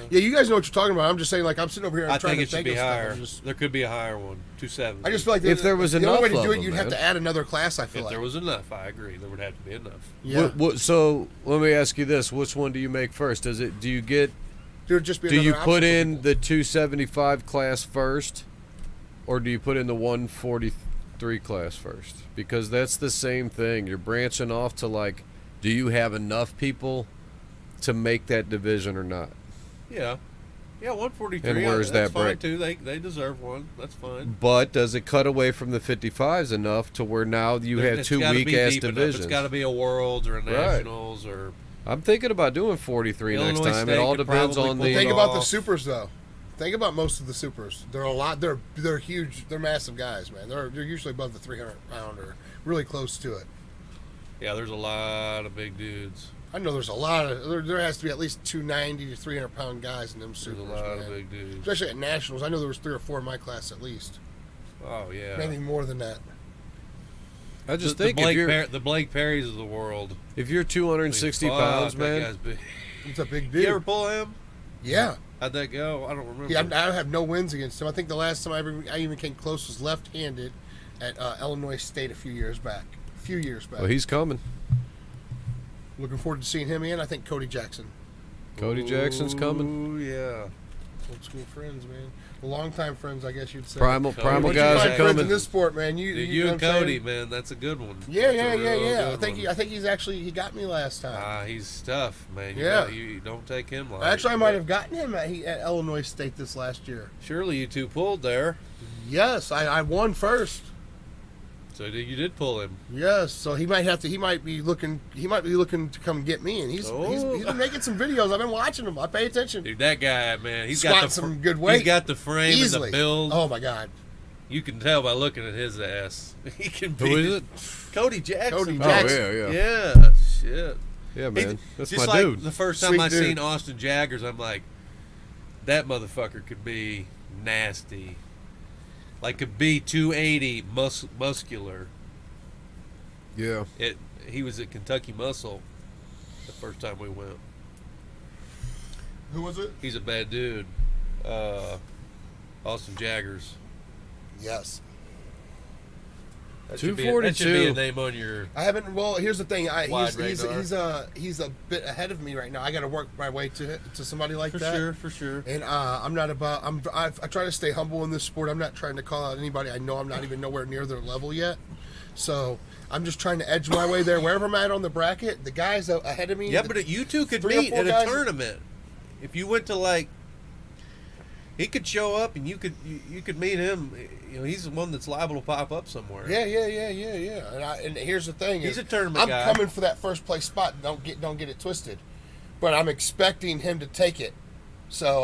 A: Yeah, you guys know what you're talking about. I'm just saying, like, I'm sitting over here. I'm
C: I
A: trying
C: think
A: to
C: it should
A: think
C: be
A: of stuff.
C: higher.
A: I'm just-
C: There could be a higher one. 270.
A: I just feel like
D: If there was
A: the
D: enough
A: only way to
D: of
A: do it,
D: them,
A: you'd have
D: man.
A: to add another class. I feel
C: If
A: like.
C: there was enough, I agree. There would have to be enough.
A: Yeah.
D: So let me ask you this: which one do you make first? Do you get?
A: There would just be
D: Do you
A: another
D: put
A: option for
D: in
A: people.
D: the 275 class first, or do you put in the 143 class first? Because that's the same thing. You're branching off to like, do you have enough people to make that division or not?
C: Yeah. Yeah, 143.
D: And where's
C: that's
D: that
C: fine
D: break?
C: too. They deserve one. That's fine.
D: But does it cut away from the 55s enough to where now you have
C: It's
D: two
C: gotta be
D: weak ass
C: deep enough.
D: divisions?
C: It's got to be a Worlds or a
D: Right.
C: Nationals or.
D: I'm thinking about doing 43 next
C: Illinois
D: time.
C: State
D: It all
C: could
D: depends
C: probably
D: on
C: pull
D: the.
C: it
A: Think about the
C: off.
A: supers though. Think about most of the supers. They're a lot. They're huge. They're massive guys, man. They're usually above the 300 pounder, really close to it.
C: Yeah, there's a lot of big dudes.
A: I know there's a lot of. There has to be at least 290 to 300 pound guys in them
C: There's
A: supers,
C: a lot
A: man.
C: of big dudes.
A: Especially at nationals. I know there was 3 or 4 in my class at least.
C: Oh yeah.
A: Maybe more than that.
D: I just
C: the
D: think if
C: the Blake Perrys of the world.
D: you're 260
C: Fuck,
D: pounds,
C: that
D: man.
C: guy's big.
A: It's a big
C: You ever
A: dude.
C: pull him?
A: Yeah.
C: How'd that go? I don't remember.
A: Yeah, I have no wins against him. I think the last time I even came close was left-handed at Illinois State a few years back.
D: Well, he's coming.
A: Looking forward to seeing him, and I think Cody Jackson.
D: Cody Jackson's coming.
C: Ooh, yeah.
A: Old school friends, man. Longtime friends, I guess you'd say.
D: Primal
C: Cody
A: Once you
D: guys
A: find
D: are
A: friends in
D: coming.
A: this sport, man, you
C: Dude,
A: know
C: you
A: what
C: and
A: I'm saying?
C: Cody, man, that's a good one.
A: Yeah,
C: That's a real
A: yeah.
C: good one.
A: I think he's actually he got me last time.
C: He's tough, man.
A: Yeah.
C: You don't take him light.
A: Actually, I might have gotten him at Illinois State this last year.
C: Surely you two pulled there.
A: Yes, I won first.
C: So you did pull him.
A: Yes, so he might be looking to come get me, and he's been making some videos. I've been watching him. I pay attention.
C: Dude, that guy, man, he's
A: Squat
C: got
A: some good weight.
C: He's got the frame
A: Easily.
C: and the build.
A: Oh my God.
C: You can tell by looking at his ass. He can be.
D: Who is it?
C: Cody Jackson.
A: Cody
D: Oh,
A: Jackson.
D: yeah.
C: Yeah, shit.
D: Yeah, man. That's
C: just
D: my
C: like
D: dude.
C: the first time
A: Sweet
C: I
A: dude.
C: seen Austin Jaggers, I'm like, that motherfucker could be nasty. Like, could be 280 muscular.
D: Yeah.
C: He was at Kentucky Muscle the first time we went.
A: Who was it?
C: He's a bad dude. Austin Jaggers.
A: Yes.
C: That
D: 242.
C: should be a name on your.
A: I haven't. Well, here's the thing.
C: Wide
A: He's
C: radar.
A: he's a bit ahead of me right now. I got to work my way to somebody like
C: For
A: that.
C: sure.
A: And I'm not about. I try to stay humble in this sport. I'm not trying to call out anybody. I know I'm not even nowhere near their level yet. So I'm just trying to edge my way there. Wherever I'm at on the bracket, the guys ahead of me.
C: Yeah, but you two could
A: 3 or
C: meet
A: 4
C: at a
A: guys-
C: tournament. If you went to like, he could show up and you could meet him. You know, he's the one that's liable to pop up somewhere.
A: Yeah. And here's the thing:
C: He's
A: is
C: a tournament
A: I'm
C: guy.
A: coming for that first place spot. Don't get it twisted. But I'm expecting him to take it. So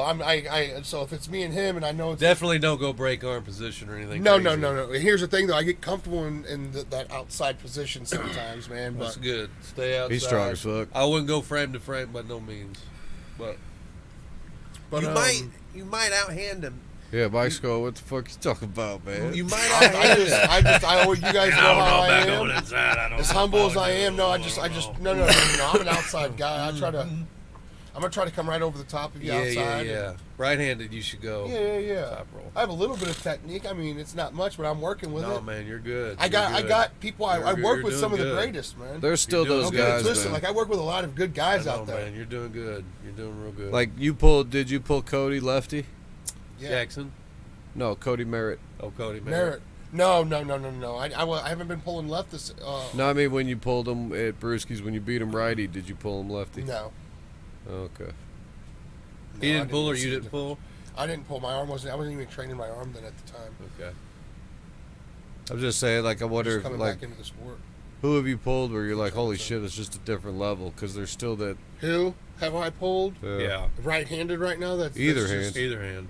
A: so if it's me and him, and I know it's
C: Definitely don't go break arm position or anything.
A: no.
C: crazy.
A: Here's the thing, though: I get comfortable in that outside position sometimes, man.
C: That's
A: But
C: good. Stay outside.
D: He's strong as fuck.
C: I wouldn't go frame to frame by no means, but you might outhand him.
D: Yeah, Mike's going, what the fuck you talking about, man?
C: You might outhand him.
A: you guys know how I am.
C: inside. I don't
A: As humble as I am, no, no. I'm an outside guy. I'm gonna try to come right over the top of you outside.
C: Yeah. Right-handed, you should go.
A: Yeah.
C: Top roll.
A: I have a little bit of technique. I mean, it's not much, but I'm working with
C: No,
A: it.
C: man, you're good.
A: I got people. I
C: You're
A: work with
C: doing
A: some of the
C: good.
A: greatest, man.
D: There's still
C: You're doing
D: those
A: Don't get it
D: guys,
A: twisted.
D: man.
A: Like I work with a lot of good guys
C: I know,
A: out there.
C: man, you're doing good. You're doing real good.
D: Like, did you pull Cody lefty?
A: Yeah.
C: Jackson.
D: No, Cody Merritt.
C: Oh, Cody
A: Merritt. No. I haven't been pulling left this.
D: No, I mean when you pulled him at Brewski's, when you beat him righty, did you pull him lefty?
A: No.
D: Okay.
C: He didn't pull, or you didn't pull?
A: I didn't pull. I wasn't even training my arm then at the time.
C: Okay.
D: I was just saying, like, I wonder,
A: Just coming
D: like,
A: back into the sport.
D: who have you pulled where you're like, holy shit, it's just a different level? Because there's still that.
A: Who have I pulled?
C: Yeah.
A: Right-handed right now.
D: Either
A: that's
D: hand.
C: Either hand.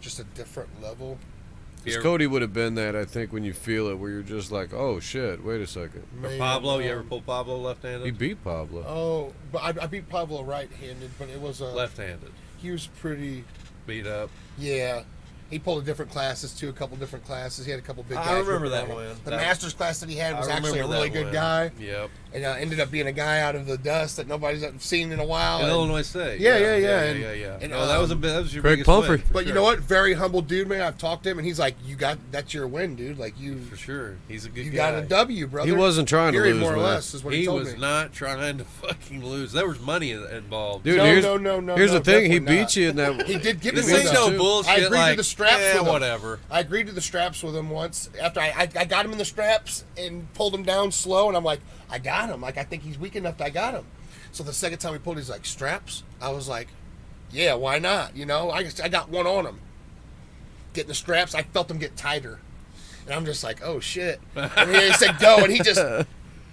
A: Just a different level.
D: Because Cody would have been that, I think, when you feel it, where you're just like, oh shit, wait a second.
A: Maybe,
C: Pablo, you ever pull Pablo left-handed?
D: He beat Pablo.
A: Oh, but I beat Pablo right-handed, but it was
C: left-handed.
A: He was pretty
C: Beat up.
A: Yeah. He pulled different classes too, a couple different classes. He had a couple big guys.
C: I remember
A: with
C: that
A: him.
C: one.
A: The Masters class that he had was
C: I
A: actually a
C: remember
A: really
C: that
A: good
C: one.
A: guy.
C: Yep.
A: And ended up being a guy out of the dust that nobody's seen in a while.
C: In Illinois State.
A: Yeah.
C: And,
A: And,
C: that was your
D: Craig
C: biggest
D: Pumphrey.
C: win, for
A: But
C: sure.
A: you know what? Very humble dude, man. I've talked to him, and he's like, that's your win, dude. Like,
C: For sure. He's a good
A: you
C: guy.
A: got a W, brother.
D: He wasn't trying to
A: Period,
D: lose,
A: more or
D: man.
A: less, is what he
C: He
A: told
C: was
A: me.
C: not trying to fucking lose. There was money involved.
D: Dude,
A: No,
D: here's,
A: no,
D: here's the thing. He
A: definitely
D: beat
A: not.
D: you in that.
A: He did give me
C: This
A: one,
C: ain't
A: though.
C: no bullshit.
A: I agreed
C: like,
A: to the straps with him.
C: whatever.
A: I agreed to the straps with him once after I got him in the straps and pulled him down slow, and I'm like, I got him. Like, I think he's weak enough that I got him. So the second time we pulled, he's like, straps? I was like, yeah, why not? You know, I got one on him. Getting the straps, I felt them get tighter. And I'm just like, oh, shit. And he said, go, and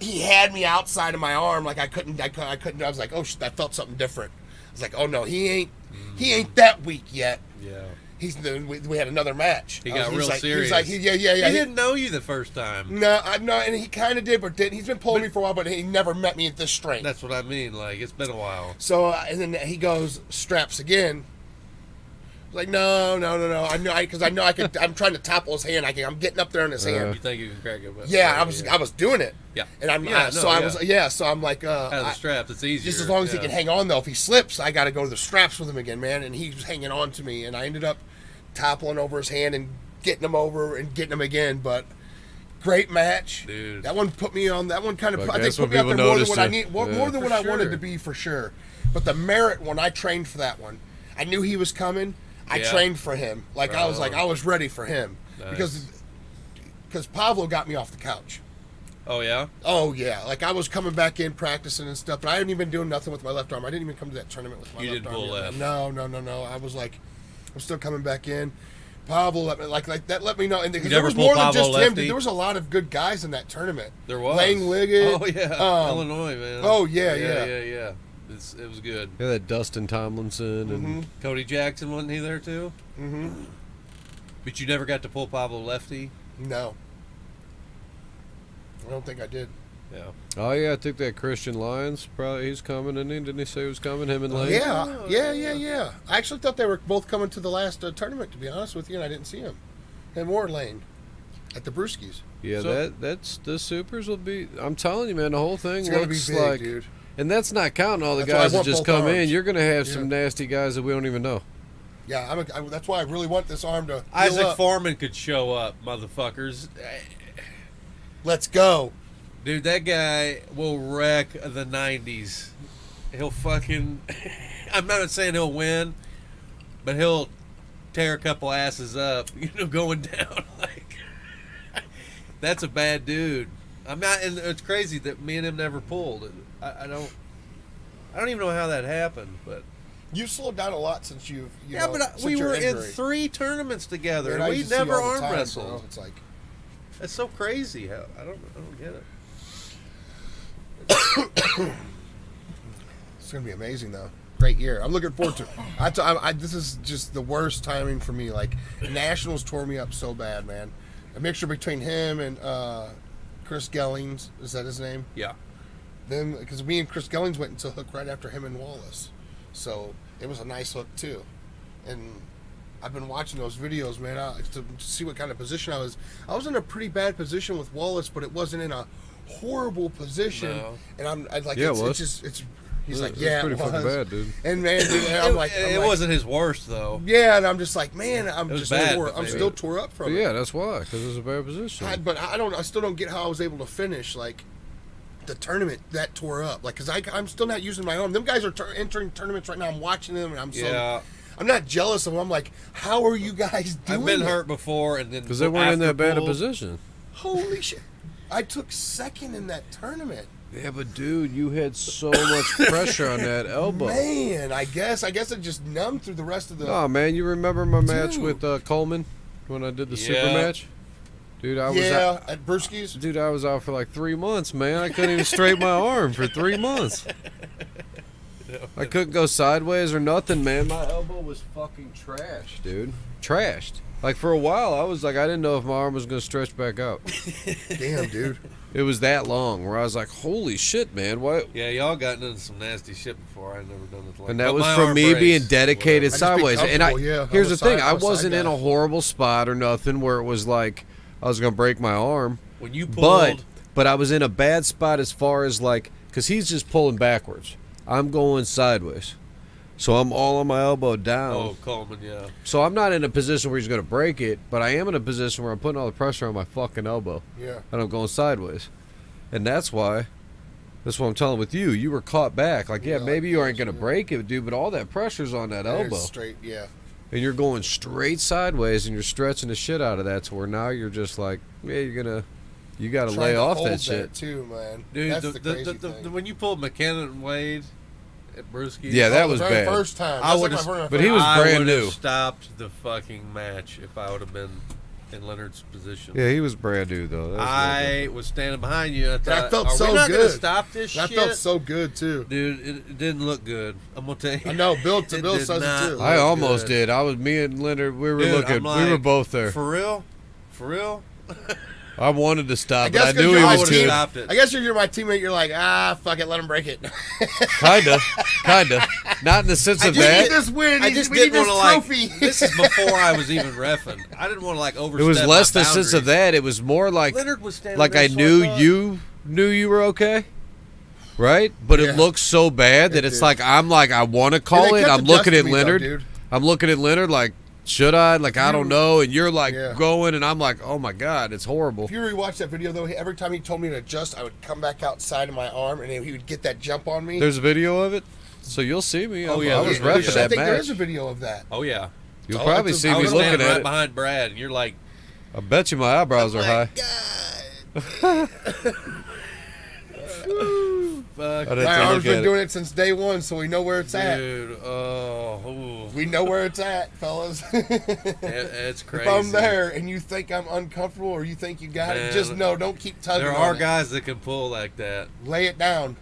A: he had me outside of my arm. Like, I couldn't, I was like, oh, shit, I felt something different. I was like, oh, no, he ain't that weak yet.
C: Yeah.
A: We had another match.
C: He got
A: He's
C: real
A: like,
C: serious.
A: He's like, yeah.
C: He didn't know you the first time.
A: No, and he kind of did, but didn't. He's been pulling me for a while, but he never met me at this strength.
C: That's what I mean. Like, it's been a while.
A: So, and then he goes, straps again. Like, no. I know, because I know I could. I'm trying to topple his hand. I'm getting up there in his hand.
C: You think you can crack it? But
A: Yeah, I was doing it.
C: Yeah.
A: And I'm
C: Yeah,
A: so I'm like,
C: Out of the straps, it's easier.
A: just as long as he
C: Yeah.
A: can hang on, though. If he slips, I got to go to the straps with him again, man. And he was hanging on to me, and I ended up toppling over his hand and getting him over and getting him again. But great match,
C: Dude.
A: That one put me on. That one kind of
D: But
A: I think
D: guess
A: put
D: what
A: me up there
D: people
A: more than
D: noticed
A: what I
D: you.
A: need, more
D: Yeah.
A: than
C: For
A: what I wanted
C: sure.
A: to be for sure. But the Merit one, I trained for that one. I knew he was coming. I
C: Yeah.
A: trained for him. Like I was
C: Right on.
A: I was ready for him
C: Nice.
A: because Pablo got me off the couch.
C: Oh, yeah?
A: Oh yeah, like I was coming back in practicing and stuff, but I hadn't even been doing nothing with my left arm. I didn't even come to that tournament with my
C: You
A: left
C: didn't
A: arm.
C: pull
A: yet.
C: left.
A: No. I was like, I'm still coming back in. Pablo let me like that. Let me know, and because there
C: never
A: was
C: pulled
A: more than
C: Pablo
A: just him.
C: lefty?
A: Dude, there was a lot of good guys in that tournament.
C: There was.
A: Lang Liggett.
C: Oh, yeah. Illinois, man.
A: oh, yeah.
C: Yeah. It was good.
D: Yeah, that Dustin Tomlinson and
A: Mm-hmm.
C: Cody Jackson, wasn't he there, too?
A: Mm-hmm.
C: But you never got to pull Pablo lefty?
A: No, I don't think I did.
C: Yeah.
D: oh yeah, I think that Christian Lyons probably he's coming, and didn't he say he was coming? Him and Lane.
A: Yeah. I actually thought they were both coming to the last tournament, to be honest with you, and I didn't see him. And more Lane at the Brewskis.
D: Yeah,
C: So-
D: that's the supers will be. I'm telling you, man, the whole thing
A: It's gonna be
D: looks
A: big,
D: like,
A: dude.
D: and that's not counting all the
A: That's why I
D: guys that
A: want
D: just
A: both
D: come in.
A: arms.
D: You're gonna have
A: Yeah.
D: some nasty guys that we don't even know.
A: Yeah, that's why I really want this arm to heal
C: Isaac
A: up.
C: Foreman could show up, motherfuckers.
A: Let's go.
C: Dude, that guy will wreck the 90s. He'll fucking... I'm not saying he'll win, but he'll tear a couple asses up, going down. Like, that's a bad dude. I'm not... And it's crazy that me and him never pulled. I don't even know how that happened, but...
A: You've slowed down a lot since we
C: we were in 3 tournaments together, and we never arm wrestled.
A: It's like...
C: That's so crazy. How I don't get it.
A: It's going to be amazing, though. Great year. I'm looking forward to it. This is just the worst timing for me. Like, Nationals tore me up so bad, man. A mixture between him and Chris Gellings. Is that his name?
C: Yeah.
A: Then, because me and Chris Gellings went into hook right after him and Wallace. So, it was a nice hook, too. And I've been watching those videos, man, to see what kind of position I was. I was in a pretty bad position with Wallace, but it wasn't in a horrible position.
C: No.
A: And I'm like,
D: Yeah,
A: he's like,
D: It's
A: yeah,
D: pretty
A: it was.
D: fucking bad, dude.
A: And man, dude, and I'm like,
C: it wasn't his worst though.
A: Yeah, and I'm just like, man,
C: It was bad, but
A: I'm
C: maybe-
A: still tore up from
D: But
A: it.
D: yeah, that's why, because it's a bad position.
A: But I still don't get how I was able to finish like the tournament that tore up. Like, cause I'm still not using my arm. Them guys are entering tournaments right now. I'm watching them, and I'm not jealous of them. I'm like, how are you guys doing
C: I've been
A: it?
C: hurt before, and then
D: Because they weren't in that bad a
C: pull,
D: position.
A: Holy shit! I took second in that tournament.
D: Yeah, but dude, you had so much pressure on that elbow.
A: Man, I guess it just numbed through the rest of the.
D: Oh man, you remember my match
A: Dude.
D: with Coleman when I did the super
C: Yeah.
D: match? Dude, I was out,
A: at Brewski's.
D: dude, I was out for like 3 months, man. I couldn't even straighten my arm for 3 months. I couldn't go sideways or nothing, man. My elbow was fucking trashed, dude. Trashed. Like for a while, I was like, I didn't know if my arm was gonna stretch back out.
A: Damn, dude.
D: It was that long, where I was like, holy shit, man, what?
C: Yeah, y'all gotten into some nasty shit before. I've never done it like.
D: And that
C: but
D: was
C: my
D: from
C: arm
D: me
C: breaks,
D: being dedicated
A: whatever. I just be
D: sideways. And I,
A: comfortable, yeah.
D: here's
A: I'm
D: the
A: a
D: thing,
A: side-
D: I
A: I'm a side
D: wasn't in
A: guy.
D: a horrible spot or nothing where it was like I was gonna break my arm.
C: When you pulled,
D: But I was in a bad spot as far as like, because he's just pulling backwards. I'm going sideways. So I'm all on my elbow down.
C: oh Coleman, yeah.
D: So I'm not in a position where he's going to break it, but I am in a position where I'm putting all the pressure on my fucking elbow.
A: Yeah.
D: And I'm going sideways. And that's what I'm telling with you. You were caught back. Like, yeah,
A: Yeah,
D: maybe you aren't
A: yeah.
D: going to break it, dude, but all that pressure's on that elbow.
A: Straight, yeah.
D: And you're going straight sideways and you're stretching the shit out of that to where now you're just like, yeah, you got to
A: Trying
D: lay
A: to
D: off
A: hold
D: that shit.
A: too, man.
C: Dude,
A: That's the crazy thing.
C: when you pulled McKenna and Wade at Brewski's,
D: Yeah, that
A: Oh, the
D: was
A: very
D: bad.
A: First time.
C: I
A: That's like
C: would've-
A: my
D: but he was
C: I
D: brand
C: would've
D: new.
C: stopped the fucking match if I would have been in Leonard's position.
D: Yeah, he was brand new, though. That was
C: I was standing behind you. And I thought,
A: felt
C: are
A: so
C: we not
A: good.
C: gonna stop this
A: That
C: shit?
A: felt so good too.
C: Dude, it didn't look good. I'm gonna tell you.
A: I know. Bill
C: It
A: Bill
C: did
A: says
C: not
A: it too.
C: look
D: I almost
C: good.
D: did. I was me and Leonard. We were
C: Dude,
D: looking.
C: I'm
D: we were
C: like,
D: both there.
C: For real? For real?
D: I wanted to stop,
A: I
D: but
A: guess
D: I
A: 'cause
D: knew
A: you're
D: he
A: my
D: was
C: would've
A: team-
D: good.
C: stopped it.
A: I guess if you're my teammate, you're like, fuck it, let him break it.
D: Kinda. Not in the sense of
A: We need
D: that.
A: this win.
C: I just
A: we need
C: didn't
A: this
C: want to
A: trophy.
C: like. This is before I was even reffing. I didn't want to like overstep.
D: It was less
C: my
D: the sense of
C: boundaries.
D: that. It was more like
C: Leonard was standing
D: like
C: there,
D: I
C: so
D: knew
C: thought-
D: you were okay, right? But
A: Yeah.
D: it looks so bad that
A: It
D: it's
A: did.
D: like I'm I want to
A: Yeah,
D: call
A: they
D: it.
A: kept
D: I'm looking
A: adjusting
D: at
A: me, though,
D: Leonard.
A: dude.
D: I'm looking at Leonard like, should I? Like I don't know. And you're like
A: Yeah.
D: going, and I'm like, oh my god, it's horrible.
A: If you rewatch that video, though, every time he told me to adjust, I would come back outside of my arm, and then he would get that jump on me.
D: There's a video of it, so you'll see me.
C: Oh, yeah,
D: I was
C: there's-
D: reffing
A: I
D: that
A: think there
D: match.
A: is a video of that.
C: Oh yeah.
D: You'll
A: Oh,
D: probably
A: that's a-
D: see
C: I
D: me
C: was
D: looking
C: standing
D: at
C: right
D: it.
C: behind Brad, and you're like,
D: I bet you my eyebrows are high.
C: fuck,
D: I'd have
A: My
D: to
A: arm's
D: look
A: been
D: at
A: doing it since day one, so we know where it's at.
C: dude. Oh, ooh.
A: We know where it's at, fellas.
C: It's crazy.
A: If I'm there and you think I'm uncomfortable or you think you got
C: Man,
A: it, just know, don't keep tugging
C: There
A: on
C: are
A: it.
C: guys that can pull like that.
A: Lay it down.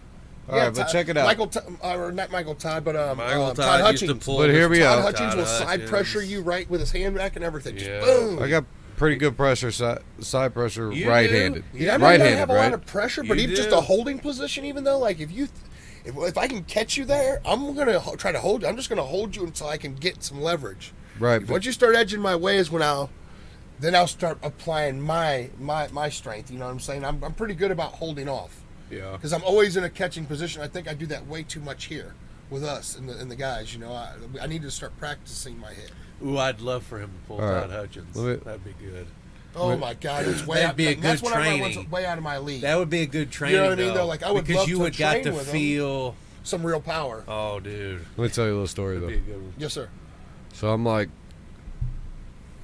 D: All right, but check it out.
A: Michael, or not Michael Todd, but
C: Michael
A: Todd
C: Todd used to
A: Hutchins.
C: pull.
D: But hear me
A: Todd
D: out.
A: Hutchins will
C: Todd
A: side
C: Hutchins.
A: pressure you right with his hand back and everything. Just
C: Yeah.
A: boom.
D: I got pretty good pressure, side pressure,
C: You
D: right-handed.
C: do?
A: Yeah, I mean,
D: Right-handed,
A: you don't have a
D: right?
A: lot of pressure, but
C: You
A: even just
C: do.
A: a holding position, even though, like, if I can catch you there, I'm gonna try to hold you. I'm just gonna hold you until I can get some leverage.
D: Right.
A: Once you start edging my way is when I'll start applying my strength. You know what I'm saying? I'm pretty good about holding off
C: Yeah.
A: because I'm always in a catching position. I think I do that way too much here with us and the guys. You know, I need to start practicing my hit.
C: Ooh, I'd love for him to pull
D: All right.
C: Todd Hutchins.
D: Let me-
C: That'd be good.
A: Oh my God, it's way
C: That'd
A: out.
C: be a
A: That's
C: good
A: one of my
C: training.
A: ones way out of my league.
C: That would be a good training.
A: what I mean, though? Like, I would
C: because
A: love
C: you
A: to
C: would got
A: train
C: to
A: with him.
C: feel.
A: Some real power.
C: Oh, dude.
D: Let me tell you a little story,
C: That'd
D: though.
C: be a good one.
A: Yes, sir.
D: So I'm like,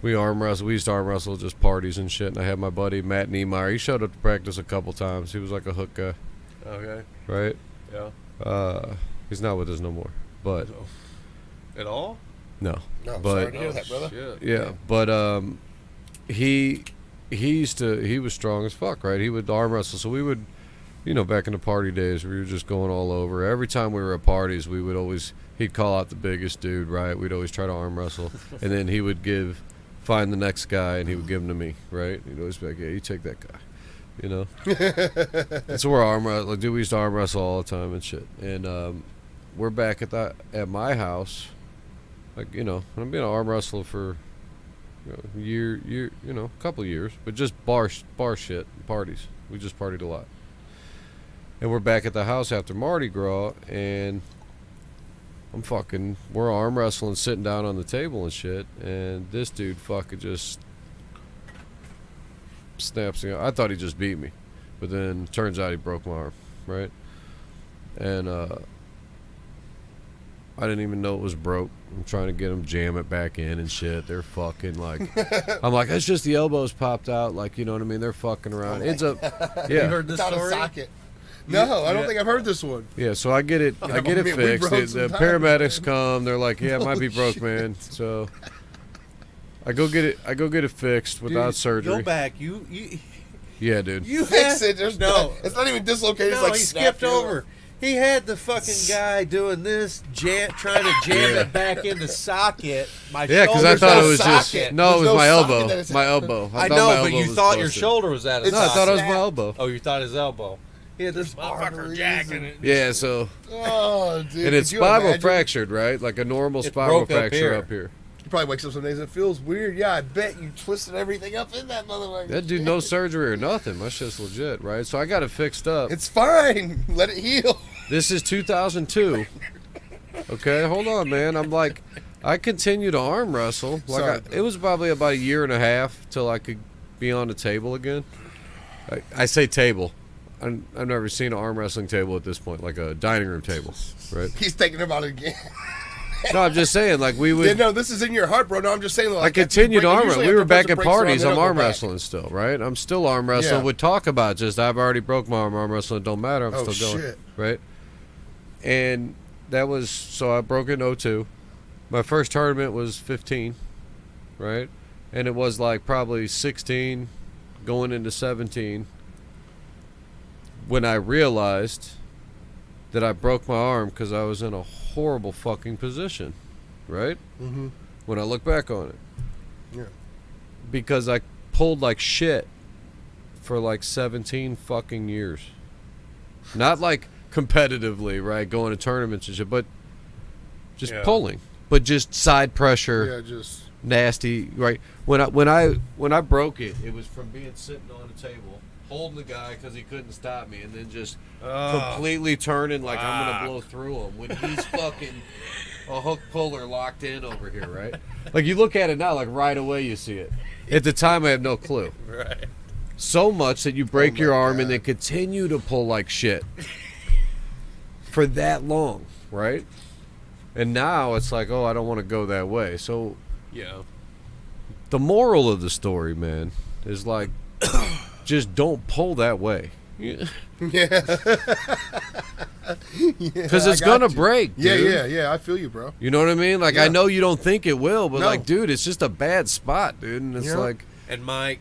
D: we arm wrestle. We used to arm wrestle just parties and shit. And I had my buddy Matt Niemeyer. He showed up to practice a couple times. He was like a hook guy,
C: Okay.
D: right?
C: Yeah.
D: He's not with us no more. But
C: At all?
D: no,
A: No,
D: But-
A: sorry to hear that, brother.
C: Shit.
D: yeah. But he was strong as fuck, right? He would arm wrestle. So we would, back in the party days, we were just going all over. Every time we were at parties, he'd call out the biggest dude, right? We'd always try to arm wrestle, and then he would find the next guy, and he would give him to me, right? He'd always be like, yeah, you take that guy, And so we're arm wrestle. Like, dude, we used to arm wrestle all the time and shit. And we're back at my house, like, and I've been an arm wrestler for a couple of years, but just bar shit, parties. We just partied a lot. And we're back at the house after Mardi Gras, and we're arm wrestling, sitting down on the table and shit, and this dude fucking just snaps me. I thought he just beat me, but then turns out he broke my arm, right? And I didn't even know it was broke. I'm trying to get them jam it back in and shit. They're fucking like, I'm like, it's just the elbows popped out. Like, you know what I mean? They're fucking around. It's a,
C: You
D: yeah.
C: heard this
A: It's out of
C: story?
A: socket. No, I don't think I've heard this one.
D: Yeah, so I get it
A: We
D: fixed.
A: broke
D: The
A: some
D: paramedics
A: tires,
D: come. They're like, yeah, it might be broke, man. So I go get it fixed without
C: Dude,
D: surgery.
C: Go back. You
D: Yeah, dude.
A: Fix it. There's
C: no.
A: It's not even dislocated.
C: No,
A: it's like
C: he
A: snapped
C: skipped over. He had the fucking guy doing this, trying to jam it back into socket. My
D: Yeah, because
C: shoulder's
D: I thought
C: no
D: it was just
C: socket.
D: no, it
A: There's
D: was
A: no
D: my
A: socket
D: elbow.
A: that is-
D: My elbow.
C: I
D: thought
C: know,
D: my
C: but
D: elbow
C: you
D: was
C: thought your
D: busted.
C: shoulder was out of
D: No, I
C: socket.
D: thought it was my elbow.
C: Oh, you thought his elbow. Yeah, this
A: There's
C: motherfucker
A: hardly
C: jacking
A: reason.
C: it.
D: Yeah, so
A: Oh, dude.
D: and it's
A: could you
D: spiral
A: imagine?
D: fractured, right? Like a normal
C: It's
D: spiral
C: broke up
D: fracture
C: here.
D: up here.
A: He probably wakes up some days and it feels weird. Yeah, I bet you twisted everything up in that motherfucker.
D: That dude, no surgery or nothing. My shit's legit, right? So I got it fixed up.
A: It's fine. Let it heal.
D: This is 2002. Okay, hold on, man. I'm like, I continue to arm wrestle. Like
A: Sorry,
D: it was probably about a year and a half till I could be on the table again. I say table. I've never seen an arm wrestling table at this point, like a dining room table, right?
A: He's thinking about it again.
D: No, I'm just saying, like we would.
A: Yeah, no, this is in your heart, bro. No, I'm just saying. Like,
D: I continued to arm wrestle. We were back at parties. I'm arm
A: wrestling.
D: wrestling still, right? I'm still arm wrestling.
A: Yeah.
D: Would talk about just I've already broke my arm wrestling. It don't matter. I'm
A: Oh,
D: still going,
A: shit.
D: right? And that was so I broke in 02. My first tournament was 15, right? And it was like probably 16 going into 17 when I realized that I broke my arm because I was in a horrible fucking position, right?
A: Mm-hmm.
D: When I look back on it.
A: Yeah.
D: Because I pulled like shit for like 17 fucking years. Not like competitively, right? Going to tournaments and shit, but just pulling. But just side pressure,
A: Yeah, just.
D: nasty, right? When I broke it, it was from being sitting on a table, holding the guy because he couldn't stop me, and then just completely turning like I'm gonna blow through him when he's fucking a hook puller locked in over here, right? Like you look at it now, like right away you see it. At the time, I had no clue.
C: Right.
D: So much that you break your arm and
A: God.
D: then continue to pull like shit for that long, right? And now it's like, oh, I don't want to go that way. So
C: Yeah.
D: the moral of the story, man, is like, just don't pull that way.
A: Yeah.
D: Because
A: I
D: it's
A: got
D: gonna
A: you.
D: break, dude.
A: Yeah. I feel you, bro.
D: You know what I mean? Like, I
A: Yeah.
D: know you don't think it will, but
A: No.
D: like, dude, it's just a bad spot, dude. And it's
A: Yeah.
D: like,
C: And Mike,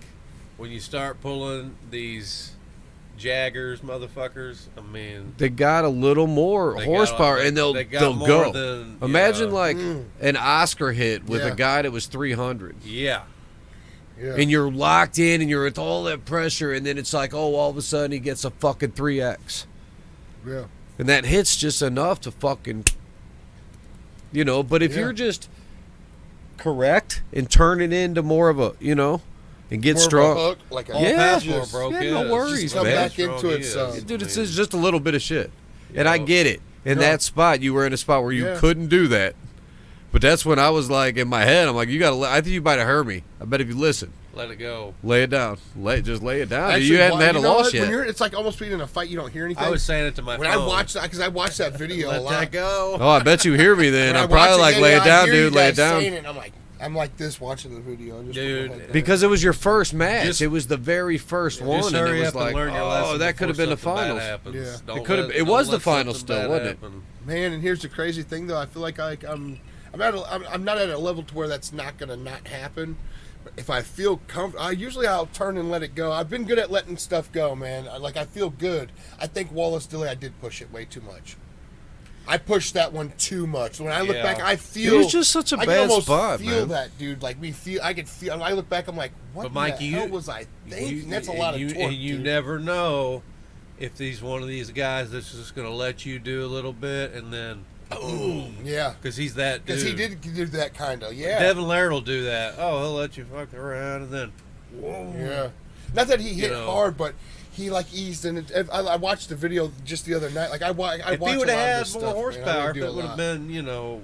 C: when you start pulling these jaggers, motherfuckers, I mean,
D: they got a little more
C: They
D: horsepower,
C: got-
D: and they'll
C: they got
D: they'll
C: more
D: go.
C: than,
D: Imagine
C: yeah.
D: like an Oscar hit with
A: Yeah.
D: a guy that was 300.
C: yeah.
A: Yeah.
D: And you're locked in and you're with all that pressure, and then it's like, oh, all of a sudden he gets a fucking 3X.
A: Yeah.
D: And that hit's just enough to fucking, you know, but if
A: Yeah.
D: you're just correct and turn it into more of a, you know, and get
A: More of a
D: strong.
A: hook, like a
C: All
D: Yeah.
C: passport
A: just-
C: broke
D: yeah,
C: in.
D: no
C: It's
D: worries,
C: just
A: come
D: man.
A: back
C: strong
A: into
C: he
A: it,
C: is.
A: so-
D: Dude,
C: I
D: it's
C: mean,
D: just a little bit of shit. And
C: Yeah.
D: I get it. In
A: Yeah.
D: that spot, you were in a spot where you
A: Yeah.
D: couldn't do that. But that's when I was like, in my head, I'm like, you got to, I think you might have heard me. I bet if you listen,
C: let it go.
D: lay it down. Just lay it down.
A: Actually,
D: you hadn't had a
A: you know
D: loss
A: what?
D: yet.
A: It's like almost being in a fight. You don't hear anything.
C: I was saying it to my
A: when
C: phone.
A: I watched that, because I watched that video a
C: Let
A: lot.
C: that go.
D: Oh, I bet you hear me then.
A: When I
D: I'm probably
A: watch
D: like,
A: yeah,
D: lay
A: yeah,
D: it
A: I
D: down,
A: hear you
D: dude, lay it
A: guys
D: down.
A: saying it, and I'm like this watching the video. Just
C: Dude,
A: with my head down.
D: Because it was your first match.
C: Just-
D: it was the very first one,
C: Just
D: and
C: hurry
D: it was
C: up
D: like,
C: and learn your
D: oh,
C: lesson
D: that could have
C: before
D: been the
C: something bad
D: finals.
C: happens.
A: Yeah.
C: Don't
D: It could've-
C: let-
D: it
C: don't
D: was
C: let
D: the finals
C: something
D: still,
C: bad
D: wasn't it?
C: happen.
A: Man, and here's the crazy thing though. I feel like I'm not at a level to where that's not gonna not happen. If I feel comfortable, I'll turn and let it go. I've been good at letting stuff go, man. I feel good. I think Wallace Dilly, I did push it way too much. I pushed that one too much. When I look
C: Yeah.
A: back, I feel
D: It was just such a
A: I
D: bad
A: can almost
D: spot,
A: feel
D: man.
A: that, dude. Like I could feel. I look back, I'm like, what
C: But Mike,
A: the
C: you
A: hell was I thinking? That's a lot of torque,
C: and you
A: dude.
C: never know if he's one of these guys that's just going to let you do a little bit and then boom.
A: Yeah,
C: Because he's that dude.
A: because he did do that kind of. Yeah,
C: Devin Laird will do that. Oh, he'll let you fuck around and then whoa.
A: yeah. Not that he hit
C: know.
A: hard, but he like eased in. I watched the video just the other night. Like I watch
C: If
A: a
C: he would
A: lot of
C: have
A: this
C: had more
A: stuff, man. I
C: horsepower, if
A: do a
C: it would have
A: lot.
C: been, you know,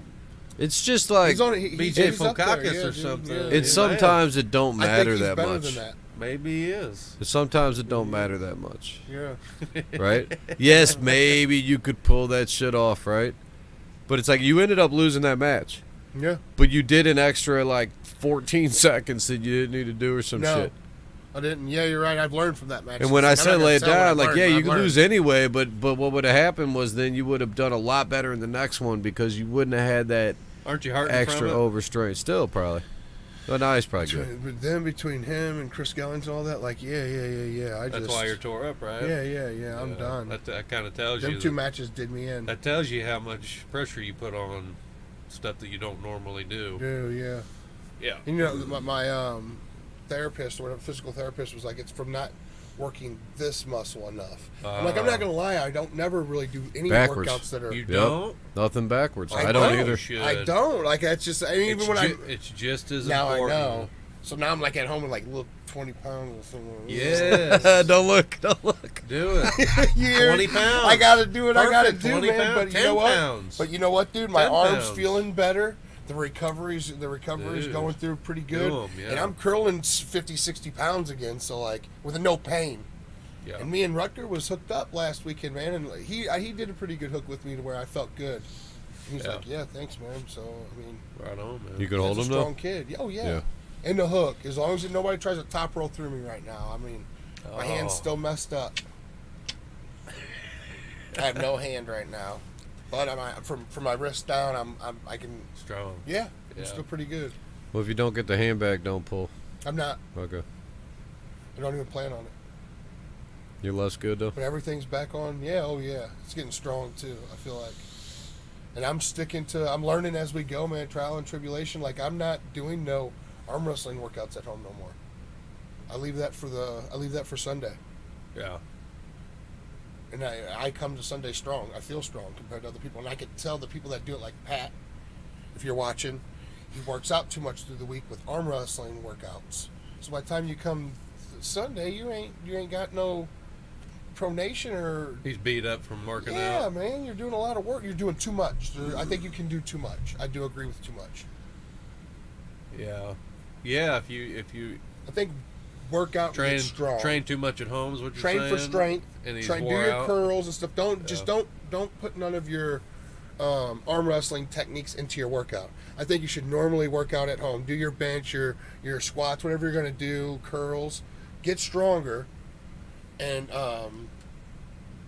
D: It's just like,
A: He's on,
C: BJ
A: he's up there,
C: Fokakis
A: yeah,
C: or
A: dude,
C: something.
A: yeah.
D: it's
C: Yeah.
D: sometimes it don't
A: I think
D: matter
A: he's
D: that
A: better
D: much.
A: than that.
C: maybe he is.
D: Sometimes it don't matter that much,
A: Yeah.
D: right? Yes, maybe you could pull that shit off, right? But it's like you ended up losing that match.
A: Yeah.
D: But you did an extra, like, 14 seconds that you didn't need to do or some shit.
A: I didn't. Yeah, you're right. I've learned from that match.
D: And when I said lay it down, like, yeah, you can
A: learned.
D: lose anyway, but what would have happened was then you would have done a lot better in the next one because you wouldn't have had that
C: Aren't you hurting
D: extra
C: from it?
D: overstrain. Still, probably. But now he's probably good.
A: But then between him and Chris Gellings and all that, like, yeah.
C: That's why you're tore up, right?
A: Yeah. I'm done.
C: That kind of tells
A: Them
C: you.
A: two matches did me in.
C: That tells you how much pressure you put on stuff that you don't normally do.
A: Yeah.
C: Yeah.
A: You know, my therapist, or physical therapist, was like, it's from not working this muscle enough. I'm like, I'm not gonna lie, I don't never really do any
D: Backwards.
A: workouts that are.
C: You don't?
D: Nothing backwards.
A: I
D: I don't
A: don't.
D: either.
C: Should.
A: I don't. Like, it's just. I mean, even when I
C: It's just as
A: now
C: important.
A: I know. So now I'm like at home with like little 20 pounds or something.
C: Yes.
D: Don't look.
C: Do it.
A: Yeah.
C: 20 pounds.
A: I gotta do it. I gotta
C: Perfect,
A: do,
C: 20
A: man.
C: pounds,
A: But you
C: 10
A: know what?
C: pounds.
A: But you know what, dude? My
C: 10
A: arms
C: pounds.
A: feeling better. The recovery's
C: Dude.
A: going through pretty good.
C: Do 'em, yeah.
A: And I'm curling 50, 60 pounds again. So like with no pain.
C: Yeah.
A: And me and Rutger was hooked up last weekend, man. And he did a pretty good hook with me to where I felt good. And he's
C: Yeah.
A: like, yeah, thanks, man. So I mean,
C: Right on, man.
D: You can hold
A: he's
D: him
A: a
D: though?
A: strong kid. Oh yeah.
D: Yeah.
A: And the hook, as long as nobody tries to top roll through me right now. I mean, my hand's
C: Oh.
A: still messed up. I have no hand right now, but from my wrist down, I can.
C: Strong.
A: Yeah, I'm
C: Yeah.
A: still pretty good.
D: Well, if you don't get the hand back, don't pull.
A: I'm not.
D: Okay.
A: I don't even plan on it.
D: You're less good though.
A: But everything's back on. Yeah. Oh yeah. It's getting strong too. I feel like. And I'm sticking to. I'm learning as we go, man. Trial and tribulation. Like I'm not doing no arm wrestling workouts at home no more. I leave that for Sunday.
C: Yeah.
A: And I come to Sunday strong. I feel strong compared to other people. And I can tell the people that do it, like Pat, if you're watching, he works out too much through the week with arm wrestling workouts. So by the time you come Sunday, you ain't got no pronation or.
C: He's beat up from working
A: Yeah,
C: out.
A: man, you're doing a lot of work. You're doing too much. I think you can do too much. I do agree with too much.
C: Yeah. Yeah, if you
A: I think workout
C: train
A: gets strong.
C: train too much at home is what you're
A: Train
C: saying.
A: for strength.
C: And he's
A: Do
C: wore
A: your
C: out.
A: curls and stuff. Don't
C: Yeah.
A: don't put none of your arm wrestling techniques into your workout. I think you should normally work out at home. Do your bench, your squats, whatever you're gonna do, curls. Get stronger, and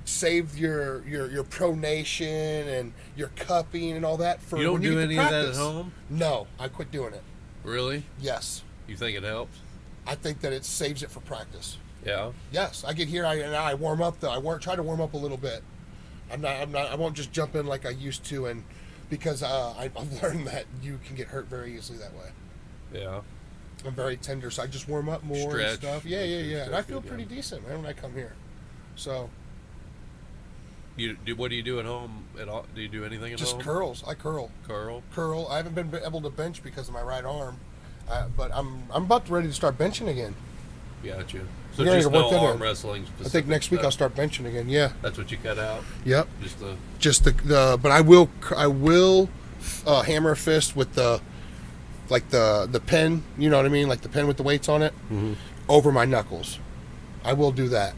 A: save your pronation and your cupping and all that for.
C: You don't
A: when
C: do
A: get to
C: any of that at
A: practice.
C: home?
A: No, I quit doing it.
C: Really?
A: Yes,
C: You think it helps?
A: I think that it saves it for practice.
C: Yeah.
A: Yes, I get here. I warm up though. Try to warm up a little bit. I won't just jump in like I used to, and because I've learned that you can get hurt very easily that way.
C: Yeah.
A: I'm very tender, so I just warm up more
C: Stretch.
A: and stuff. Yeah. And I feel
C: Good,
A: pretty
C: yeah.
A: decent, man, when I come here. So
C: What do you do at home at all? Do you do anything at
A: just
C: home?
A: curls. I curl.
C: Curl.
A: I haven't been able to bench because of my right arm, but I'm about ready to start benching again.
C: Got you. So
A: Yeah, I need
C: just
A: to work
C: no
A: that
C: arm
A: in.
C: wrestling
A: I
C: specific
A: think next week
C: stuff.
A: I'll start benching again. Yeah.
C: That's what you cut out.
A: Yep.
C: Just the
A: But I will hammer fist with the pen, you know what I mean, like the pen with the weights on it, over my knuckles. I will do that,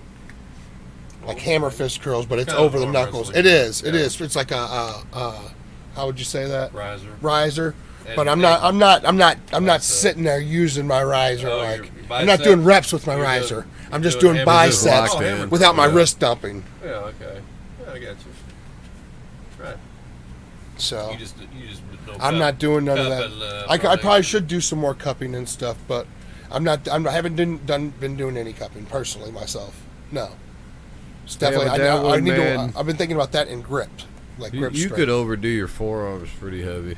A: like hammer fist curls, but it's
C: Kind of
A: over the
C: arm
A: knuckles.
C: wrestling.
A: It is.
C: Yeah.
A: It's like a how would you say that?
C: riser.
A: But
C: And-
A: I'm not
C: Bicep.
A: sitting there using my riser.
C: Oh,
A: like
C: your
A: I'm not
C: bicep-
A: doing reps with my
C: you're
A: riser.
C: doing-
A: I'm
C: you're
A: just
C: doing
A: doing
C: hammer
D: fist.
A: biceps
D: Just locked in.
A: without my
C: Yeah.
A: wrist dumping.
C: Yeah. Okay. Yeah, I got you. Right.
A: So
C: You just no
A: I'm not doing none of
C: cup
A: that.
C: and,
A: I probably
C: pronation.
A: should do some more cupping and stuff, but I haven't been doing any cupping personally myself. No, it's definitely.
D: but that
A: I
D: one,
A: need
D: man-
A: to. I've been thinking about that in grip, like grip
D: You
A: strength.
D: could overdo your forearms pretty heavy.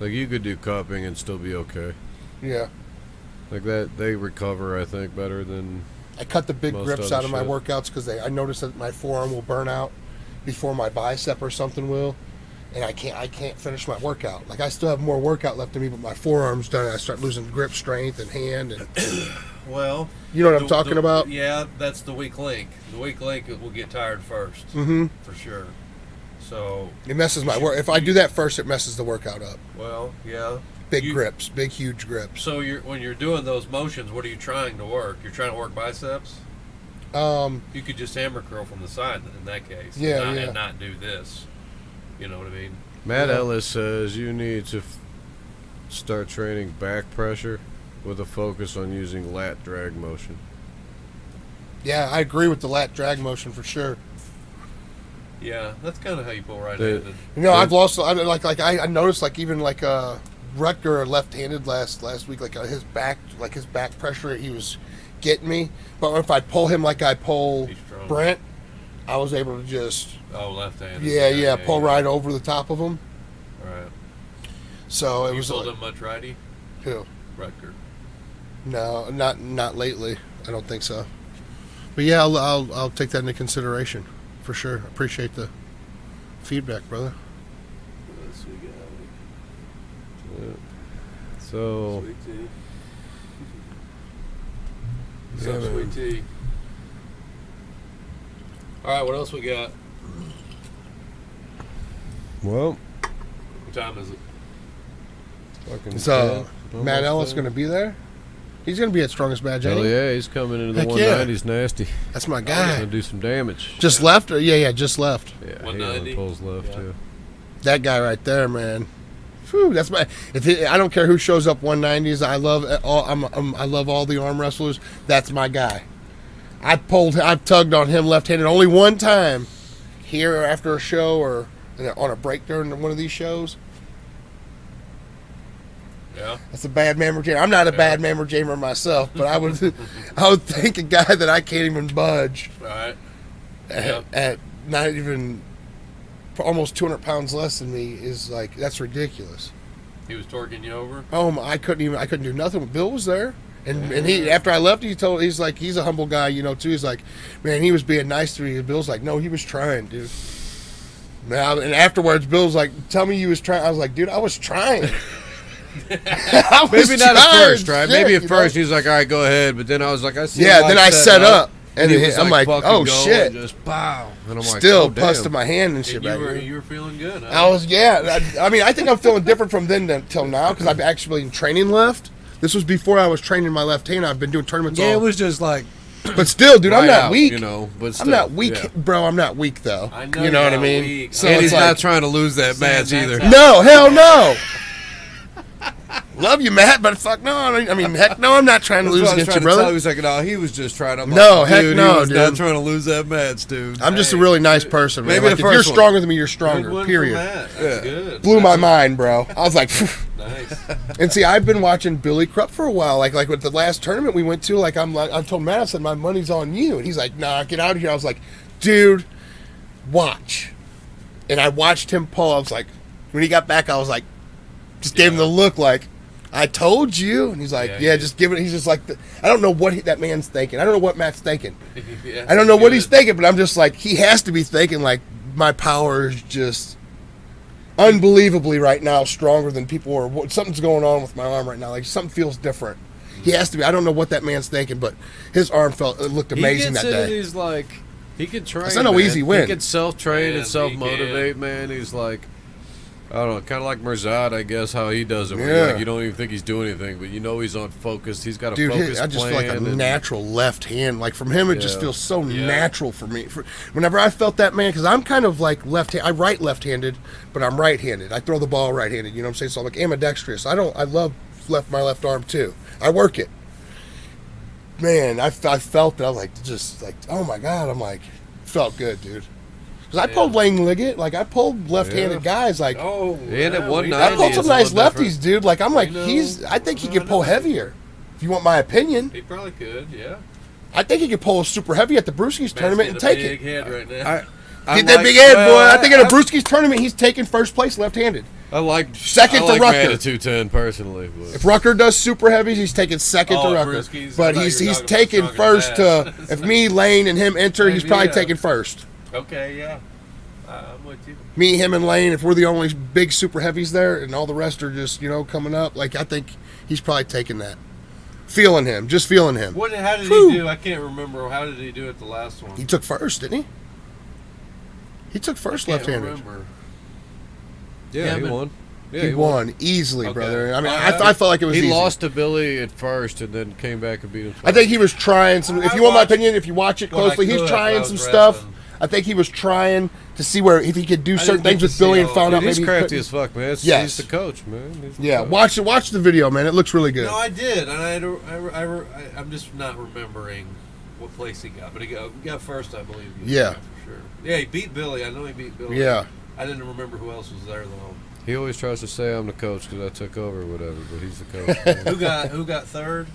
D: Like you could do cupping and still be okay.
A: Yeah,
D: Like that, they recover, I think, better than.
A: I cut the big
D: Most
A: grips
D: other
A: out of my
D: shit.
A: workouts because I noticed that my forearm will burn out before my bicep or something will, and I can't finish my workout. Like I still have more workout left in me, but my forearm's done. I start losing grip strength and hand, and
C: Well,
A: you know what I'm talking about.
C: Yeah, that's the weak link. The weak link will get tired first,
A: Mm-hmm.
C: for sure. So,
A: It messes my work. If I do that first, it messes the workout up.
C: well, yeah.
A: Big grips, big huge grips.
C: So when you're doing those motions, what are you trying to work? You're trying to work biceps. You could just hammer curl from the side in that case.
A: Yeah,
C: and
A: yeah.
C: and not do this. You know what I mean?
D: Matt Ellis says you need to start training back pressure with a focus on using lat drag motion.
A: Yeah, I agree with the lat drag motion for sure.
C: Yeah, that's kind of how you pull right-handed.
A: You know, I've lost. I noticed like even like Rutger left-handed last week, like his back pressure, he was getting me. But if I pull him like I pull Brent, I was able to just
C: left-handed.
A: Pull right over the top of him.
C: Right.
A: So it
C: you
A: was.
C: Pulled him much righty?
A: Who?
C: Rutger.
A: No, not lately. I don't think so. But yeah, I'll take that into consideration for sure. Appreciate the feedback, brother.
C: What else we got?
D: So.
C: Sweet tea. Some sweet tea. All right, what else we got?
D: Well,
C: What time is it?
A: So Matt Ellis going to be there? He's going to be at Strongest Badge, ain't
D: hell
A: he?
D: yeah, he's coming into the
A: Heck
D: 190s nasty.
A: That's my
D: He's
A: guy.
D: gonna do some damage.
A: Just left? Yeah, just left.
D: Yeah, he
C: 190?
D: only pulls left, yeah.
A: That guy right there, man. Whew, that's my. I don't care who shows up 190s. I love all. I love all the arm wrestlers. That's my guy. I've tugged on him left-handed only one time here after a show or on a break during one of these shows.
C: Yeah.
A: That's a bad mammer jammer. I'm not a bad mammer jammer myself, but I would think a guy that I can't even budge
C: All right.
A: at not even almost 200 pounds less than me is like, that's ridiculous.
C: He was torquing you over?
A: Oh, I couldn't do nothing. Bill was there. And he, after I left, he's like, he's a humble guy, you know, too. He's like, man, he was being nice to me. And Bill's like, no, he was trying, dude. Now, and afterwards, Bill's like, tell me you was trying. I was like, dude, I was trying. I was
D: Maybe not
A: trying,
D: at first, right?
A: shit,
D: Maybe at
A: you
D: first
A: know?
D: he's like, all right, go ahead. But then I was like, I see.
A: Yeah, then I set up. And
D: he was
A: I'm like,
D: fucking
A: oh,
D: go,
A: shit.
D: and just pow. And I'm like,
A: Still
D: oh,
A: pus
D: damn.
A: to my hand and shit
C: And
A: back here.
C: you were feeling good, huh?
A: I was, I mean, I think I'm feeling different from then till now because I've actually been training left. This was before I was training my left hand. I've been doing tournaments
D: Yeah, it was just like,
A: but still, dude, I'm
D: right
A: not
D: out,
A: weak.
D: you know. But still,
A: I'm not weak,
D: yeah.
A: bro. I'm not weak, though.
C: I know
A: you know
C: you're
A: what I
C: not
A: mean?
C: weak.
A: So
D: And
A: it's
D: he's
A: like,
D: not trying to lose that match
C: that's
D: either.
C: how-
A: no, hell no. Love you, Matt, but fuck no. I mean, heck no, I'm not trying to
D: That's
A: lose
D: what I was
A: against
D: trying
A: you,
D: to tell
A: brother.
D: you. He was like, no, he was just trying. I'm
A: No,
D: like,
A: heck
D: dude,
A: no,
D: he was not
A: dude.
D: trying to lose that match, dude.
A: I'm just a really nice person, man.
D: Maybe
A: Like,
D: the
A: if you're
D: first one.
A: stronger than me, you're
C: Good
A: stronger,
C: one for
A: period.
C: Matt. That's
D: Yeah.
C: good.
A: Blew my mind, bro. I was like,
C: Nice.
A: and see, I've been watching Billy Krupp for a while. Like with the last tournament we went to, I told Matt, I said, my money's on you. And he's like, nah, get out of here. I was like, dude, watch. And I watched him pull. I was like, when he got back, I was like, just gave him the look like, I told you. And he's like, yeah, just give it. He's just like, I don't know what that man's thinking. I don't know what Matt's thinking.
C: Yeah,
A: I don't know what he's
C: good.
A: thinking, but I'm just like, he has to be thinking like, my power is just unbelievably right now stronger than people are. Something's going on with my arm right now. Like something feels different. He has to be. I don't know what that man's thinking, but his arm looked amazing that day.
D: He's like, he can train.
A: It's not no
D: man.
A: easy win.
D: He can self-train
C: Man,
D: and self-motivate, man. He's like, I don't know, kind of like Mirzad, I guess, how he does it. Where
A: Yeah.
D: you don't even think he's doing anything, but you know he's on focus. He's got a
A: Dude,
D: focus
A: I just
D: plan.
A: feel like a
D: and-
A: natural left hand. Like from him, it just
D: Yeah.
A: feels so
C: Yeah.
A: natural for me. Whenever I felt that man, because I'm kind of like I write left-handed, but I'm right-handed. I throw the ball right-handed. You know what I'm saying? So I'm like ambidextrous. I love my left arm too. I work it. Man, I felt that. I was like, just like, oh my god. I'm like, felt good, dude. Because I pulled Lane Liggett. Like I pulled left-handed guys. Like
C: Oh,
D: And at
C: yeah,
D: 190,
A: I pulled
D: it's
A: some
D: a
A: nice
D: little
A: lefties, dude. Like I'm like,
C: know.
A: I think he
C: I
A: could pull
C: know.
A: heavier. If you want my opinion.
C: He probably could, yeah.
A: I think he could pull super heavy at the Brewski's tournament and take
C: big
A: it.
C: head right now.
D: I
A: Get that
D: like-
A: big head, boy.
D: well,
A: I think at a Brewski's tournament, he's taking first place left-handed.
D: I like
A: Second
D: I
A: to
D: like
A: Rucker.
D: Man at 210 personally. But.
A: If Rucker does super heavies, he's taking second to
C: Oh,
A: Rucker.
C: Brewski's. I
A: But
C: thought
A: he's
C: you were
A: he's
C: talking
A: taking
C: about stronger
A: first
C: than
A: to.
C: that.
A: If me, Lane, and him enter, he's
C: Maybe,
A: probably
C: yeah.
A: taking first.
C: Okay, yeah. I'm with you.
A: Me, him, and Lane. If we're the only big super heavies there, and all the rest are just coming up, like I think he's probably taking that. Feeling him, just feeling him.
C: How did
A: Whew.
C: he do? I can't remember. How did he do it the last one?
A: He took first, didn't he? He took first
C: Can't
A: left-handed.
C: remember.
D: Yeah, he
C: but-
D: won. Yeah,
A: He won easily,
C: Okay.
A: brother. I mean,
C: Alright.
A: I felt like it was
D: He
A: easy.
D: lost to Billy at first and then came back and beat him.
A: I think he was trying some. If
C: I
A: you want my
C: watched
A: opinion, if you watch it
C: what I
A: closely, he's
C: could
A: trying
C: when I
A: some
C: was
A: stuff.
C: wrestling.
A: I think he was trying to see where if he could do certain things
B: get to
A: with Billy
B: see
A: and
B: all-
A: found
B: Dude,
A: out maybe
D: He's
A: he
D: crafty
A: couldn't.
D: as fuck, man.
A: Yes.
D: He's the coach, man. He's the
A: Yeah,
D: coach.
A: watch the video, man. It looks really good.
B: No, I did, and I'm just not remembering what place he got, but he got first, I believe.
A: Yeah.
B: For sure. Yeah, he beat Billy. I know he beat Billy.
A: Yeah.
B: I didn't remember who else was there though.
D: He always tries to say I'm the coach because I took over or whatever, but he's the coach. man.
B: Who got third?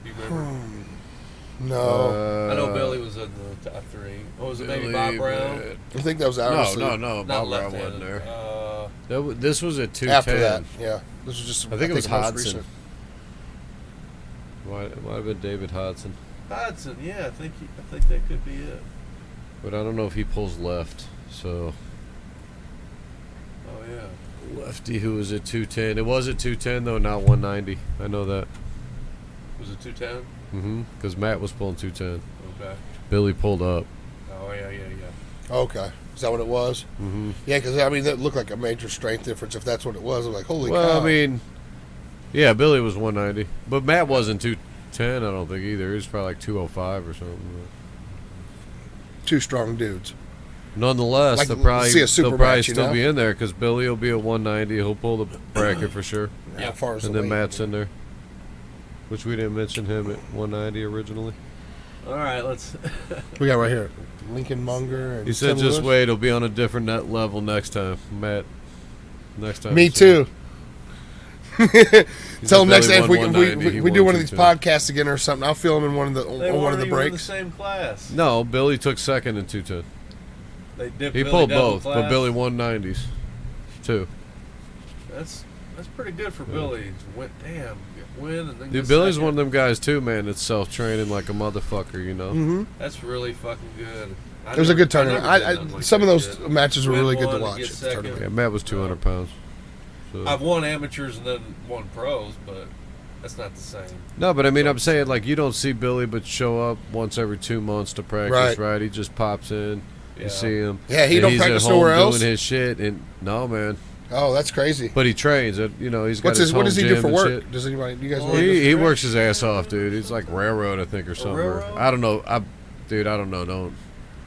B: Do you remember?
A: No,
B: I know Billy was in the top 3. Oh, was it maybe Bob Brown?
A: I think that was Armwrestling.
D: No.
B: Not
D: Bob Brown
B: left-handed.
D: wasn't there. This was at 210.
A: After that, yeah, this was just.
D: I think it was
A: most
D: Hodson.
A: recent.
D: It might have been David Hodson,
B: Hodson, yeah, I think that could be it.
D: but I don't know if he pulls left. So
B: Oh yeah.
D: lefty who was at 210. It was at 210 though, not 190. I know that.
B: Was it 210?
D: Because Matt was pulling 210.
B: Okay.
D: Billy pulled up.
B: Oh yeah.
A: Okay, is that what it was?
D: Mm-hmm.
A: Yeah, because I mean that looked like a major strength difference. If that's what it was, I was like, holy
D: Well,
A: cow!
D: I mean, yeah, Billy was 190, but Matt wasn't 210. I don't think either. He was probably like 205 or something.
A: two strong dudes.
D: Nonetheless,
A: Like,
D: they'll probably,
A: see a super
D: they'll probably
A: match, you
D: still
A: know?
D: be in there because Billy will be at 190. He'll pull the bracket for sure,
A: How far is
D: and
A: the
D: then
A: weight?
D: Matt's in there, which we didn't mention him at 190 originally.
B: All right, let's.
A: We got right here, Lincoln Munger. And
D: He said,
A: Tim
D: "Just
A: Lewis.
D: wait, it'll be on a different net level next time, Matt. Next time."
A: Me
D: we see him."
A: too.
D: He
A: Tell him
D: said
A: next
D: Billy
A: time if
D: won
A: we
D: 190, he
A: we do
D: won
A: one of these
D: 210.
A: podcasts again or something. I'll film him in one of the
B: They
A: on one of
B: weren't
A: the
B: even in
A: breaks.
B: the same class.
D: No, Billy took second in 210. He
B: Billy
D: pulled
B: double
D: both, but
B: class.
D: Billy won 90s too.
B: That's pretty good for Billy. Win and then
D: Dude,
B: get
D: Billy's
B: second.
D: one of them guys too, man. That's self-training like a motherfucker, you know.
A: Mm-hmm.
B: That's really fucking good.
A: It was a good tournament.
B: I never did nothing like
A: Some of
B: that
A: those
B: shit.
A: matches were
B: Win
A: really good to
B: one and
A: watch.
B: get
A: at the
B: second.
A: tournament.
D: Yeah, Matt was 200 pounds. So.
B: I've won amateurs and then won pros, but that's not the same.
D: No, but I mean, I'm saying like you don't see Billy but show up once every 2 months to practice, right? He just pops in.
B: Yeah.
D: You see him.
A: Yeah, he
D: and
A: don't
D: he's
A: practice
D: at home
A: nowhere else?
D: doing his shit. And no, man.
A: Oh, that's crazy.
D: But he trains. You know, he's got
A: What's
D: his
A: his?
D: home
A: What does he do
D: gym
A: for
D: and
A: work?
D: shit.
A: Does anybody? Do you guys know?
B: Well,
D: He works his ass off, dude. He's like railroad, I think, or something.
B: railroad?
D: I don't know. Dude, I don't know. Don't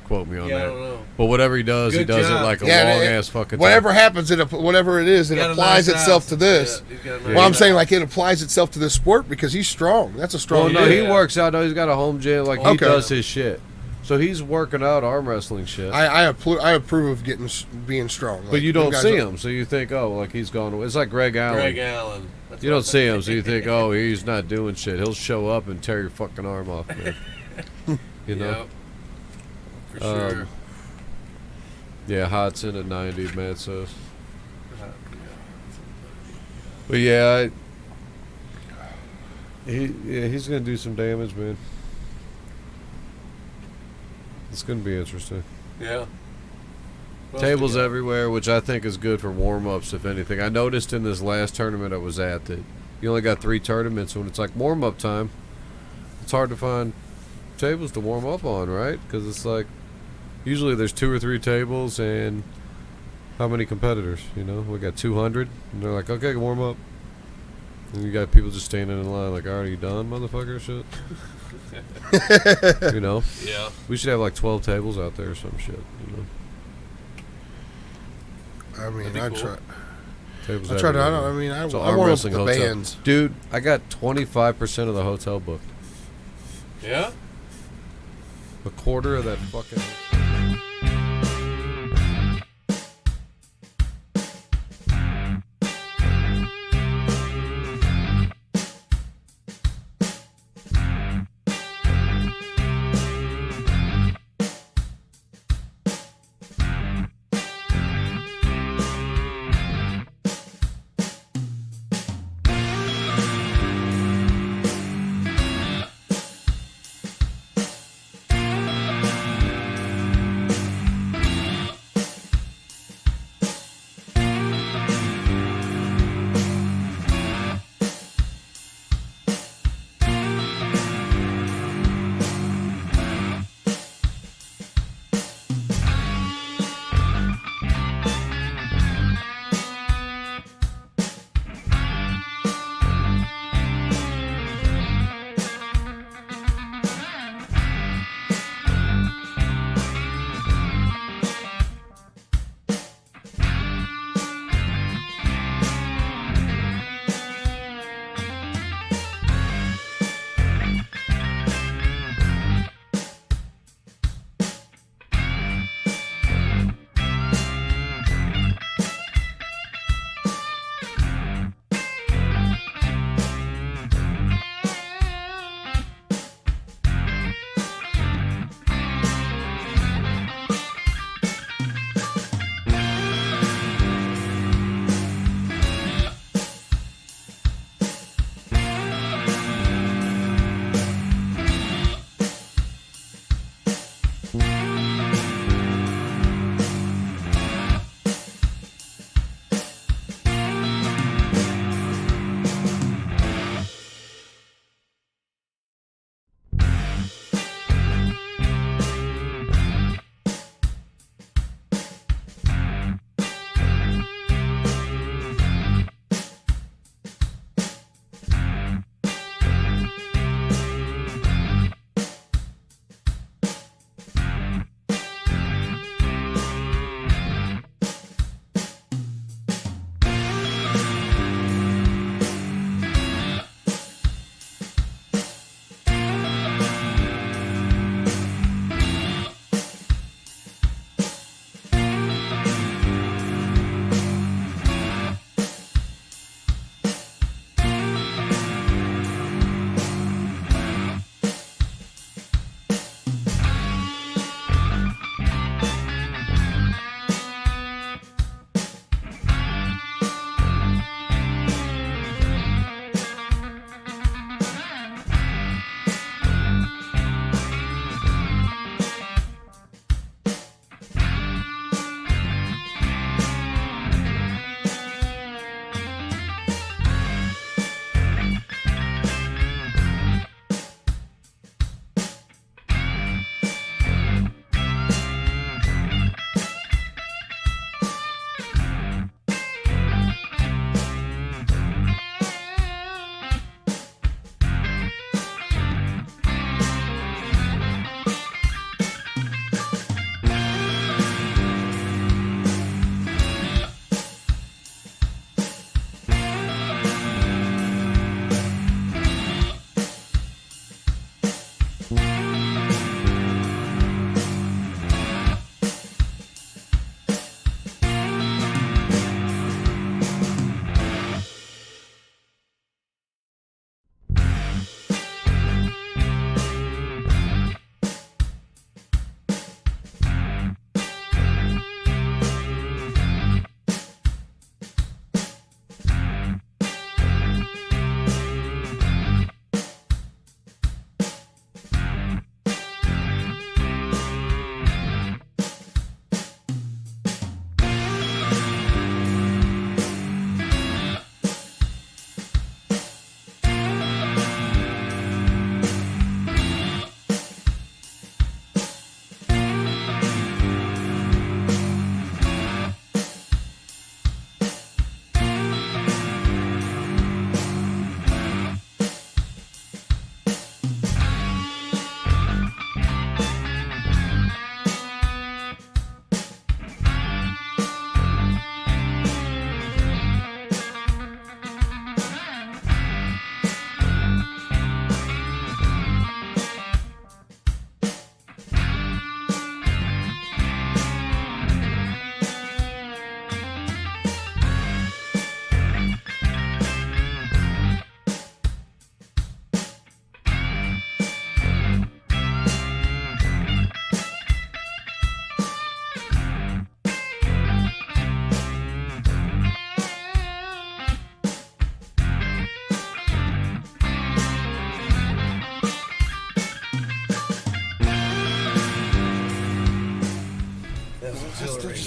D: quote me on
B: Yeah, I
D: that.
B: don't know.
D: But whatever he does, he
B: Good
D: does
B: job.
D: it like a
A: Yeah,
D: long
A: it-
D: ass fucking.
A: Whatever happens, whatever it is, it
B: Got a
A: applies
B: nice
A: itself
B: house
A: to
B: and
A: this.
B: shit. He's got a
A: Well,
B: nice
A: I'm saying
B: house.
A: like it applies itself to this sport because he's strong. That's a strong.
D: Well, no,
A: dude.
D: he
B: Yeah.
D: works out. No, he's got a home gym. Like he
A: Okay.
D: does his shit. So he's working out arm wrestling shit.
A: I approve of being strong.
D: but you don't
A: guys
D: see him, so you think, oh, like he's going. It's like Greg Allen.
B: Greg Allen. That's
D: You
B: what
D: don't see him, so you think, oh, he's not doing shit. He'll show up and tear your fucking arm off, man. You know?
B: Yep. For sure.
D: Yeah, Hodson at 90, Matt says. But yeah, he's gonna do some damage, man. It's gonna be interesting.
B: Yeah. What else
D: Tables
B: we got?
D: everywhere, which I think is good for warm-ups, if anything. I noticed in this last tournament I was at that you only got 3 tournaments. When it's like warm-up time, it's hard to find tables to warm up on, right? Because it's like usually there's 2 or 3 tables and how many competitors? You know, we got 200, and they're like, okay, warm up. And you got people just standing in line like, are you done, motherfucker? Shit. You know,
B: Yeah.
D: we should have like 12 tables out there or some shit. You know.
A: I mean,
B: That'd be
A: I
B: cool.
A: try.
D: Tables
A: I try to. I
D: everywhere.
A: don't. I mean, I
D: It's an
A: warm
D: arm
A: up
D: wrestling
A: the
D: hotel.
A: bands.
D: Dude, I got 25% of the hotel booked.
B: Yeah?
D: A quarter of that fucking.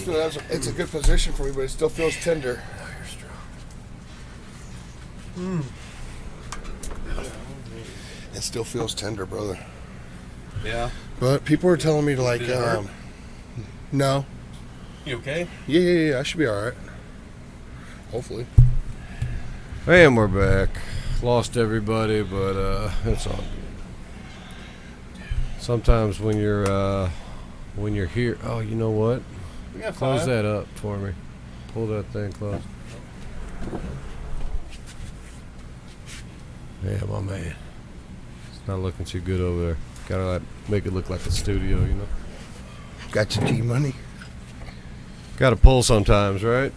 A: just feel it's a good position for me, but it still feels tender. It still feels tender, brother.
C: Yeah.
A: But people are telling me to like,
C: Did it hurt?
A: no.
C: You okay?
A: Yeah, I should be all right. Hopefully.
D: And we're back. Lost everybody, but it's all good. Sometimes when you're here, oh, you know what?
C: We got
D: Close
C: 5.
D: that up for me. Pull that thing close. Yeah, my man. It's not looking too good over there. Gotta like, make it look like a studio, you know?
A: Got your G-money.
D: Gotta pull sometimes, right?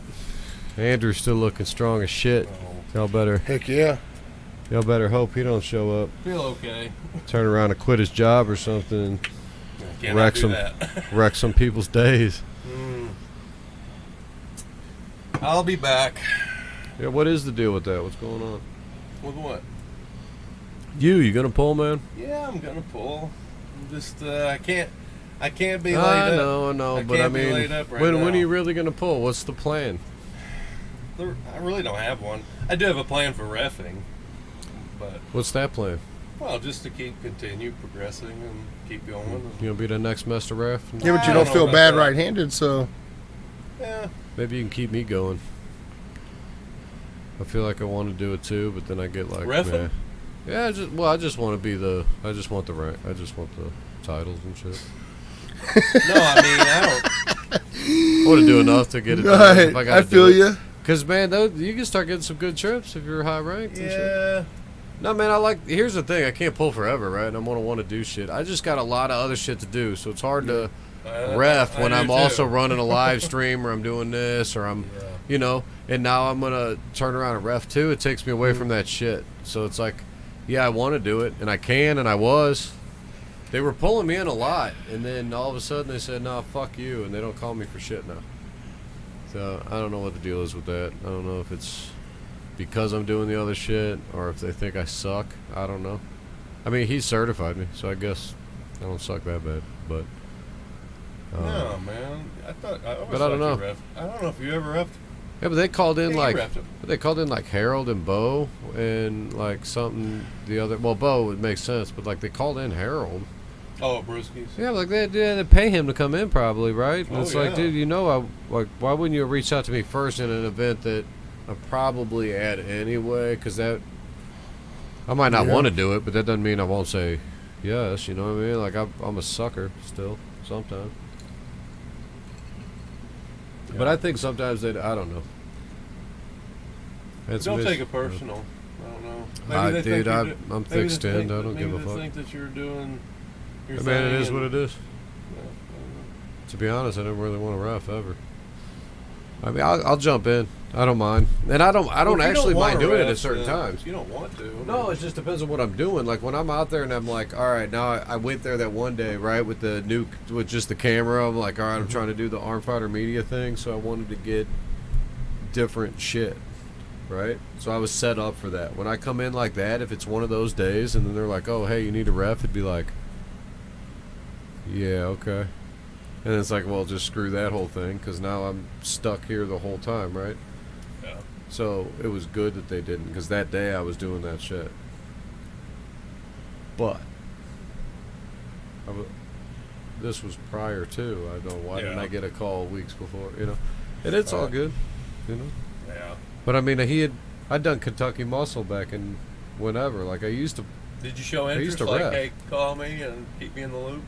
D: Andrew's still looking strong as shit. Y'all better
A: Heck yeah.
D: hope he don't show up.
C: Feel okay.
D: Turn around and quit his job or something.
C: Can't
D: Wreck
C: do
D: some-
C: that.
D: Wreck some people's days.
C: I'll be back.
D: Yeah, what is the deal with that? What's going on?
C: With what?
D: You gonna pull, man?
C: Yeah, I'm gonna pull. I'm just I can't be laid
D: I
C: up.
D: know,
C: I
D: but I
C: can't be
D: mean,
C: laid up right
D: when
C: now.
D: are you really gonna pull? What's the plan?
C: I really don't have one. I do have a plan for reffing, but
D: What's that plan?
C: well, just to continue progressing and keep going. And,
D: You gonna be the next Master Ref?
A: Yeah, but you
C: I
A: don't
C: don't
A: feel
C: know
A: bad
C: about that.
A: right-handed, so
C: yeah,
D: Maybe you can keep me going. I feel like I want to do it too, but then I get like,
C: Reffing?
D: yeah, I just want to be I just want the rank. I just want the titles and shit.
C: no, I mean I don't.
D: I want to do enough to get it done.
A: right.
D: If I gotta
A: I feel
D: do it.
A: you.
D: Cause man, you can start getting some good trips if you're high ranked. And shit.
C: Yeah,
D: No, man, here's the thing. I can't pull forever, right? And I'm going to want to do shit. I just got a lot of other shit to do, so it's hard to ref
C: I
D: when
C: do
D: I'm
C: too.
D: also running a live stream or I'm doing this or I'm,
C: Yeah.
D: you know, and now I'm going to turn around and ref too. It takes me away from that shit. So it's like, yeah, I want to do it, and I can, and I was. They were pulling me in a lot, and then all of a sudden they said, no, fuck you, and they don't call me for shit now. So I don't know what the deal is with that. I don't know if it's because I'm doing the other shit or if they think I suck. I don't know. I mean, he certified me, so I guess I don't suck that bad. But
C: No, man. I always
D: But I don't
C: thought you
D: know.
C: reffed. I don't know if you ever reffed.
D: yeah, but they called in
C: Yeah, you reffed him.
D: Harold and Bo and like something the other. Well, Bo would make sense, but like they called in Harold.
C: Oh, Brewskis.
D: Yeah, like they pay him to come in probably, right? And
C: Oh,
D: it's like,
C: yeah.
D: dude, you know, why wouldn't you reach out to me first in an event that I'm probably at anyway? Because that I might not
A: Yeah.
D: want to do it, but that doesn't mean I won't say yes. You know what I mean? Like I'm a sucker still sometimes. But I think sometimes I don't know. It's
C: Don't take it personal. I don't know.
D: I-
C: they think
D: dude,
C: you're
D: I'm
C: do-
D: thick
C: maybe they
D: skinned.
C: think
D: I
C: that-
D: don't give a
C: maybe
D: fuck.
C: They think that you're doing your
D: I
C: thing.
D: mean, it is
C: and-
D: what it is.
C: Yeah, I
D: To be honest, I didn't really want to ref ever. I mean, I'll jump in. I don't mind, and I don't
C: don't know. Well, if you
D: actually
C: don't
D: mind
C: wanna
D: doing it
C: ref,
D: at certain
C: then
D: times.
C: if you don't want to.
D: No, it just depends on what I'm doing. Like when I'm out there and I'm like, all right, now I went there that one day, right, with just the camera. I'm like, all right, I'm trying to do the Armfighter Media thing, so I wanted to get different shit, right? So I was set up for that. When I come in like that, if it's one of those days, and then they're like, oh, hey, you need a ref, it'd be like, yeah, okay. And it's like, well, just screw that whole thing, because now I'm stuck here the whole time, right?
C: Yeah.
D: So it was good that they didn't, because that day I was doing that shit. But this was prior to. I don't know why didn't
C: Yeah.
D: I get a call weeks before, you know? And it's all good, you know.
C: Yeah.
D: But I mean, I'd done Kentucky Muscle back in whenever. Like I used to.
C: Did you show
D: I used
C: interest?
D: to
C: Like,
D: ref.
C: hey, call me and keep me in the loop.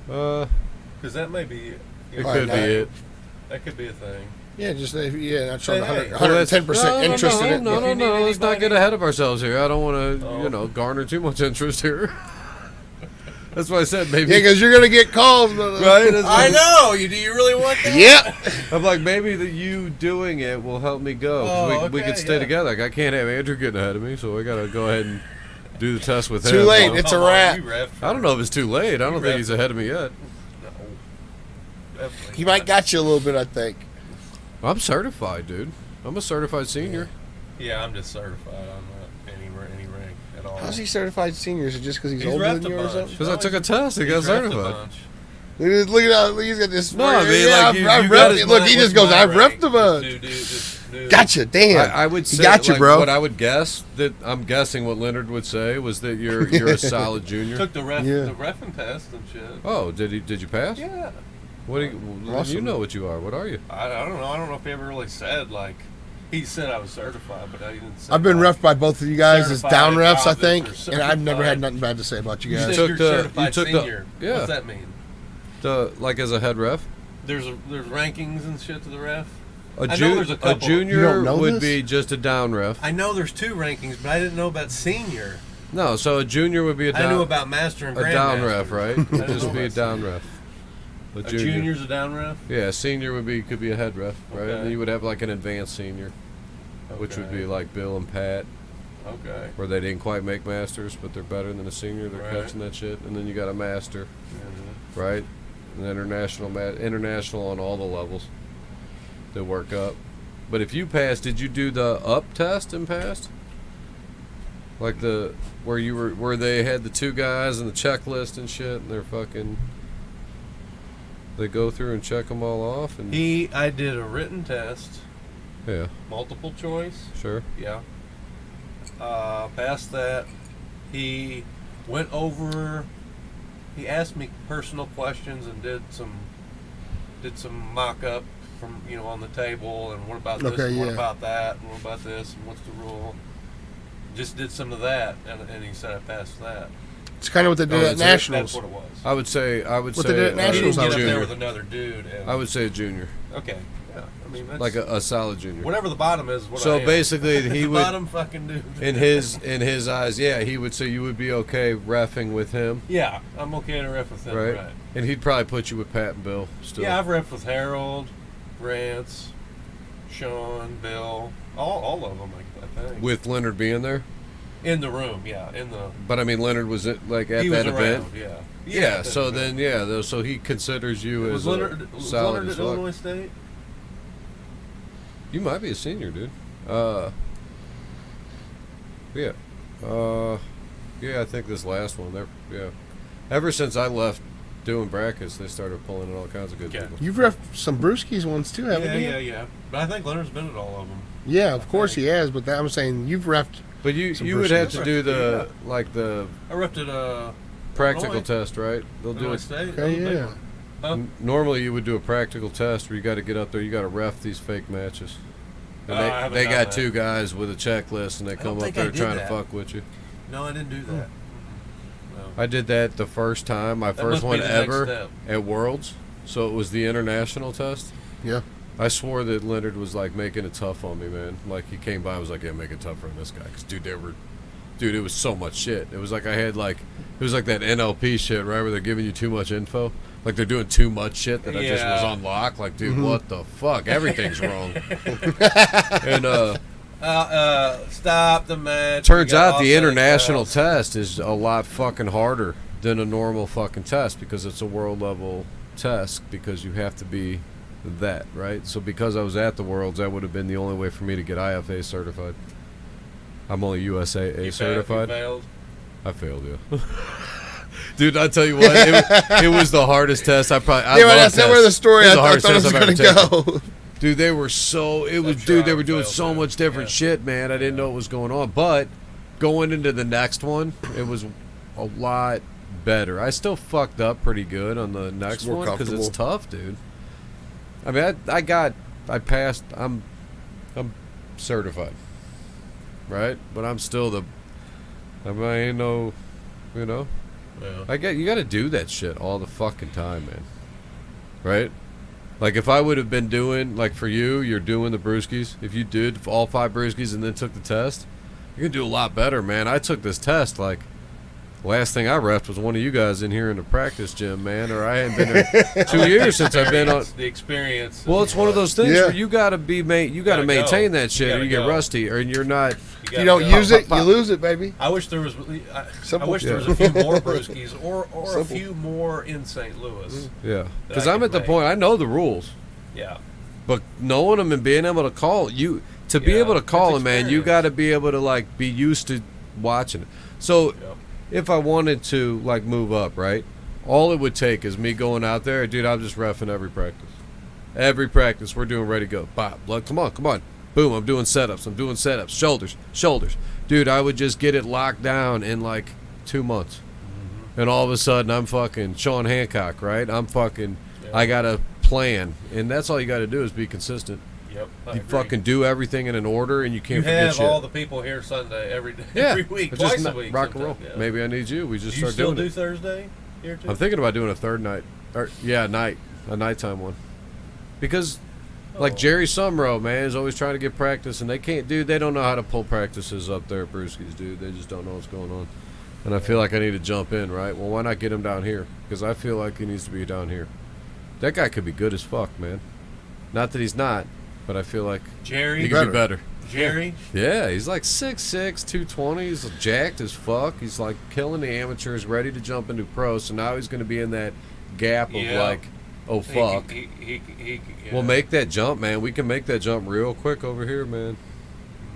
C: Because that may be.
D: It
A: Right,
D: could be
A: now-
D: it.
C: That could be a thing.
A: Yeah, just not showing
C: Hey, hey.
A: 110% interest in it.
D: No,
C: If
D: no,
C: you need
D: no. Let's not
C: anybody-
D: get ahead of ourselves here. I don't want to,
C: Oh.
D: garner too much interest here. That's why I said maybe.
A: Yeah, because you're gonna get calls, brother.
D: Right? That's
C: I
D: what-
C: know. Do you really want that?
A: Yep.
D: I'm like, maybe you doing it will help me go. 'Cause
C: Oh,
D: we
C: okay,
D: could stay
C: yeah.
D: together. Like, I can't have Andrew getting ahead of me, so I got to go ahead and do the test with him.
A: Too late.
D: So-
A: It's a
C: Come on,
A: wrap.
C: you ref
D: I don't know if it's too late. I don't
C: You
D: think
C: ref
D: he's
C: it.
D: ahead of me yet.
C: No. Definitely
A: He might
C: not.
A: got you a little bit, I think.
D: I'm certified, dude. I'm a certified senior.
C: Yeah, I'm just certified. I'm not any rank at all.
A: How's he certified senior? Is it just because he's
C: He's
A: older
C: repped
A: than
C: a
A: you or
C: bunch.
A: something?
D: Because I took a test. He got
C: He's reffed a
D: certified.
C: bunch.
A: Look at how he's got this.
D: No, I mean,
A: yeah,
D: like, you
A: I've
D: got
A: repped
D: his
A: it. Look, he just goes, I've repped the bug.
B: Dude.
A: Gotcha, damn.
D: I would say,
A: he got you,
D: like,
A: bro.
D: what I would guess, that I'm guessing what Leonard would say was that you're a solid junior.
B: Took the reffing test and shit.
D: Oh, did you pass?
B: Yeah.
D: What do you know what you are? What are you?
B: I don't know. I don't know if he ever really said, like, he said I was certified, but I didn't say
A: I've been
B: like,
A: reffed by both of you guys as
B: certified
A: down refs, I
B: novice
A: think,
B: or
A: and I've never had
B: certified.
A: nothing bad to say about you
B: You
A: guys.
B: said
D: took
B: you're
D: the-
B: certified
D: you took the-
B: senior.
D: yeah.
B: What's that mean?
D: Like as a head ref?
B: There's rankings and shit to the ref.
D: A
B: I know there's a
D: A
B: couple.
A: You
D: junior
A: don't know
D: would
A: this?
D: be just a down ref.
B: I know there's 2 rankings, but I didn't know about senior.
D: No, so a junior would be a down.
B: I knew about master and
D: a down ref,
B: grandmaster.
D: right?
B: I didn't
D: Just
B: know
D: be a
B: about
D: down
B: senior.
D: ref. A
B: A
D: junior.
B: junior's a down ref.
D: Yeah, senior could be a head ref, right?
B: Okay.
D: And then you would have like an advanced senior, which would
B: Okay.
D: be like Bill and Pat,
B: Okay.
D: where they didn't quite make masters, but they're better than a senior. They're
B: Right.
D: catching that shit. And then you got a master,
B: Mhm.
D: right? An international on all the levels. They work up. But if you passed, did you do the up test and passed? Like where they had the 2 guys and the checklist and shit, and they're fucking. They go through and check them all off, and
B: I did a written test,
D: yeah,
B: multiple choice.
D: sure.
B: Yeah. Past that, he went over. He asked me personal questions and did some mock up from on the table and what about this
A: Okay,
B: and what
A: yeah.
B: about that and what about this and what's the rule. Just did some of that and he said I passed that.
A: It's kind of what they did
D: Oh,
A: at
D: that's it.
A: Nationals.
B: That's what it was.
D: I would say
A: What they did at
B: He
A: Nationals,
B: didn't
A: I
B: get up there
A: would-
B: with another dude. And,
D: I would say a junior,
B: okay. Yeah. I mean that's
D: like a solid junior.
B: whatever the bottom is. What I
D: So
B: am.
D: basically, he
B: the
D: would,
B: bottom fucking dude.
D: in his eyes, yeah, he would say you would be okay reffing with him,
B: Yeah, I'm okay to ref with him.
D: right?
B: Right.
D: And he'd probably put you with Pat and Bill still.
B: Yeah, I've reffed with Harold, Rance, Sean, Bill, all of them. I think
D: With Leonard being there,
B: in the room. Yeah, in the.
D: but I mean Leonard was at
B: He
D: that
B: was
D: event.
B: around. Yeah.
D: Yeah,
B: at that
D: so
B: event.
D: then so he considers you
B: was
D: as
B: Leonard, was
D: solid
B: Leonard
D: as
B: at
D: fuck.
B: Illinois State?
D: You might be a senior, dude. Yeah. Yeah, I think this last one. Yeah. Ever since I left doing brackets, they started pulling in all kinds of good
B: Okay.
D: people.
A: You've reffed some Brewskis ones too, haven't you?
B: Yeah. But I think Leonard's been at all of them.
A: Yeah, of course he has, but I'm saying you've reffed.
D: But you
A: Some
D: would have
A: Brewskis.
D: to do the the
B: I reffed at
D: practical
B: Illinois.
D: test, right? They'll do
B: Illinois
D: it.
B: State.
A: Okay,
B: That was a big
A: yeah.
B: one. Huh?
D: Normally, you would do a practical test where you got to get up there. You got to ref these fake matches. And
B: I haven't
D: they
B: done
D: got
B: that.
D: 2 guys with a checklist, and they
B: I
D: come
B: don't
D: up
B: think I
D: there
B: did
D: trying
B: that.
D: to fuck with you.
B: No, I didn't do that. No.
D: I did that the first time, my
B: That
D: first
B: must be
D: one
B: the next
D: ever
B: step.
D: at Worlds. So it was the international test.
A: Yeah.
D: I swore that Leonard was like making it tough on me, man. Like he came by and was like, "Yeah, make it tougher on this guy." Because dude, it was so much shit. It was like it was like that NLP shit, right, where they're giving you too much info. Like they're doing too much shit that I just was
B: Yeah.
D: on lock. Like, dude, what the fuck? Everything's wrong. And
B: Stop the match.
D: turns
B: We got
D: out the
B: offside
D: international
B: fouls.
D: test is a lot fucking harder than a normal fucking test because it's a world level test because you have to be that, right? So because I was at the Worlds, that would have been the only way for me to get IFA certified. I'm only USAA
B: You
D: certified.
B: failed.
D: I failed, yeah. Dude, I tell you what, it was the hardest test. I
A: Yeah,
D: love
A: that's not where the
D: tests.
A: story
D: It
A: I
D: was the hardest
A: thought it was
D: test
A: going
D: I've
A: to
D: ever taken.
A: go.
D: Dude, they were so. It was,
B: That's
D: dude. They
B: right,
D: were doing
B: failed
D: so
B: too.
D: much different
B: Yeah.
D: shit, man. I didn't know what was going on. But going into the next one, it was a lot better. I still fucked up pretty good on the next
A: more
D: one because it's
A: comfortable.
D: tough, dude. I mean, I passed. I'm certified, right? But I'm still I ain't no, you know.
B: Yeah.
D: You got to do that shit all the fucking time, man. Right? Like if I would have been doing, like for you're doing the brewskis. If you did all 5 brewskis and then took the test, you're gonna do a lot better, man. I took this test like last thing I refed was one of you guys in here in the practice gym, man. Or I hadn't been there 2 years since I've been on.
B: The experience.
D: Well, it's one of those things
A: Yeah.
D: where you gotta you gotta
B: Gotta
D: maintain
B: go.
D: that shit,
B: You
D: or
B: gotta
D: you get
B: go.
D: rusty, or you're not.
A: If you don't use it, you lose it, baby.
B: I wish there was. I
A: Simple.
B: wish there was a few more brewskis, or a
A: Simple.
B: few more in St. Louis.
D: Yeah,
B: That
D: because
B: I
D: I'm
B: could
D: at the
B: make.
D: point I know the rules.
B: Yeah.
D: But knowing them and being able to call be
B: Yeah,
D: able to call
B: it's
D: them, man, you
B: experience.
D: got to be able to like be used to watching it. So
B: Yep.
D: if I wanted to like move up, right, All it would take is me going out there, dude. I'm just reffing every practice. Every practice, we're doing ready to go. Bob, look, come on. Boom, I'm doing setups. Shoulders. Dude, I would just get it locked down in like 2 months. And all of a sudden, I'm fucking Sean Hancock, right? I got a plan. And that's all you got to do is be consistent.
B: Yep.
D: You fucking do everything in an order, and you can't forget shit.
B: You have all the people here Sunday every week, twice a week.
D: Rock and roll. Yeah. Maybe I need you. We just
B: do
D: start doing it.
B: You still do Thursday here too?
D: I'm thinking about doing a third night. A nighttime one. Because, like Jerry Sumrow, man, is always trying to get practice, and they can't, dude. They don't know how to pull practices up there at Brewski's, dude. They just don't know what's going on. And I feel like I need to jump in, right? Well, why not get him down here? Because I feel like he needs to be down here. That guy could be good as fuck, man. Not that he's not, but I feel like
B: Jerry,
D: he could be better.
B: Jerry?
D: Yeah, he's like 6'6", 220. He's jacked as fuck. He's like killing the amateurs, ready to jump into pro. So now he's going to be in that gap of like, oh, fuck. We'll make that jump, man. We can make that jump real quick over here, man.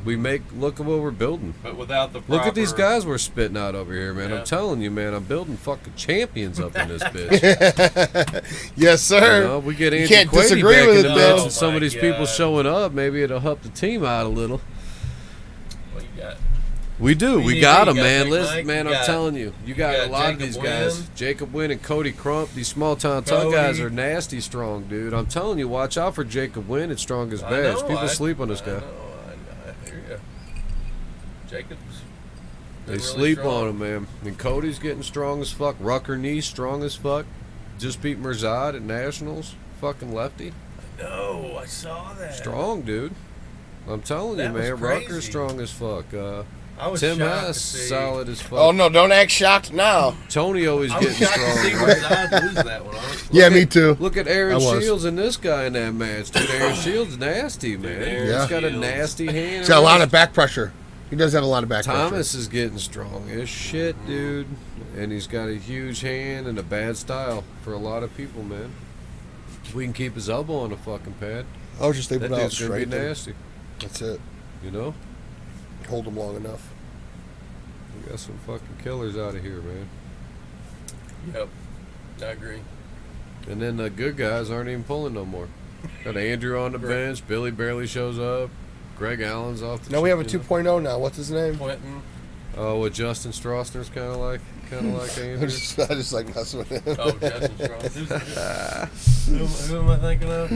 D: Look at what we're building.
B: But without the proper...
D: Look at these guys we're spitting out over here, man. Yeah. I'm telling you, man, I'm building fucking champions up in this bitch.
A: Yes, sir.
D: You know, we get Andy
A: can't
D: Quady
A: disagree
D: back
A: with
D: in
A: it,
D: the
A: though.
D: bitch, and some of these people showing up, maybe it'll help the team out a little.
B: What you got?
D: We do. We got them, man.
B: Listen,
D: man, I'm telling you. You got a lot of these guys. Jacob Wynn and Cody Crump. These small-town tough guys are nasty strong, dude. I'm telling you, watch out for Jacob Wynn. It's strong as badge. People sleep on this guy.
B: I hear you. Jacob's
D: they
B: really
D: sleep
B: strong
D: on him, man. And Cody's getting strong as fuck. Rucker Knee, strong as fuck. Just beat Mirzad at Nationals. Fucking lefty.
B: No, I saw that.
D: Strong, dude. I'm telling you, man. Rucker's strong as fuck.
B: I was
D: Tim
B: shocked
D: Hess,
B: to see.
D: solid as fuck.
A: Oh, no, don't act shocked now.
D: Tony always getting
B: shocked
D: strong.
B: to see Mirzad lose that one.
A: Yeah, me too.
D: Look at Aaron Shields and this guy in that match, dude. Aaron Shields nasty, man. He's got a nasty hand.
A: He's got a lot of back pressure. He does have a lot of back pressure.
D: Thomas is getting strong as shit, dude. And he's got a huge hand and a bad style for a lot of people, man. We can keep his elbow on the fucking pad.
A: I was just thinking
D: that
A: about
D: dude's gonna be
A: straight.
D: nasty.
A: That's it.
D: You know?
A: Hold him long enough.
D: We got some fucking killers out of here, man.
B: Yep, I agree.
D: And then the good guys aren't even pulling no more. Got Andrew on the bench. Billy barely shows up. Greg Allen's off the
A: No, we have a 2.0 now. What's his name?
B: Quentin.
D: Oh, what Justin Strossner's kind of like Andrew.
A: I just like messing with him.
B: Oh, Justin Strong. Who am I thinking of?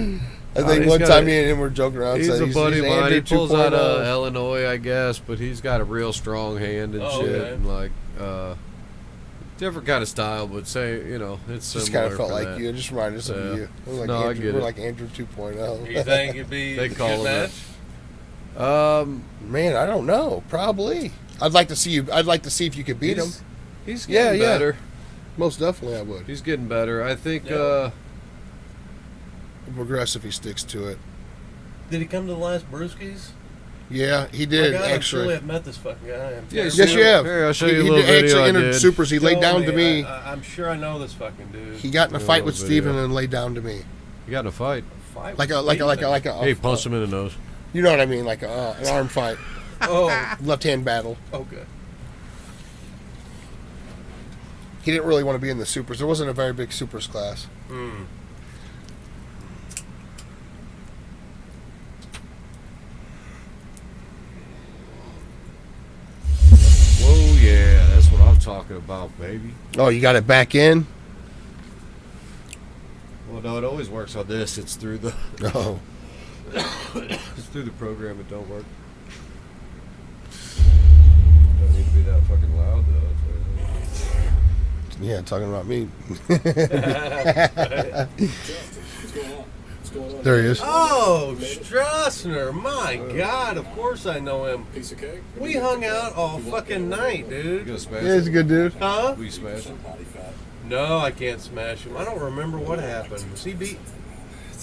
A: I think one time me and him were joking around.
D: He's a buddy of mine. He pulls
A: 2.0.
D: out of Illinois, I guess, but he's got a real strong hand and shit,
B: okay.
D: and like different kind of style. But it's
A: Just
D: similar.
A: kind of felt
D: for
A: like
D: that.
A: you. It just reminded us of you. We're like
D: No, I
A: Andrew,
D: get
A: we're
D: it.
A: like Andrew 2.0.
B: You think it'd be
D: They
B: a
D: call
B: good
D: him
B: match?
A: Man, I don't know. Probably. I'd like to see you. I'd like to see if you could beat him.
D: He's getting better.
A: Most definitely, I would.
D: He's getting better. I think.
A: Progress if he sticks to it.
B: Did he come to the last Brewskis?
A: Yeah, he did.
B: My God,
A: actually,
B: I surely have met this fucking guy.
A: Yes, you have.
D: Here, I'll show
A: He
D: you a little video.
A: actually
D: I
A: entered
D: did.
A: supers. He laid down to me.
B: I'm sure I know this fucking dude.
A: He got in a
D: Yeah,
A: fight with
D: video.
A: Steven and laid down to me.
D: He got in a fight.
A: Like a.
D: Hey, punched him in the nose.
A: You know what I mean? Like an arm fight,
B: Oh,
A: left hand battle.
B: okay.
A: He didn't really want to be in the supers. There wasn't a very big supers class.
B: Mm.
D: Whoa, yeah, that's what I'm talking about, baby.
A: Oh, you got it back in?
D: Well, no, it always works on this. It's through the
A: Oh.
D: it's through the program. It don't work. Don't need to be that fucking loud though.
A: Yeah, talking about me. There he is.
B: Oh, Strassner. My God, of course I know him.
E: Piece of cake?
B: We hung out all fucking night,
D: You
B: dude.
D: gonna smash
A: Yeah, he's a
D: him?
A: good dude.
B: Huh?
D: Will you smash him?
B: No, I can't smash him. I don't remember what happened. Was he beat?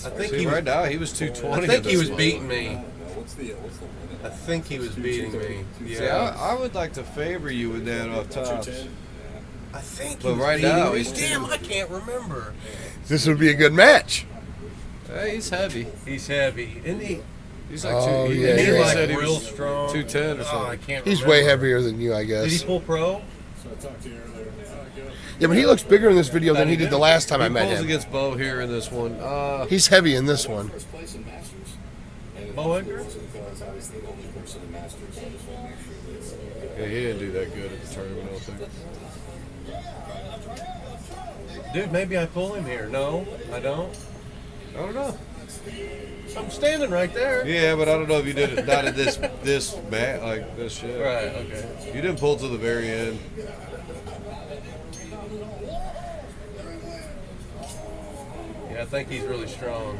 B: I think
D: See,
B: he was.
D: right now he was 220.
B: I think
D: at
B: he
D: this
B: was
D: level.
B: beating me.
E: What's the limit?
B: I think he was beating me.
D: See,
B: Yeah.
D: I would like to favor you with that off tops.
B: I think he
D: But
B: was
D: right
B: beating
D: now,
B: me.
D: he's
B: Damn, I can't remember.
A: This would be a good match.
D: Hey, he's heavy.
B: He's heavy, isn't he?
D: He's like
A: Oh,
D: he
A: yeah,
B: He's
A: yeah.
B: like
D: said he
B: real
D: was
B: strong.
D: 210 or
B: Oh, I
D: something.
B: can't
A: He's
B: remember.
A: way heavier than you, I
B: Did he
A: guess.
B: pull pro? So I talked to you earlier.
A: Yeah, but he looks bigger in this video than he did the last time I met
D: pulls
A: him.
D: against Bo here in this one.
A: He's heavy in this one.
B: Bo Edgar?
D: Yeah, he didn't do that good at the tournament, I don't think.
C: Dude, maybe I pull him here. No, I don't. I don't know. I'm standing right there.
D: Yeah, but I don't know if you did it not at this mat like this shit.
C: Right, okay.
D: You didn't pull to the very end.
C: Yeah, I think he's really strong.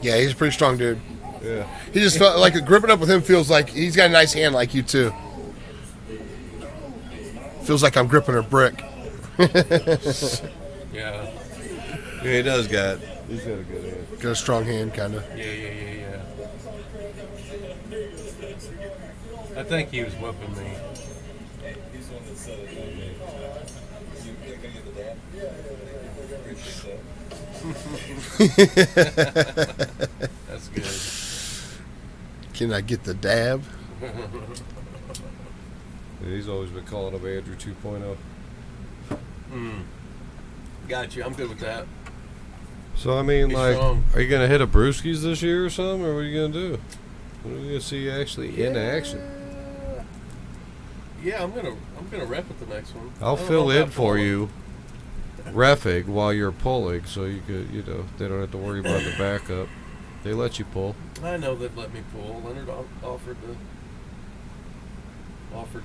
A: Yeah, he's a pretty strong dude.
D: Yeah.
A: He just felt like gripping up with him feels like he's got a nice hand like you too. Feels like I'm gripping a brick.
C: Yeah.
D: Yeah, he does got. He's got a good hand.
A: Got a strong hand, kind of.
C: Yeah. I think he was whooping me. That's good.
A: Can I get the dab?
D: Yeah, he's always been calling him Andrew 2.0.
C: Got you. I'm good with that.
D: So I mean,
C: He's
D: like,
C: strong.
D: are you gonna hit a Brewskis this year or something, or what are you gonna do? When are we gonna see you actually in action?
C: Yeah, I'm gonna rep at the next one.
D: I'll
C: I don't
D: fill
C: know
D: in
C: about
D: for
C: pulling.
D: you, reffing while you're pulling, so you could, you know, they don't have to worry about the backup. They let you pull.
C: I know they'd let me pull. Leonard offered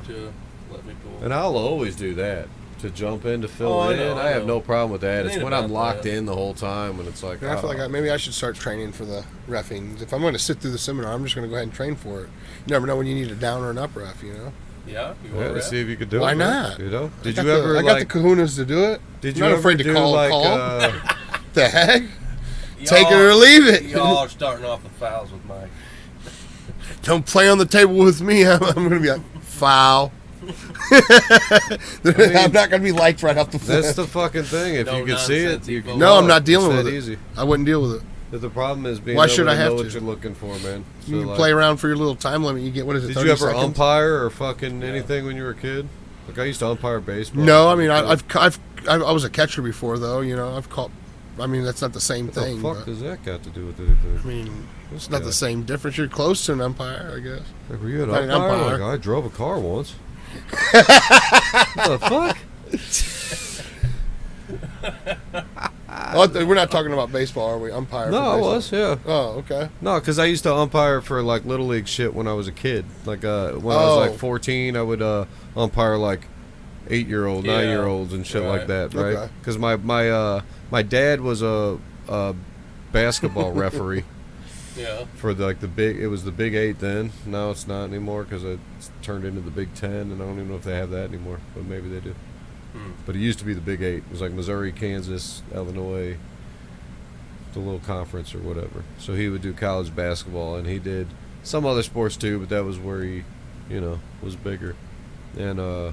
C: to let me pull.
D: And I'll always do that. To jump in to fill
C: Oh, I
D: in,
C: know,
D: I
C: I
D: have
C: know.
D: no problem with that.
C: It
D: It's
C: ain't
D: when I'm
C: about
D: locked
C: that.
D: in the whole time when it's like,
A: I feel like maybe I should start training for the reffing. If I'm going to sit through the seminar, I'm just going to go ahead and train for it. You never know when you need a down or an up ref, you know?
C: Yeah, you
D: yeah,
C: want
D: to
C: rep?
D: see if you could do
A: Why
D: it. man.
A: not?
D: You know? Did
A: I
D: you
A: got
D: ever
A: the, I got
D: like?
A: the kahunas to do it.
D: Did
A: I'm
D: you
A: not
D: ever
A: afraid to
D: do
A: call
D: like?
A: a call.
D: Uh,
A: The heck?
C: Y'all-
A: Take it or leave it.
C: Y'all are starting off the fouls with Mike.
A: Don't play on the table with me. I'm going to be like, foul. I'm not going to be liked right off the
D: that's
A: flip.
D: the fucking thing. If
C: No
D: you could see it,
C: nonsense,
D: you
C: Evo.
D: can
A: No,
D: call
A: I'm
D: it.
A: not dealing
D: It's
A: with
D: that
A: it.
D: Easy.
A: I wouldn't deal with it.
D: But the problem is being
A: Why
D: able
A: should I
D: to
A: have
D: know
A: to?
D: what you're looking for, man. So,
A: You
D: like,
A: play around for your little time limit. You get, what is it,
D: did
A: 30
D: you ever
A: seconds?
D: umpire or fucking anything when you were a kid? Like I used to umpire baseball.
A: No, I mean, I was a catcher before, though. You know, I've caught. I mean, that's not the same
D: What
A: thing.
D: the fuck
A: but,
D: does that got to do with anything?
A: I mean, it's not the same difference. You're close to an umpire, I guess.
D: Like, were you an
A: Not an
D: umpire?
A: umpire.
D: Like, I drove a car once. What the fuck?
A: Oh, we're not talking about baseball, are we? Umpire.
D: No,
A: for
D: I
A: baseball.
D: was, yeah.
A: Oh, okay.
D: No, because I used to umpire for like little league shit when I was a kid. Like when I was
A: Oh.
D: like 14, I would umpire like 8-year-old,
C: Yeah.
D: 9-year-olds and shit like
C: Right.
D: that, right?
A: Okay.
D: Because my dad was a basketball referee
C: Yeah.
D: for it was the Big 8 then. Now it's not anymore because it's turned into the Big 10, and I don't even know if they have that anymore, but maybe they do. But it used to be the Big 8. It was like Missouri, Kansas, Illinois, the little conference or whatever. So he would do college basketball, and he did some other sports too, but that was where he, was bigger. And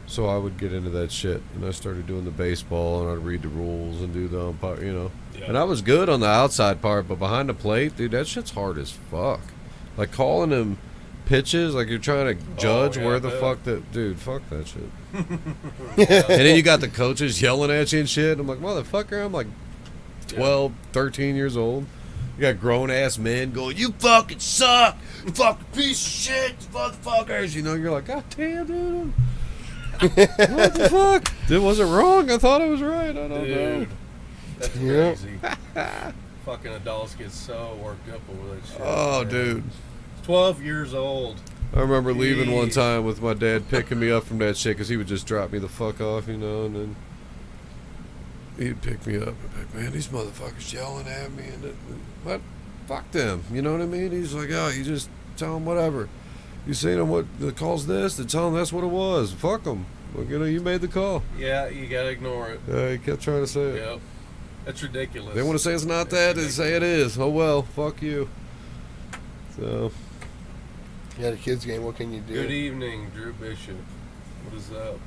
D: so I would get into that shit, and I started doing the baseball, and I'd read the rules and do the umpire,
C: Yeah.
D: And I was good on the outside part, but behind the plate, dude, that shit's hard as fuck. Like calling them pitches, like you're trying to judge
C: yeah,
D: where the
C: yeah.
D: fuck that, dude, fuck that shit. And then you got the coaches yelling at you and shit. I'm like, motherfucker, I'm like 12, 13 years old. You got grown ass men going, you fucking suck, you fucking piece of shit, motherfuckers. You're like, God damn, dude. What the fuck? Dude, was it wrong? I thought it was right. I don't know.
C: Dude, that's
A: Yeah.
C: crazy. Fucking adults get so worked up over that shit.
D: Oh,
C: man.
D: dude.
C: 12 years old.
D: I remember leaving one
C: Jeez.
D: time with my dad picking me up from that shit because he would just drop me the fuck off, and then he'd pick me up and be like, man, these motherfuckers yelling at me, and what? Fuck them, you know what I mean? He's like, oh, you just tell them whatever. You say to them what the call's this, then tell them that's what it was. Fuck them. Well, you made the call.
C: Yeah, you gotta ignore it.
D: Yeah, he kept trying to say it.
C: Yep. That's ridiculous.
D: They want to say it's not that, they say it is. Oh well, fuck you. So.
A: You had a kids game. What can you do?
C: Good evening, Drew Bishop. What is up?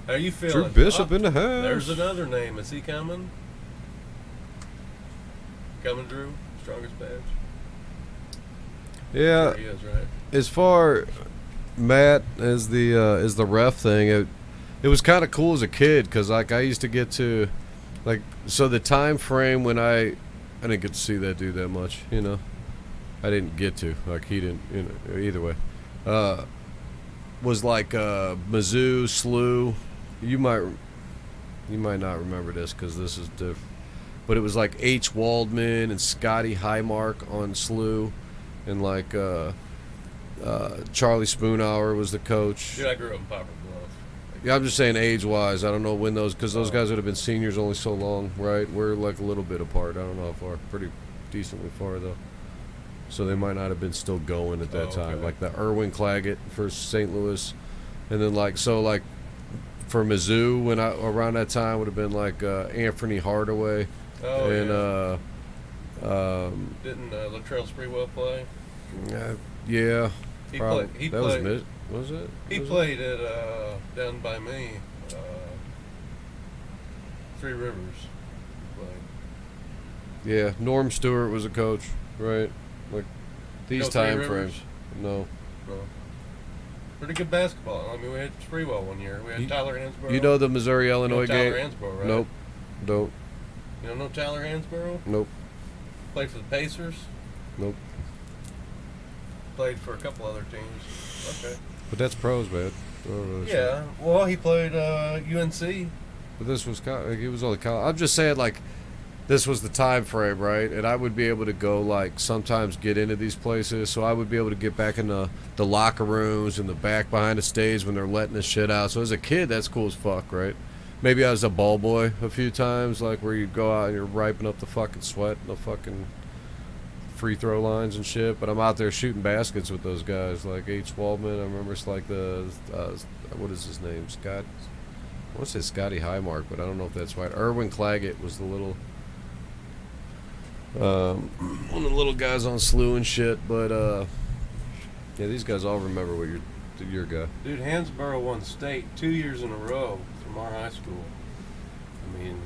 C: How you feeling?
D: Drew Bishop
C: Oh,
D: in the house.
C: There's another name. Is he coming? Coming, Drew? Strongest badge?
D: Yeah.
C: There he is, right?
D: As far Matt as the ref thing. It was kind of cool as a kid because like I used to get to, like, so the time frame when I didn't get to see that dude that much, you know. I didn't get to, like, he didn't, you know, either way. Was like Mizzou, SLU. You might not remember this because this is different. But it was like H. Waldman and Scotty Highmark on SLU, and like Charlie Spoonhour was the coach.
C: Dude, I grew up in Poplar Bluff.
D: Yeah, I'm just saying age-wise. I don't know when those, because those guys would have been seniors only so long, right? We're like a little bit apart. I don't know how far. Pretty decently far though. So they might not have been still going at that time. Like the Erwin Claggett for St. Louis, and then like for Mizzou when around that time would have been like Anthony Hardaway.
C: Oh,
D: and
C: yeah. Didn't Latrell Sprewell play?
D: Yeah.
C: He
D: probably.
C: played. He
D: that
C: played.
D: Was it?
C: He played at down by me, Three Rivers. He played.
D: Yeah, Norm Stewart was a coach, right? Like these time frames. No.
C: Pretty good basketball. I mean, we had Sprewell one year. We had Tyler Hansborough.
D: You know the Missouri-Illinois game?
C: Tyler Hansborough, right?
D: Nope. Don't.
C: You don't know Tyler Hansborough?
D: Nope.
C: Played for the Pacers.
D: Nope.
C: Played for a couple other teams. Okay.
D: But that's pros, man.
C: Yeah. Well, he played UNC.
D: But this was he was only college. I'm just saying, like, this was the time frame, right? And I would be able to go, like, sometimes get into these places. So I would be able to get back in the locker rooms and the back behind the stage when they're letting the shit out. So as a kid, that's cool as fuck, right? Maybe I was a ball boy a few times, like where you go out and you're wiping up the fucking sweat and the fucking free throw lines and shit. But I'm out there shooting baskets with those guys, like H. Waldman. I remember it's like what is his name? Scott. I want to say Scotty Highmark, but I don't know if that's right. Erwin Claggett was the little one of the little guys on SLU and shit. But yeah, these guys all remember what your guy.
C: Dude, Hansborough won state 2 years in a row from our high school. I mean,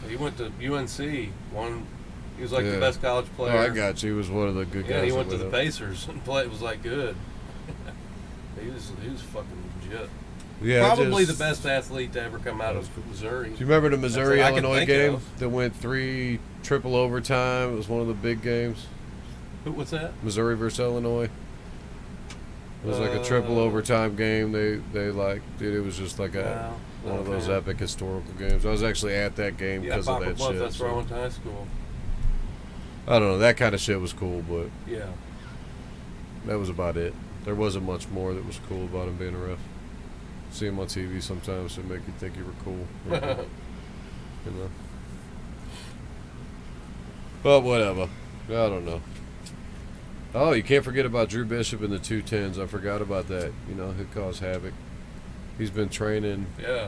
C: he went to UNC. He was like the best college player.
D: Oh, I got you. He was one of the good guys.
C: Yeah, he went to the Pacers and was like good. he was fucking legit.
D: Yeah,
C: probably the best athlete to ever come out of Missouri.
D: Do you remember the Missouri-Illinois game that went 3 triple overtime? It was one of the big games.
C: What's that?
D: Missouri versus Illinois. It was like a triple overtime game. They like, dude, it was just like one of those epic historical games. I was actually at that game because of that shit.
C: That's where I went to high school.
D: I don't know. That kind of shit was cool, but
C: yeah,
D: that was about it. There wasn't much more that was cool about him being a ref. See him on TV sometimes to make you think you were cool. You know. But whatever. I don't know. Oh, you can't forget about Drew Bishop in the 210s. I forgot about that. You know, who caused havoc. He's been training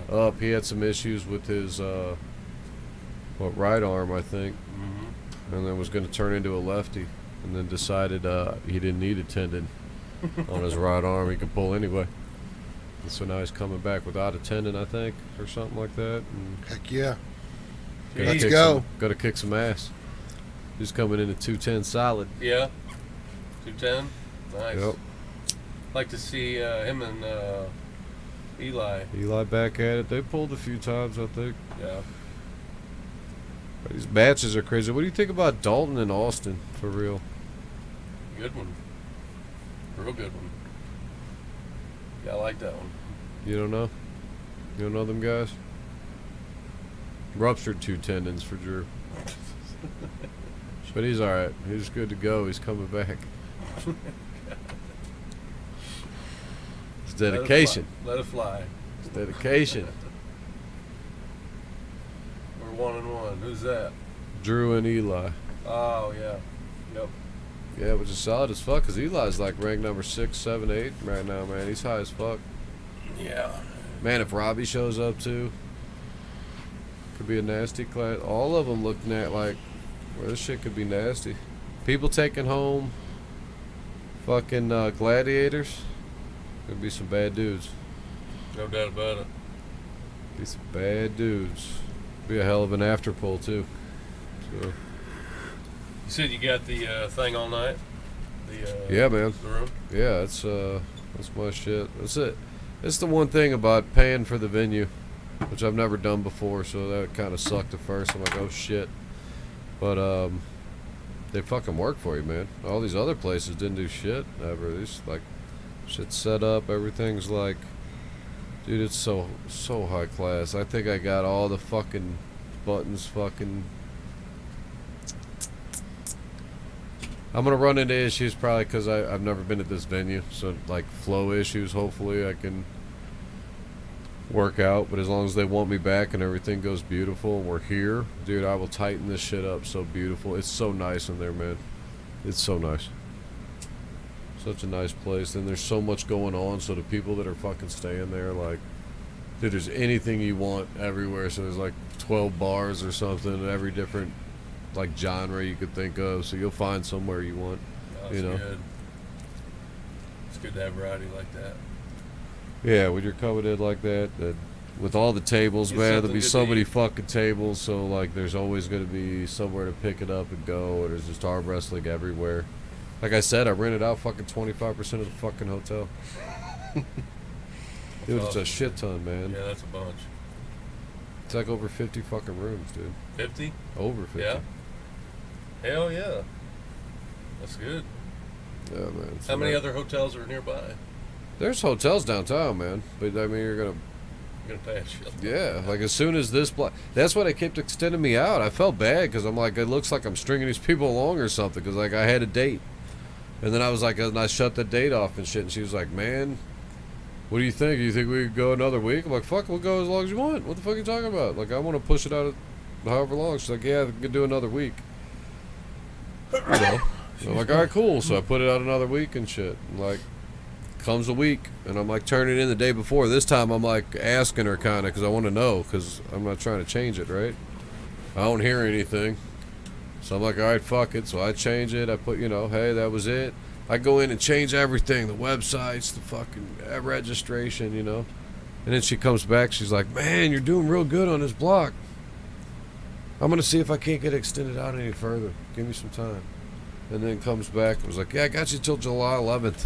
D: up. He had some issues with his right arm, I think. Mm-hmm. And then was going to turn into a lefty. And then decided he didn't need a tendon on his right arm. He could pull anyway. And so now he's coming back without a tendon, I think, or something like that. And
A: heck yeah.
D: Let's go. Got to kick some ass. He's coming in at 210 solid.
C: Yeah. 210. Nice.
D: Yep.
C: Like to see him and Eli.
D: Eli back at it. They pulled a few times, I think.
C: Yeah.
D: But these matches are crazy. What do you think about Dalton and Austin, for real?
C: Good one. Real good one. Yeah, I like that one.
D: You don't know? You don't know them guys? Ruptured 2 tendons for Drew. But he's alright. He's good to go. He's coming back. It's dedication.
C: Let it fly.
D: It's dedication.
C: We're 1-1. Who's that?
D: Drew and Eli.
C: Oh, yeah. Yep.
D: Yeah, which is solid as fuck, because Eli's like ranked number 6, 7, 8 right now, man. He's high as fuck.
C: Yeah.
D: Man, if Robbie shows up too, could be a nasty class. All of them looking at like, well, this shit could be nasty. People taking home fucking gladiators. Could be some bad dudes.
C: No doubt about it.
D: Be some bad dudes. Be a hell of an after pull too. So.
C: You said you got the thing all night?
D: Yeah, man.
C: The room?
D: Yeah, it's That's my shit. That's it. It's the one thing about paying for the venue, which I've never done before, so that kind of sucked at first. I'm like, oh shit. But they fucking work for you, man. All these other places didn't do shit ever. These like shit's set up. Everything's like, dude, it's so high class. I think I got all the fucking buttons fucking. I'm gonna run into issues probably because I've never been at this venue, so like flow issues. Hopefully I can work out, but as long as they want me back and everything goes beautiful and we're here, dude, I will tighten this shit up so beautiful. It's so nice in there, man. It's so nice. Such a nice place, and there's so much going on. So the people that are fucking staying there, like, dude, there's anything you want everywhere. So there's like 12 bars or something, every different like genre you could think of, so you'll find somewhere you want.
C: That's good. It's good to have variety like that.
D: Yeah, when you're coming in like that with all the tables, man, there'll be so many fucking tables, so like there's always going to be somewhere to pick it up and go, or there's just arm wrestling everywhere. Like I said, I rented out fucking 25% of the fucking hotel. Dude, it's a shit ton, man.
C: Yeah, that's a bunch.
D: It's like over 50 fucking rooms, dude.
C: 50?
D: Over 50.
C: Yeah. Hell yeah. That's good.
D: Yeah, man.
C: How many other hotels are nearby?
D: There's hotels downtown, man. But, I mean, you're going
C: to pay a shit.
D: Yeah, like as soon as this that's why they kept extending me out. I felt bad because I'm like, it looks like I'm stringing these people along or something because, like, I had a date. And then I was like, and I shut the date off and shit. And she was like, man, what do you think? You think we could go another week? I'm like, fuck, we'll go as long as you want. What the fuck are you talking about? Like, I want to push it out however long. She's like, yeah, we can do another week. You know? So I'm like, all right, cool. So I put it out another week and shit. And like, comes a week, and I'm like turning it in the day before. This time I'm like asking her kind of because I want to know, because I'm not trying to change it, right? I don't hear anything. So I'm like, all right, fuck it. So I change it. I put, hey, that was it. I go in and change everything, the websites, the fucking registration, And then she comes back. She's like, man, you're doing real good on this block. I'm going to see if I can't get extended out any further. Give me some time. And then comes back and was like, yeah, I got you till July 11th.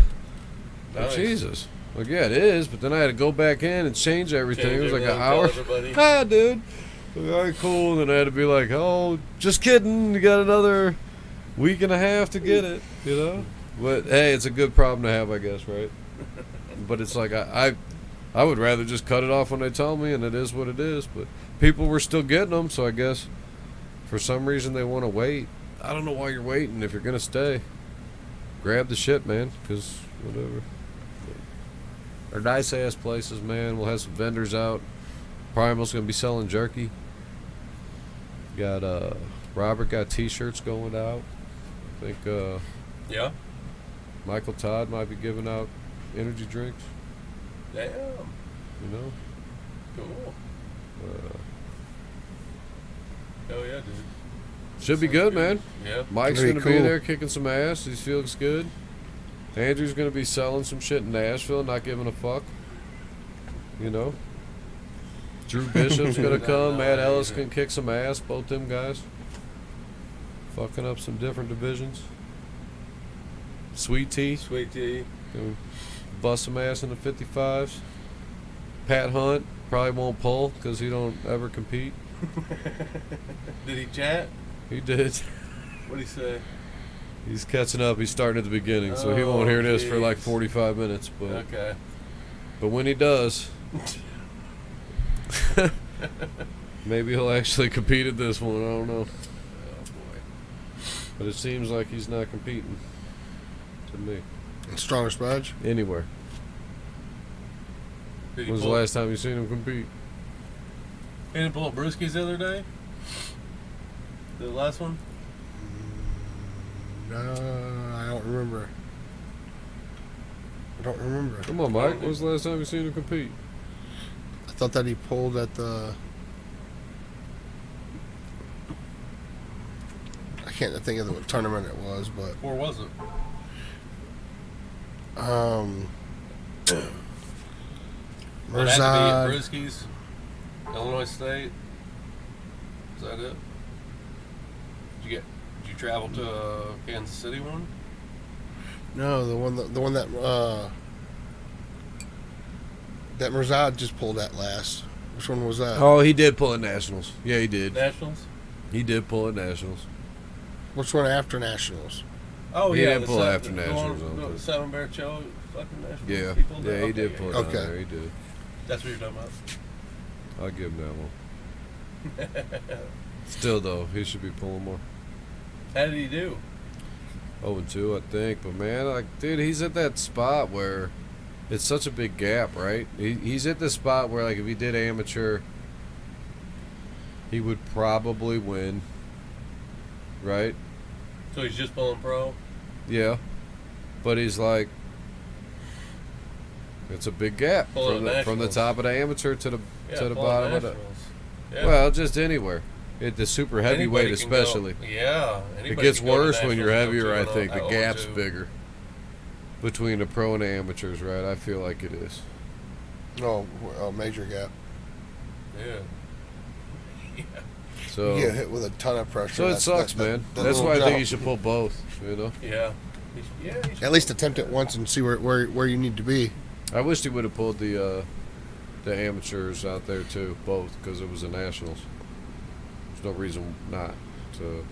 D: Nice. Like, Jesus. Like, yeah, it is. But then I had to go back in and change everything. It was like an hour. Ah, dude. Like, all right, cool. And then I had to be like, oh, just kidding. You got another week and a half to get it, But, hey, it's a good problem to have, I guess, right? But it's like, I would rather just cut it off when they tell me, and it is what it is. But people were still getting them, so I guess for some reason they want to wait. I don't know why you're waiting. If you're going to stay, grab the shit, man, because whatever. They're nice-ass places, man. We'll have some vendors out. Primal's going to be selling jerky. Got, Robert got T-shirts going out. I think,
C: yeah.
D: Michael Todd might be giving out energy drinks.
C: Damn. Cool. Hell yeah, dude.
D: Should be good, man.
C: Yeah.
D: Mike's going to be there kicking some ass. He feels good. Andrew's going to be selling some shit in Nashville, not giving a fuck. Drew Bishop's going to come. Matt Ellis can kick some ass, both them guys. Fucking up some different divisions. Sweet Tea. Gonna bust some ass in the 55s. Pat Hunt probably won't pull because he don't ever compete.
C: Did he chat?
D: He did.
C: What'd he say?
D: He's catching up. He's starting at the beginning, so he won't hear this for like 45 minutes. But
C: okay.
D: But when he does, maybe he'll actually compete at this one. I don't know.
C: Oh boy.
D: But it seems like he's not competing to me.
A: Stronger Spudge?
D: Anywhere. When was the last time you seen him compete?
C: He didn't pull up Brewskis the other day? The last one?
A: No, I don't remember.
D: Come on, Mike. When was the last time you seen him compete?
A: I thought that he pulled at the... I can't think of what tournament it was, but...
C: Where was it? Well, it had to be at Brewski's, Illinois State. Is that it? Did you travel to Kansas City one?
A: No, the one that That Mirzad just pulled that last. Which one was that?
D: Oh, he did pull at Nationals. Yeah, he did.
B: Nationals?
D: He did pull at Nationals.
A: Which one after Nationals?
B: Oh,
D: He
B: yeah.
D: didn't pull after Nationals.
B: The Seven Bear Show fucking Nationals?
D: Yeah.
B: He pulled that?
D: He did pull it
A: Okay.
D: down there. He did.
B: That's what you're talking about?
D: I'll give him that one. Still, though, he should be pulling more.
B: How did he do?
D: 0-2, I think. But, man, like, dude, he's at that spot where it's such a big gap, right? He's at the spot where, like, if he did amateur, he would probably win, right?
B: So he's just pulling pro?
D: Yeah. But he's like, it's a big gap
B: Pulling
D: from the top of the amateur to the
B: Yeah,
D: bottom of the.
B: Nationals. Yeah.
D: Well, just anywhere. The super heavyweight,
B: Anybody can go-
D: especially.
B: Yeah.
D: It
B: Anybody
D: gets
B: can go to
D: worse when you're
B: Nationals
D: heavier, I
B: and go
D: think. The
B: 2-0,
D: gap's
B: 0-2.
D: bigger between the pro and the amateurs, right? I feel like it is.
A: Oh, major gap.
B: Yeah.
D: So,
A: You get hit with a ton of pressure.
D: so it sucks, man. That's why I think you should pull both, you know?
B: Yeah.
A: At least attempt it once and see where you need to be.
D: I wish he would have pulled the amateurs out there, too, both, because it was the Nationals. There's no reason not to.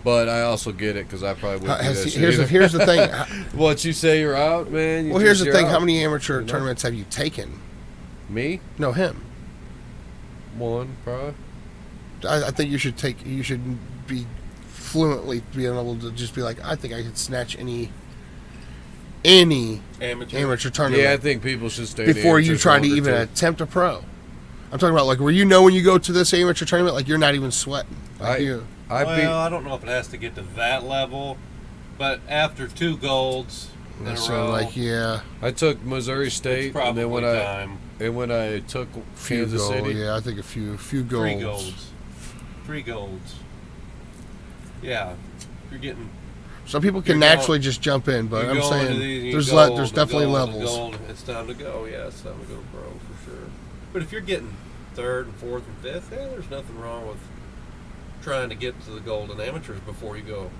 D: But I also get it because I probably wouldn't do that shit either.
A: Here's the thing.
D: What, you say you're out, man?
A: Well, here's the
D: you're
A: thing.
D: out.
A: How many amateur
D: You know?
A: tournaments have you taken?
D: Me?
A: No, him.
D: One, probably.
A: I think you should be fluently being able to just be like, I think I could snatch any amateur tournament.
D: Yeah, I think people should stay in the
A: before you
D: amateurs
A: try to
D: longer,
A: even
D: too.
A: attempt a pro. I'm talking about like where when you go to this amateur tournament, like you're not even sweating. Like
B: I don't know if it has to get to that level, but after 2 golds in a
A: so
B: row,
A: like
D: I took Missouri State,
B: it's probably
D: and then
B: time.
D: when I took
A: few
D: Kansas
A: goals,
D: City,
A: yeah, I think a few
B: 3
A: goals.
B: golds. 3 golds. Yeah, you're getting.
A: Some people can
B: You're going-
A: naturally just jump in, but
B: you
A: I'm
B: go
A: saying
B: into these, you
A: there's
B: gold,
A: there's
B: the
A: definitely
B: gold, the
A: levels.
B: gold. It's time to go. Yeah, it's time to go pro for sure. But if you're getting 3rd and 4th and 5th, yeah, there's nothing wrong with trying to get to the golden amateurs before you go.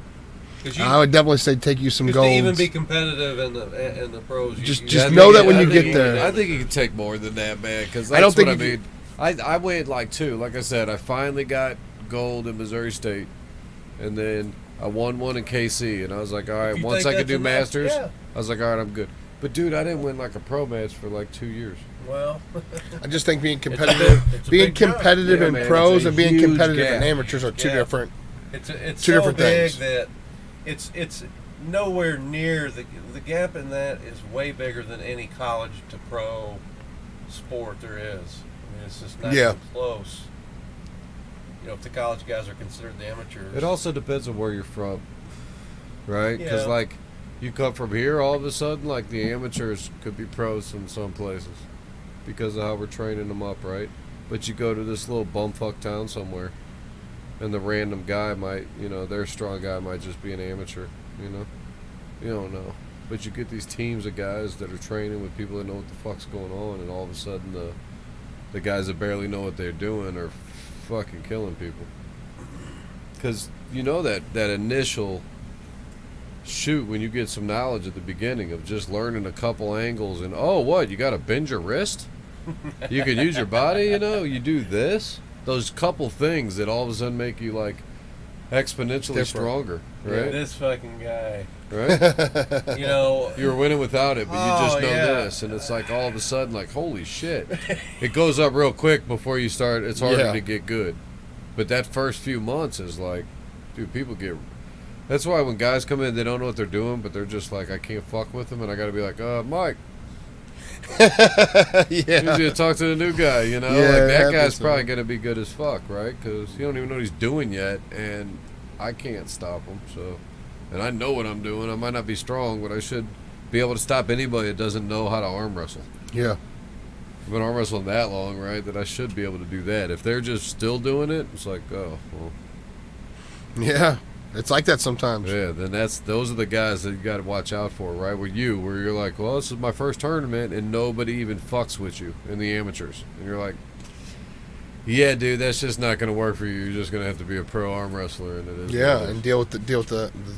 A: I would definitely say take you some
B: Because to even
A: golds.
B: be competitive in the pros,
A: Just know that when you get there.
D: I think you can take more than that, man. Because
A: I don't think
D: what I
A: you
D: mean. I weighed like 2. Like I said, I finally got gold in Missouri State, and then I won one in KC, and I was like, all right.
B: You
D: Once
B: think
D: I could do
B: that's enough?
D: masters,
B: Yeah.
D: I was like, all right, I'm good. But dude, I didn't win like a pro match for like 2 years.
B: Well,
A: I just think being competitive,
B: it's a
A: being
B: big jump.
A: competitive
D: Yeah,
A: in
D: man,
A: pros
D: it's a
A: and being
D: huge
A: competitive in
D: gap.
A: amateurs are two
B: Yeah.
A: different.
B: it's
A: Two
B: so
A: different
B: big
A: things.
B: that it's nowhere near the gap in that is way bigger than any college to pro sport there is. I mean, it's just not
A: Yeah.
B: even close. You know, if the college guys are considered the amateurs.
D: It also depends on where you're from, right? Because
B: Yeah.
D: like, you come from here, all of a sudden, like the amateurs could be pros in some places because of how we're training them up, right? But you go to this little bumfuck town somewhere, and the random guy might, their strong guy might just be an amateur, You don't know. But you get these teams of guys that are training with people that know what the fuck's going on, and all of a sudden the guys that barely know what they're doing are fucking killing people. Because that initial shoot when you get some knowledge at the beginning of just learning a couple angles and you got to bend your wrist? You can use your body, you do this? Those couple things that all of a sudden make you like exponentially stronger, right?
B: This fucking guy.
D: Right?
B: You know,
D: You were winning without it, but you just know
B: yeah.
D: this, and it's like all of a sudden, like, holy shit. It goes up real quick before you start. It's harder
A: Yeah.
D: to get good. But that first few months is like, dude, people get... That's why when guys come in, they don't know what they're doing, but they're just like, I can't fuck with them, and I got to be like, Mike,
A: Yeah.
D: you need to talk to the new guy,
A: Yeah,
D: like
A: it
D: that
A: happens,
D: guy's probably
A: man.
D: going to be good as fuck, right? Because he don't even know what he's doing yet, and I can't stop him, so... And I know what I'm doing. I might not be strong, but I should be able to stop anybody that doesn't know how to arm wrestle.
A: Yeah.
D: I've been arm wrestling that long, right, that I should be able to do that. If they're just still doing it, it's like, oh, well,
A: Yeah. It's like that sometimes.
D: yeah, then those are the guys that you got to watch out for, right? Where you're like, well, this is my first tournament, and nobody even fucks with you in the amateurs. And you're like, yeah, dude, that's just not going to work for you. You're just going to have to be a pro arm wrestler, and it is.
A: Yeah,
D: what it is.
A: and deal with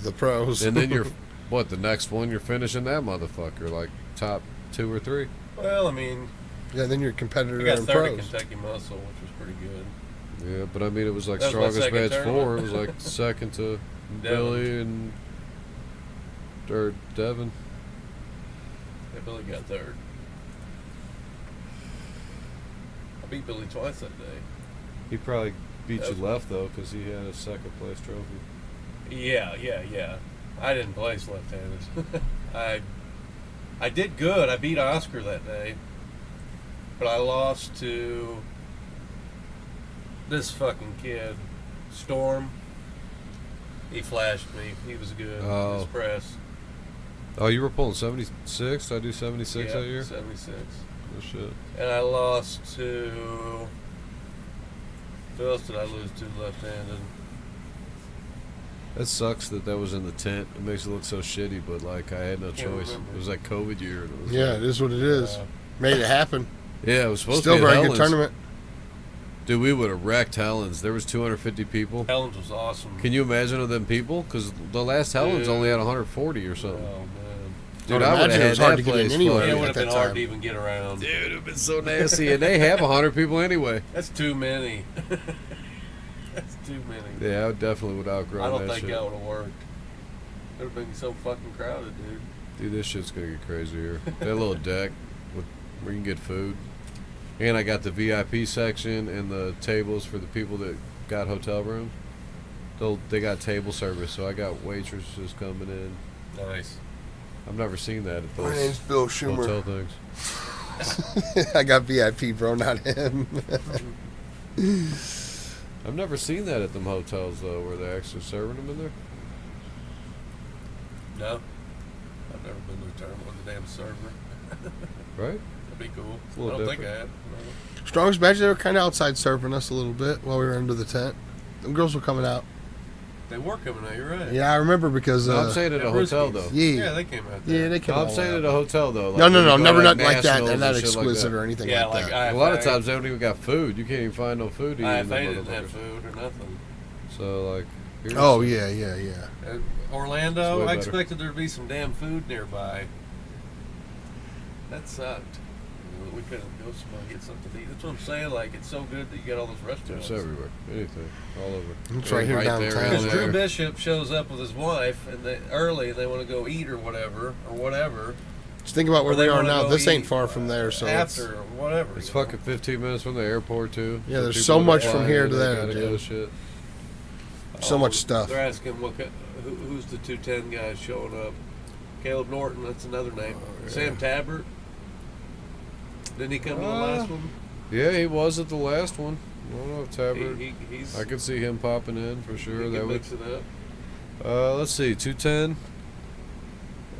A: the pros.
D: And then the next one, you're finishing that motherfucker, like top 2 or 3.
C: Well, I mean,
A: Yeah, then you're a competitor
C: I got
A: in
C: third at
A: pros.
C: Kentucky Muscle, which was pretty good.
D: Yeah, but I mean, it was like
C: That was my
D: strongest
C: second
D: match 4.
C: tournament.
D: It was like second to
C: Devin.
D: Billy and or Devin.
C: Yeah, Billy got third. I beat Billy twice that day.
D: He probably beat
C: That
D: you
C: was-
D: left though, because he had a second place trophy.
C: Yeah. I didn't place left-handed. I did good. I beat Oscar that day, but I lost to this fucking kid, Storm. He flashed me. He was good.
D: Oh.
C: His press.
D: Oh, you were pulling 76. I do 76
C: Yeah,
D: that year.
C: 76.
D: Oh shit.
C: And I lost to. Who else did I lose to left-handed?
D: That sucks that was in the tent. It makes it look so shitty, but like I had no
C: Can't
D: choice.
C: remember.
D: It was like COVID year. And it was
A: Yeah,
D: like,
A: it is what it is. Made it happen.
D: yeah, it was supposed
A: Still
D: to be
A: very
D: at
A: good
D: Helen's.
A: tournament.
D: Dude, we would have wrecked Helen's. There was 250 people.
C: Helens was awesome.
D: Can you imagine of them people? Because the last Helen's
C: Dude.
D: only had 140 or something.
C: Oh man.
D: Dude,
A: I
D: I would
A: imagine
D: have
A: it
D: had
A: was hard
D: that
A: to get in
D: place
A: anyway.
D: full.
C: Yeah, it
A: at
C: would have
A: that
C: been hard
A: time.
C: to even get around.
D: Dude, it would have been so nasty. And they have 100 people anyway.
C: That's too many. That's too many.
D: Yeah, I definitely would outgrow
C: I don't
D: that
C: think
D: shit.
C: that would have worked. It would have been so fucking crowded, dude.
D: Dude, this shit's gonna get crazy here. That little deck with where you can get food, and I got the VIP section and the tables for the people that got hotel rooms. They got table service, so I got waitresses coming in.
C: Nice.
D: I've never seen that at
A: My
D: those
A: name's Bill
D: hotel
A: Schumer.
D: things.
A: I got VIP, bro, not him.
D: I've never seen that at them hotels though, where they're actually serving them in there.
C: No. I've never been to a tournament with a damn server.
D: Right?
C: That'd be cool.
D: It's a
C: I
D: little
C: don't think I
D: different.
C: have.
A: Strongest match, they were kind of outside serving us a little bit while we were under the tent. Them girls were coming out.
C: They were coming out, you're right.
A: Yeah, I remember because.
D: No, I'm saying at a
C: Yeah,
D: hotel
C: Brewskis.
D: though.
A: Yeah.
C: They came out there.
A: Yeah, they came
D: No,
A: out.
D: I'm saying at a hotel though. Like
A: No,
D: when you go
A: never
D: to,
A: nothing like that.
D: Nationals
A: They're not
D: and shit like
A: exquisite
D: that.
A: or anything
C: Yeah,
A: like
C: like
A: that.
D: A lot of times they don't even got food. You can't even find no food to eat. in them
C: IFA didn't have
D: motherfuckers.
C: food or nothing.
D: So like. here's-
A: Oh yeah.
C: Orlando,
D: It's way
C: I
D: better.
C: expected there to be some damn food nearby. That sucked. We couldn't go somewhere and get something to eat. That's what I'm saying. Like, it's so good that you got all those restaurants.
D: It's everywhere. Anything. All over.
A: It's right here
D: there,
A: downtown.
C: Because
D: in
C: Drew
D: there.
C: Bishop shows up with his wife, and early, and they want to go eat or whatever.
A: Just think about where
C: Or they
A: we are
C: wanna
A: now.
C: go
A: This ain't
C: eat,
A: far from there, so
C: after or whatever.
D: It's
C: you know.
D: fucking 15 minutes from the airport too.
A: Yeah,
D: For
A: there's
D: people
A: so
D: that
A: much
D: fly
A: from here
D: in,
A: to
D: they
A: there,
D: gotta
A: dude.
D: go shit.
A: so much stuff.
C: They're asking who's the 210 guys showing up. Caleb Norton, that's another name.
D: Oh, yeah.
C: Sam Tabbert. Didn't he come to the last one?
D: Yeah, he was at the last one. I don't know if Tabbert.
C: He's.
D: I could see him popping in for sure.
C: He
D: That
C: can
D: would.
C: mix it up.
D: Let's see, 210.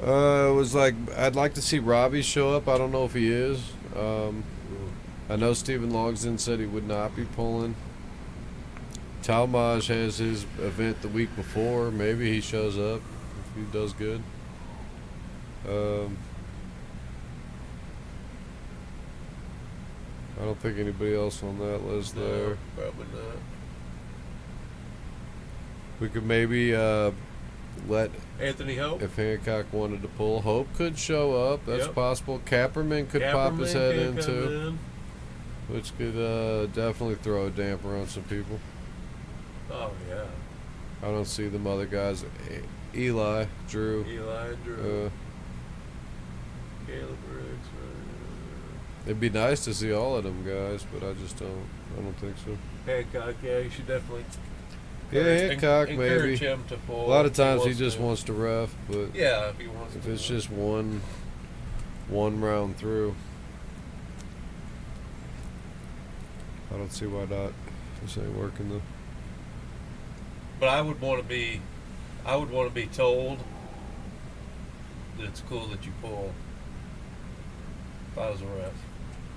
D: It was like I'd like to see Robbie show up. I don't know if he is. I know Stephen Logsdon said he would not be pulling. Talmage has his event the week before. Maybe he shows up if he does good. I don't think anybody else on that list there.
C: No, probably not.
D: We could maybe let,
C: Anthony Hope.
D: if Hancock wanted to pull, Hope could show up. That's
C: Yep.
D: possible. Capperman could pop his
C: Capperman
D: head
C: can
D: in
C: come
D: too,
C: in.
D: which could definitely throw a damper on some people.
C: Oh yeah.
D: I don't see them other guys. Eli, Drew.
C: Eli, Drew,
D: Uh,
C: Caleb Briggs.
D: it'd be nice to see all of them guys, but I just don't. I don't think so.
C: Hancock, yeah, you should definitely.
D: Yeah, Hancock
C: encourage
D: maybe.
C: him to pull.
D: A lot of
C: if he
D: times he
C: wants
D: just
C: to.
D: wants to ref, but
C: Yeah, if he wants
D: if
C: to.
D: it's just one round through, I don't see why not. This ain't working though.
C: But I would want to be told that it's cool that you pull. If I was a ref.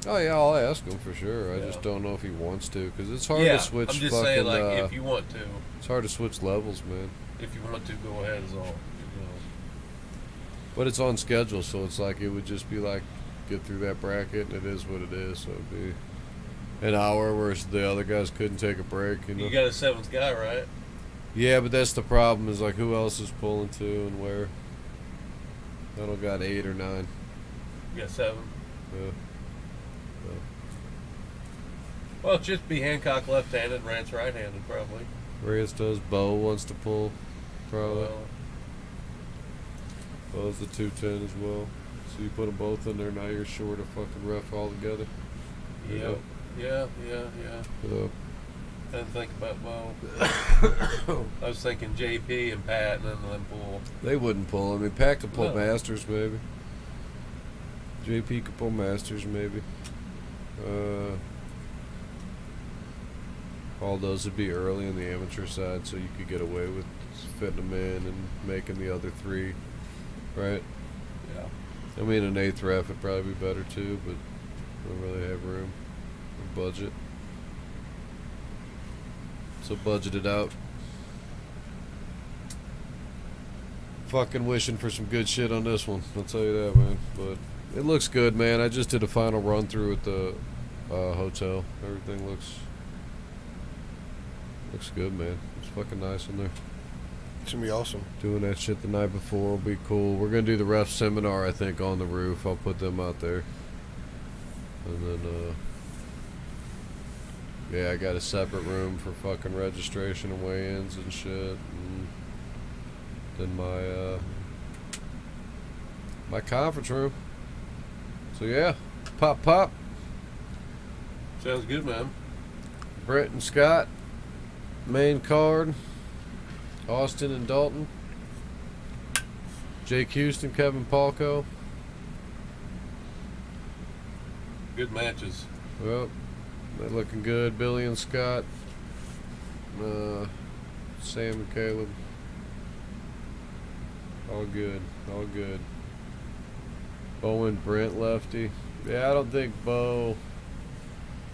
D: Oh yeah, I'll ask him for sure. I
C: Yeah.
D: just don't know if he wants to, because it's hard
C: Yeah,
D: to switch.
C: I'm just
D: fucking,
C: saying, like, if you want to,
D: it's hard to switch levels, man.
C: if you want to, go ahead is all. You know.
D: But it's on schedule, so it's like it would just be like get through that bracket, and it is what it is. So it'd be an hour where the other guys couldn't take a break. You know.
C: You got a seventh guy, right?
D: Yeah, but that's the problem. Is like who else is pulling to and where. I don't got 8 or 9.
C: You got 7.
D: Yeah.
C: Well, it's just be Hancock left-handed, Rance right-handed, probably.
D: Reyes does. Bo wants to pull, probably.
C: Well,
D: Bo's the 210 as well. So you put them both in there, now you're short a fucking ref altogether.
C: yeah. Yeah.
D: Yeah.
C: I didn't think about Bo. I was thinking JP and Pat, and then pull.
D: They wouldn't pull. I mean, Pat could pull
C: No.
D: Masters, maybe. JP could pull Masters, maybe. All those would be early in the amateur side, so you could get away with fitting them in and making the other three, right?
C: Yeah.
D: I mean, an eighth ref would probably be better too, but don't really have room or budget. So budget it out. Fucking wishing for some good shit on this one, I'll tell you that, man. But it looks good, man. I just did a final run through at the hotel. Everything looks good, man. It's fucking nice in there.
A: It's gonna be awesome.
D: Doing that shit the night before will be cool. We're gonna do the ref seminar, I think, on the roof. I'll put them out there. And then, yeah, I got a separate room for fucking registration and weigh-ins and shit. And then my conference room. So yeah, pop.
C: Sounds good, man.
D: Brett and Scott, main card. Austin and Dalton. Jake Houston, Kevin Palco.
C: Good matches.
D: Well, they're looking good. Billy and Scott. Sam and Caleb. All good. Bo and Brent lefty. Yeah, I don't think Bo.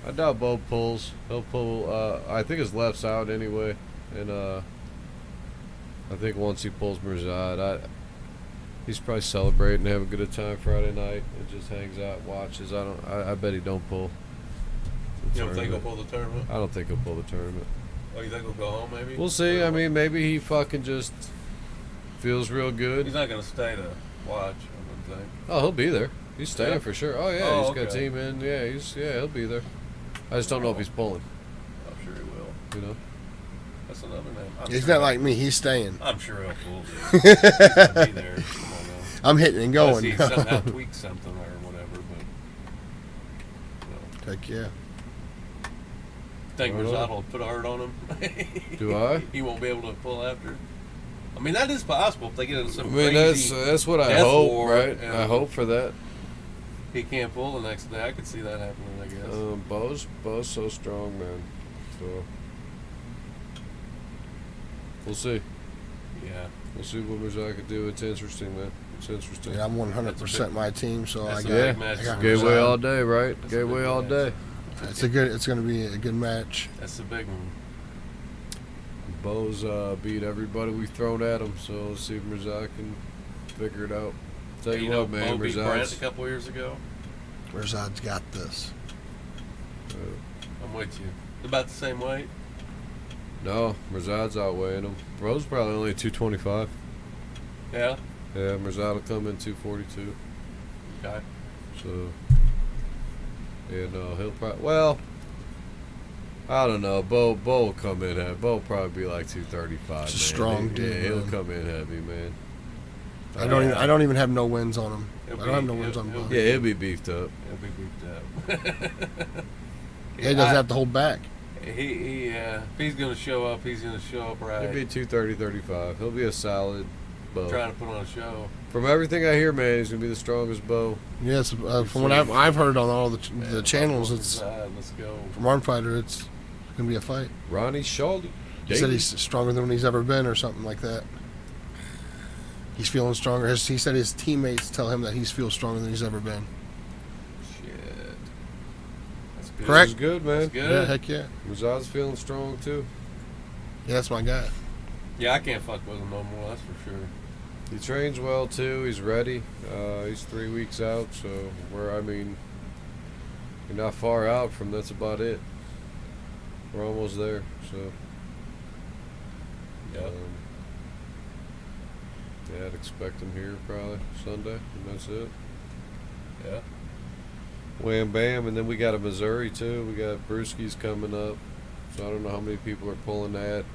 D: I doubt Bo pulls. He'll pull. I think his left's out anyway, and I think once he pulls Mirzad, he's probably celebrating, having a good time Friday night, and just hangs out, watches. I bet he don't pull.
C: You don't think he'll pull the tournament?
D: I don't think he'll pull the tournament.
C: Oh, you think he'll go home, maybe?
D: We'll see. I mean, maybe he fucking just feels real good.
C: He's not going to stay to watch, I wouldn't think.
D: Oh, he'll be there. He's staying for sure. Oh yeah,
C: Oh,
D: he's got
C: okay.
D: team in. Yeah, he'll be there. I just don't know if he's pulling.
C: I'm sure he will.
D: You know.
C: That's another name.
A: He's not like me. He's staying.
C: I'm sure he'll pull. Dude. He's going to be there. Come on now.
A: I'm hitting and
C: Unless
A: going.
C: he somehow tweaks something or whatever, but...
A: Heck yeah.
C: Think
D: I don't know.
C: Rosado will put a hurt on him?
D: Do I?
C: He won't be able to pull after? I mean, that is possible if they get into some
D: I mean,
C: crazy...
D: that's what I
C: death
D: hope,
C: war,
D: right?
C: and
D: I hope for that.
C: He can't pull the next day. I could see that happening, I guess.
D: Bo's so strong, man. So we'll see.
C: Yeah.
D: We'll see what Mirzad could do. It's interesting, man. It's interesting.
A: Yeah, I'm 100% my team, so I
C: That's a
A: got.
C: big match.
A: I got
D: Gateway
A: Mirzad.
D: all day, right?
C: That's a
D: Gateway
C: big
D: all
C: match.
D: day.
A: It's going to be a good match.
C: That's the big one.
D: Bo's beat everybody we've thrown at him, so let's see if Mirzad can figure it out. Tell you
C: know,
D: what, man,
C: Bo beat Brent a
D: Mirzad's.
C: couple years ago.
A: Mirzad's got this.
C: I'm with you. About the same weight.
D: No, Mirzad's outweighing him. Bro's probably only 225.
C: Yeah.
D: Yeah, Mirzad will come in 242.
C: Okay.
D: So, yeah, no, he'll probably. Well, I don't know. Bo will come in heavy. Bo will probably be like 235.
A: It's a
D: man.
A: strong
D: Yeah,
A: dude,
D: he'll
A: man.
D: come in heavy, man.
A: I don't even have no wins on him.
C: He'll
A: I don't have
C: be-
A: no wins on
C: he'll
A: Bo.
C: be-
D: Yeah, he'll be beefed up.
C: He'll be beefed up.
A: He doesn't have to hold back.
C: He if he's going to show up, he's going to show up right.
D: He'll be 230, 35. He'll be a solid Bo.
C: Trying to put on a show.
D: From everything I hear, man, he's gonna be the strongest Bo.
A: Yes, from what I've heard on all the channels, it's
C: Let's go.
A: from Armfighter. It's going to be a fight.
D: Ronnie Schulde.
A: He said he's stronger than he's ever been, or something like that. He's feeling stronger. He said his teammates tell him that he feels stronger than he's ever been.
C: Shit. That's good.
A: Correct.
D: He's good, man.
C: That's good.
A: Yeah, heck yeah.
D: Mirzad's feeling strong too.
A: Yeah, that's my guy.
C: Yeah, I can't fuck with him no more. That's for sure.
D: He trains well too. He's ready. He's 3 weeks out, so you're not far out from. That's about it. We're almost there. So
C: Yeah.
D: yeah, I'd expect him here probably Sunday, and that's it.
C: Yeah.
D: Wham bam, and then we got a Missouri too. We got Brewski's coming up, so I don't know how many people are pulling that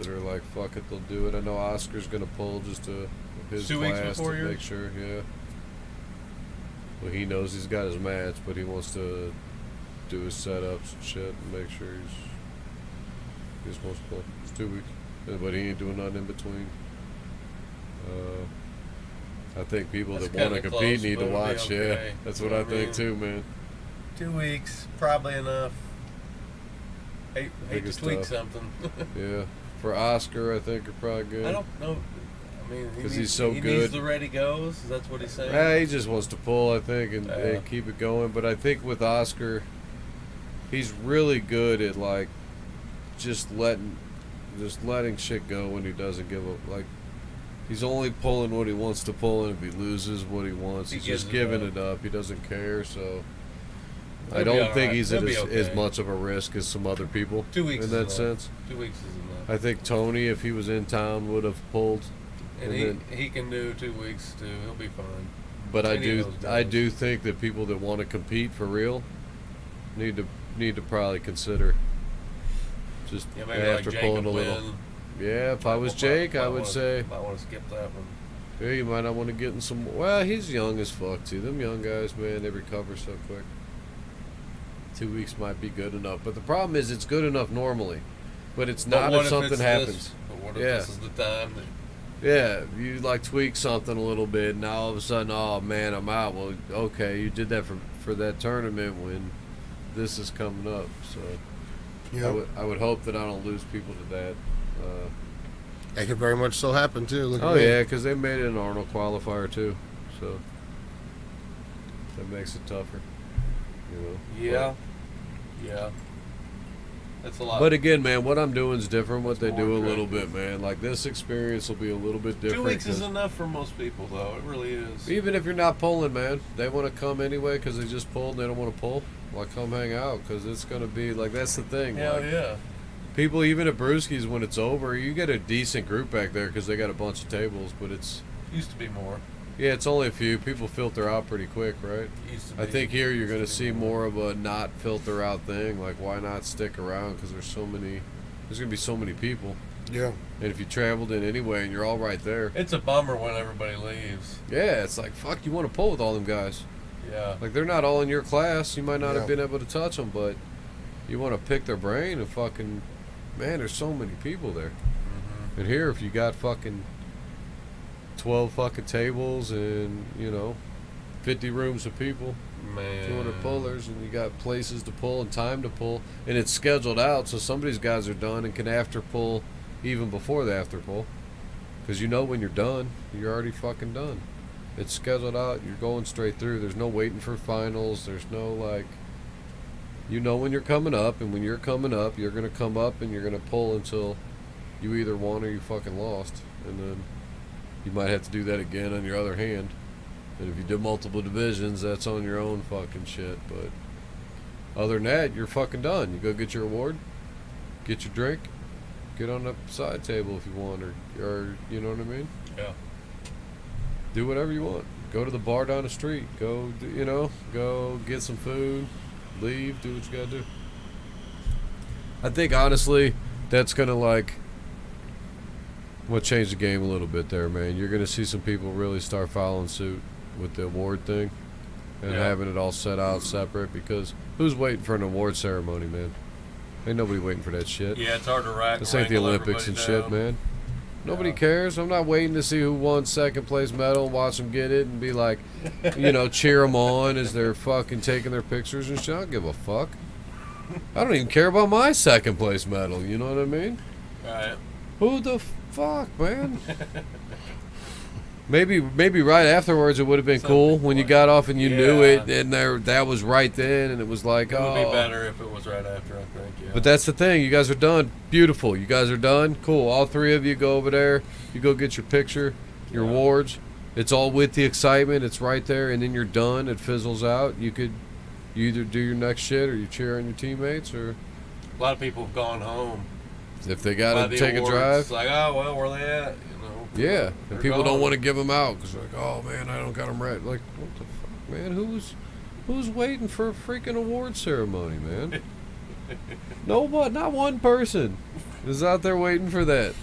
D: are like, fuck it, they'll do it. I know Oscar's gonna pull just to his
C: 2 weeks
D: class to
C: before yours?
D: make sure, yeah. Well, he knows he's got his match, but he wants to do his setups and shit and make sure he's supposed to play. It's 2 weeks, but he ain't doing nothing in between. I think people
C: That's
D: that want to
C: kinda
D: compete
C: close,
D: need to
C: but it'll be
D: watch.
C: okay.
D: Yeah, that's what I think too, man.
C: 2 weeks, probably enough. Hate
D: think
C: to
D: it's
C: tweak
D: tough.
C: something.
D: Yeah, for Oscar, I think are probably good.
C: I don't know. I mean,
D: 'Cause
C: he
D: he's so
C: he
D: good.
C: needs the ready goes. That's what he's saying.
D: Yeah, he just wants to pull, I think, and
C: Yeah.
D: keep it going. But I think with Oscar, he's really good at like just letting shit go when he doesn't give up. Like he's only pulling what he wants to pull, and if he loses what he wants,
C: He
D: he's
C: gives
D: just
C: it
D: giving
C: up.
D: it up. He doesn't care. So I
C: He'll be
D: don't
C: all
D: think
C: right.
D: he's
C: He'll
D: at
C: be
D: as
C: okay.
D: much of a risk as some other people
C: 2 weeks
D: in
C: is
D: that
C: enough.
D: sense.
C: 2 weeks is enough.
D: I think Tony, if he was in town, would have pulled.
C: And
D: then-
C: he can do 2 weeks too. He'll be fine.
D: But I
C: Any of
D: do
C: those
D: I
C: guys.
D: do think that people that want to compete for real need to probably consider just
C: Yeah, maybe
D: after
C: like
D: pulling
C: Jacob
D: a little.
C: Wynn.
D: Yeah, if I was Jake, I would say,
C: Might want to skip that one.
D: yeah, you might not want to get in some. Well, he's young as fuck too. Them young guys, man, they recover so quick. 2 weeks might be good enough, but the problem is it's good enough normally, but it's
C: But
D: not
C: what
D: if something
C: it's
D: happens.
C: This, but what if
D: Yeah.
C: this is the time that
D: Yeah, you like tweak something a little bit, and now all of a sudden, oh man, I'm out. Well, okay, you did that for that tournament when this is coming up. So I would hope that I don't lose people to that.
A: That could very much so happen too. Look at
D: Oh
A: me.
D: yeah, because they made it an Arnold qualifier too, so that makes it tougher. You know.
C: Yeah. That's a lot.
D: But again, man, what I'm doing is different. What
C: It's
D: they
C: more
D: do a little bit,
C: attractive.
D: man. Like this experience will be a little bit different.
C: 2 weeks is
D: 'cause
C: enough for most people, though. It really is.
D: even if you're not pulling, man, they want to come anyway because they just pulled and they don't want to pull. Well, come hang out because it's going to be like that's the thing.
C: Hell
D: like,
C: yeah.
D: people, even at Brewski's, when it's over, you get a decent group back there because they got a bunch of tables. But it's
C: Used to be more.
D: it's only a few. People filter out pretty quick, right?
C: Used to be.
D: I think here you're going to
C: Used to be
D: see more of a not filter out thing. Like, why not stick around? Because there's going to be so many people.
A: Yeah.
D: And if you traveled in anyway and you're all right there,
C: It's a bummer when everybody leaves.
D: yeah, it's like, fuck, you want to pull with all them guys.
C: Yeah.
D: Like, they're not all in your class. You might not
A: Yeah.
D: have been able to touch them, but you want to pick their brain and fucking, man, there's so many people there.
C: Mm-hmm.
D: And here, if you got fucking 12 fucking tables and, 50 rooms of people,
C: Man.
D: 200 pullers, and you got places to pull and time to pull, and it's scheduled out, so some of these guys are done and can after pull even before the after pull, because when you're done, you're already fucking done. It's scheduled out. You're going straight through. There's no waiting for finals. There's no like, when you're coming up, and when you're coming up, you're gonna come up and you're gonna pull until you either won or you fucking lost, and then you might have to do that again on your other hand. And if you did multiple divisions, that's on your own fucking shit. But other than that, you're fucking done. You go get your award, get your drink, get on the side table if you want, or you know what I mean?
C: Yeah.
D: Do whatever you want. Go to the bar down the street. Go, go get some food, leave, do what you gotta do. I think honestly, that's gonna change the game a little bit there, man. You're gonna see some people really start following suit with the award thing and
C: Yeah.
D: having it all set out separate, because who's waiting for an award ceremony, man? Ain't nobody waiting for that shit.
C: Yeah, it's hard to rack.
D: This ain't the
C: wrangle
D: Olympics and
C: everybody
D: shit,
C: down.
D: man. Nobody
C: Yeah.
D: cares. I'm not waiting to see who won second place medal and watch them get it and be like, cheer them on as they're fucking taking their pictures and shit. I don't give a fuck. I don't even care about my second place medal. You know what I mean?
C: Right.
D: Who the fuck, man? Maybe right afterwards it would have been
C: Something
D: cool when you
C: like-
D: got off and you knew
C: Yeah.
D: it, and that was right then, and it was like,
C: It would
D: oh.
C: be better if it was right after, I think. Yeah.
D: But that's the thing. You guys are done. Beautiful. You guys are done. Cool. All three of you go over there. You go get your picture, your
C: Yeah.
D: awards. It's all with the excitement. It's right there, and then you're done. It fizzles out. You either do your next shit or you cheer on your teammates, or
C: a lot of people have gone home.
D: if they
C: by
D: got
C: the
D: to take
C: awards.
D: a drive.
C: It's like, oh, well, where they at?
D: Yeah,
C: They're
D: and people don't
C: gone.
D: want to give them out because they're like, oh man, I don't got them right. Like, what the fuck, man? Who's waiting for a freaking award ceremony, man? Nobody, not one person is out there waiting for that.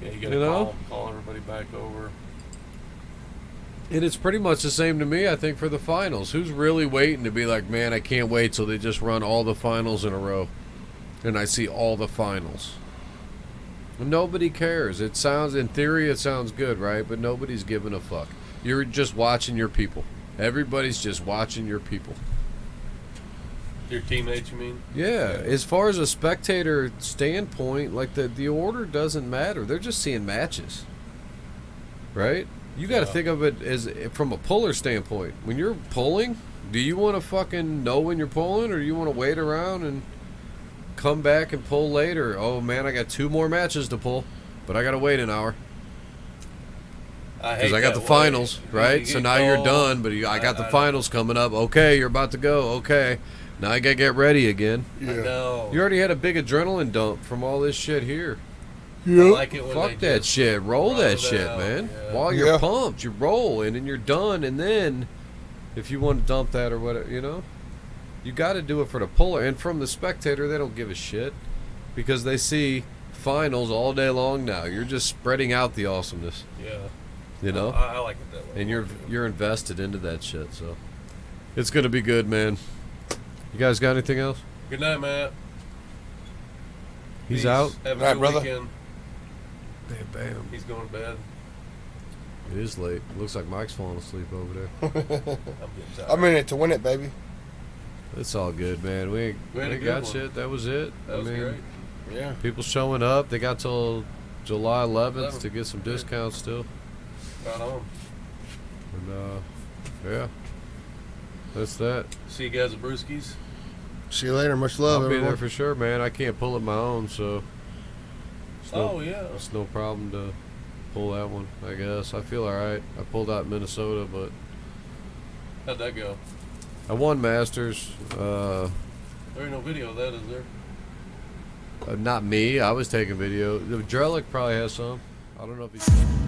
C: Yeah, you gotta call everybody back over.
D: And it's pretty much the same to me, I think, for the finals. Who's really waiting to be like, man, I can't wait till they just run all the finals in a row and I see all the finals? Nobody cares. It sounds, in theory, it sounds good, right? But nobody's giving a fuck. You're just watching your people. Everybody's just watching your people.
C: Your teammates, you mean?
D: Yeah. As far as a spectator standpoint, like the order doesn't matter. They're just seeing matches, right? You got to think of it as from a puller standpoint. When you're pulling, do you want to fucking know when you're pulling, or do you want to wait around and come back and pull later? Oh man, I got 2 more matches to pull, but I got to wait an hour. Because I got the finals, right? So now you're done, but I got the finals coming up. Okay, you're about to go. Okay, now I got to get ready again.
C: Yeah. I know.
D: You already had a big adrenaline dump from all this shit here.
A: Yeah.
C: I like it when
D: Fuck that shit. Roll that shit, man.
C: Yeah.
D: While you're pumped, you roll, and then you're done. And then, if you want to dump that or whatever, you got to do it for the puller. And from the spectator, they don't give a shit because they see finals all day long now. You're just spreading out the awesomeness.
C: Yeah.
D: I
C: like it that way.
D: And you're invested into that shit, so it's gonna be good, man. You guys got anything else?
C: Good night, Matt.
D: He's
C: Peace.
D: out.
C: Have a
A: Night,
C: good
A: brother.
C: weekend.
D: Bam.
C: He's going to bed.
D: It is late. Looks like Mike's falling asleep over there.
C: I'm getting tired.
A: I'm in it to win it, baby.
D: It's all good, man. We
C: had a
D: ain't
C: good
D: got
C: one.
D: shit. That was it.
C: That was great.
A: Yeah.
D: People showing up. They got till July 11th to get some discounts still.
C: Right on.
D: And yeah, that's that.
C: See you guys at Brewski's.
A: See you later. Much love,
D: I'll be
A: everyone.
D: there for sure, man. I can't pull it my own, so it's no problem to pull that one, I guess. I feel all right. I pulled out Minnesota, but
C: How'd that go?
D: I won Masters.
C: There ain't no video of that, is there?
D: Not me. I was taking video. Drellick probably has some. I don't know if he's...